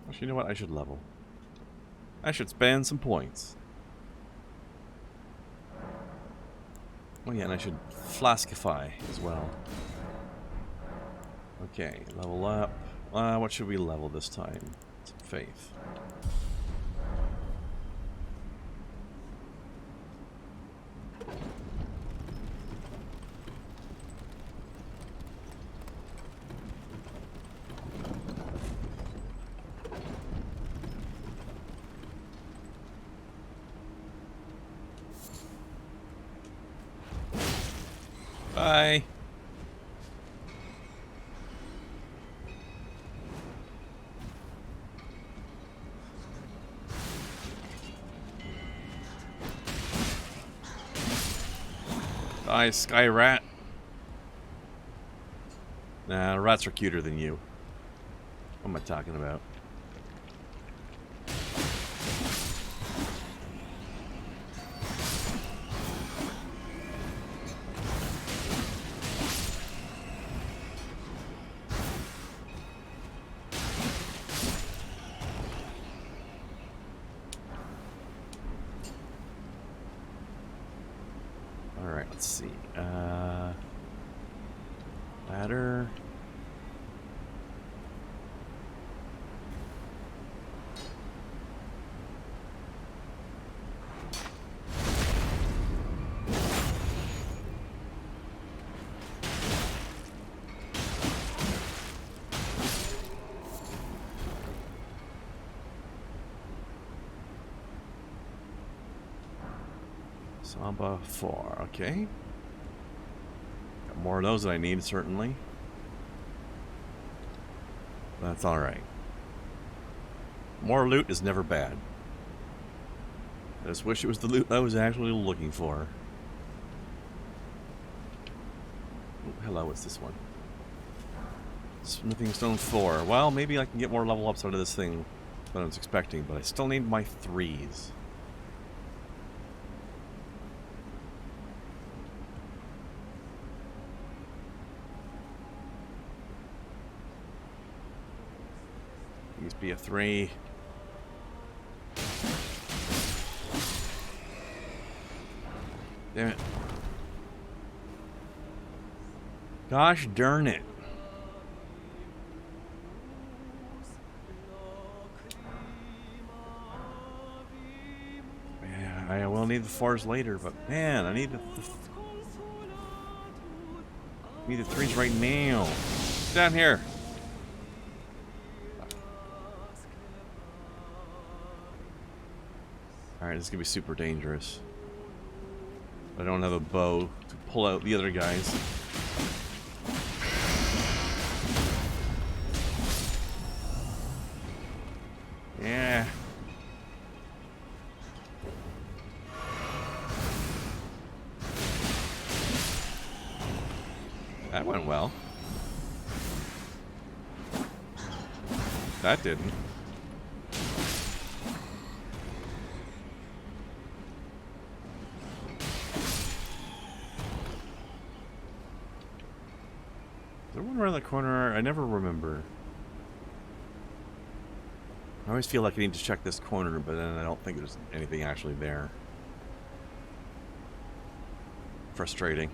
Actually, you know what? I should level. I should spend some points. Oh yeah, and I should flaskify as well. Okay, level up. What should we level this time? Some faith. Bye. Die, Sky Rat. Nah, rats are cuter than you. What am I talking about? Alright, let's see. Ladder. Samba 4, okay. Got more of those that I need, certainly. That's alright. More loot is never bad. I just wish it was the loot I was actually looking for. Oh, hello, what's this one? Smithing Stone 4. Well, maybe I can get more level ups out of this thing than I was expecting, but I still need my 3s. Please be a 3. Damn it. Gosh darn it. Yeah, I will need the 4s later, but man, I need need the 3s right now. Down here. Alright, this is gonna be super dangerous. I don't have a bow to pull out the other guys. Yeah. That went well. That didn't. Is there one around the corner? I never remember. I always feel like I need to check this corner, but then I don't think there's anything actually there. Frustrating.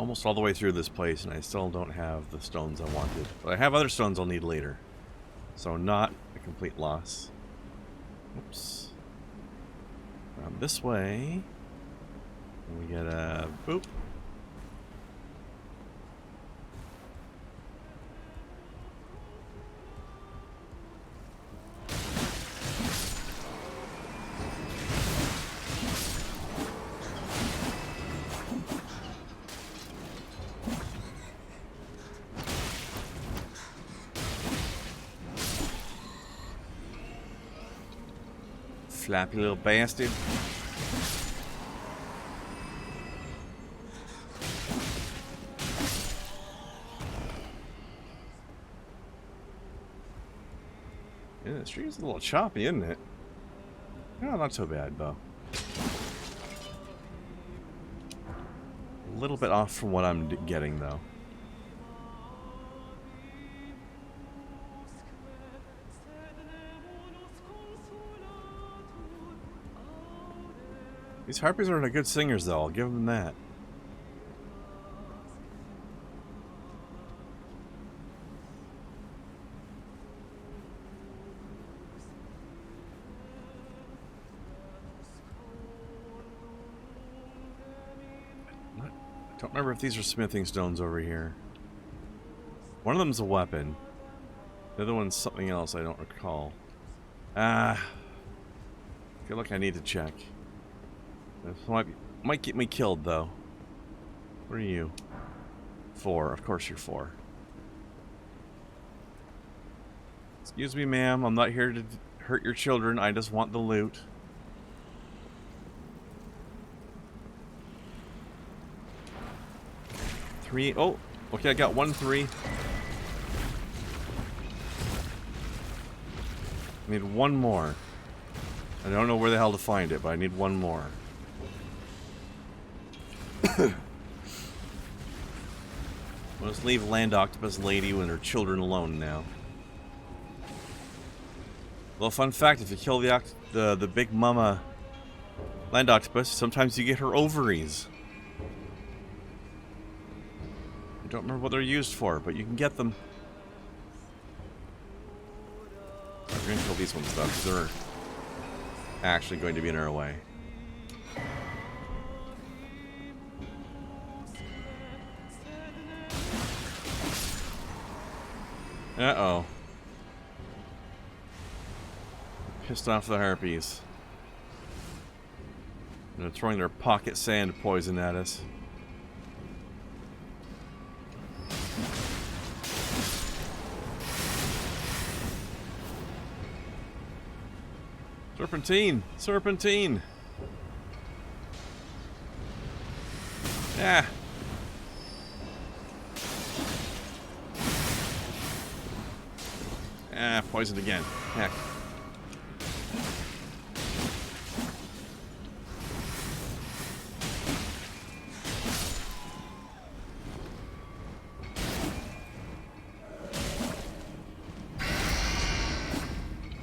almost all the way through this place, and I still don't have the stones I wanted. But I have other stones I'll need later. So not a complete loss. Oops. Around this way. And we get a boop. Flappy little bastard. Yeah, the street's a little choppy, isn't it? No, not so bad, though. A little bit off from what I'm getting, though. These harpies are good singers, though. I'll give them that. I don't remember if these are smithing stones over here. One of them's a weapon. The other one's something else I don't recall. I feel like I need to check. This might get me killed, though. What are you? 4. Of course you're 4. Excuse me, ma'am. I'm not here to hurt your children. I just want the loot. Three. Oh, okay. I got 1 3. I need 1 more. I don't know where the hell to find it, but I need 1 more. Let's leave Land Octopus Lady and her children alone now. Well, fun fact: if you kill the big mama Land Octopus, sometimes you get her ovaries. I don't remember what they're used for, but you can get them. We're gonna kill these ones though, because they're actually going to be in our way. Uh-oh. Pissed off the harpies. They're throwing their pocket sand poison at us. Serpentine! Serpentine! Yeah. Ah, poisoned again. Heck.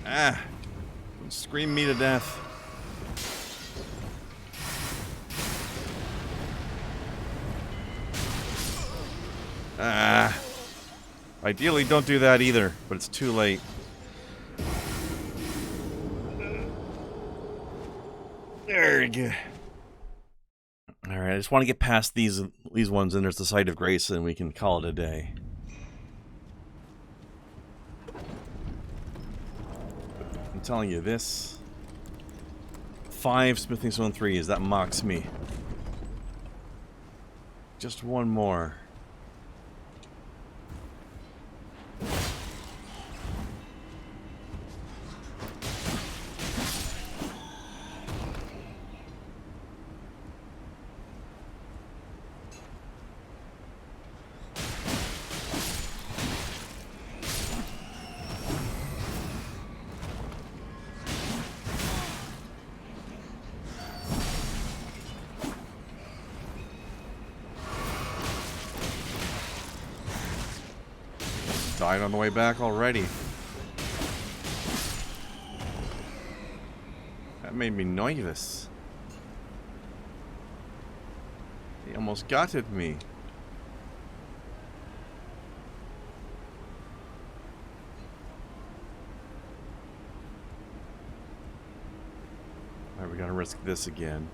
Ah! Scream me to death. Ah. Ideally, don't do that either, but it's too late. There we go. Alright, I just want to get past these ones, and there's the Site of Grace, and we can call it a day. I'm telling you, this 5 Smithing Stone 3s, that mocks me. Just 1 more. Died on the way back already. That made me nervous. He almost gutted me. Alright, we gotta risk this again.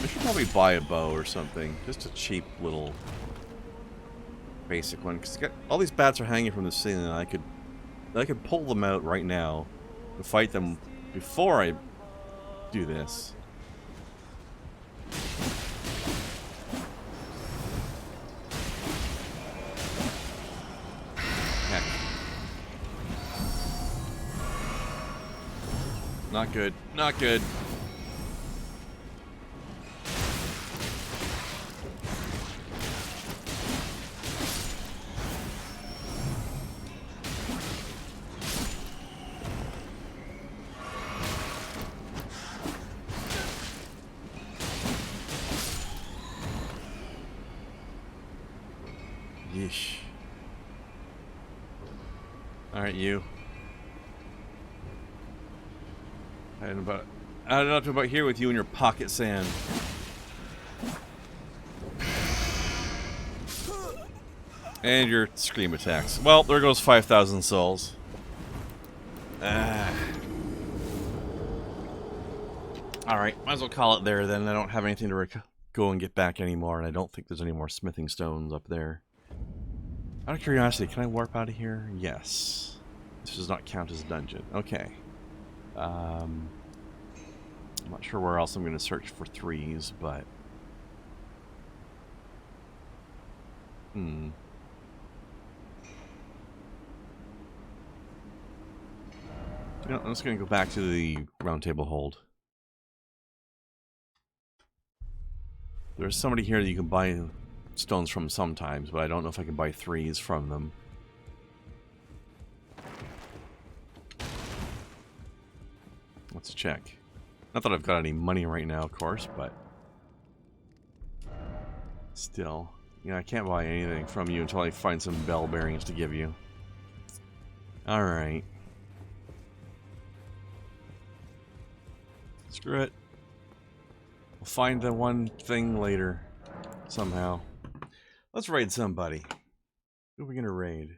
I should probably buy a bow or something. Just a cheap little basic one. Because all these bats are hanging from the ceiling, and I could pull them out right now and fight them before I do this. Heck. Not good. Not good. Yeesh. Alright, you. I don't know about here with you and your pocket sand. And your scream attacks. Well, there goes 5,000 souls. Alright, might as well call it there then. I don't have anything to go and get back anymore, and I don't think there's any more smithing stones up there. Out of curiosity, can I warp out of here? Yes. This does not count as a dungeon. Okay. I'm not sure where else I'm going to search for threes, but... I'm just going to go back to the round table hold. There's somebody here that you can buy stones from sometimes, but I don't know if I can buy threes from them. Let's check. Not that I've got any money right now, of course, but... still. Yeah, I can't buy anything from you until I find some bell bearings to give you. Alright. Screw it. We'll find the one thing later. Somehow. Let's raid somebody. Who are we gonna raid?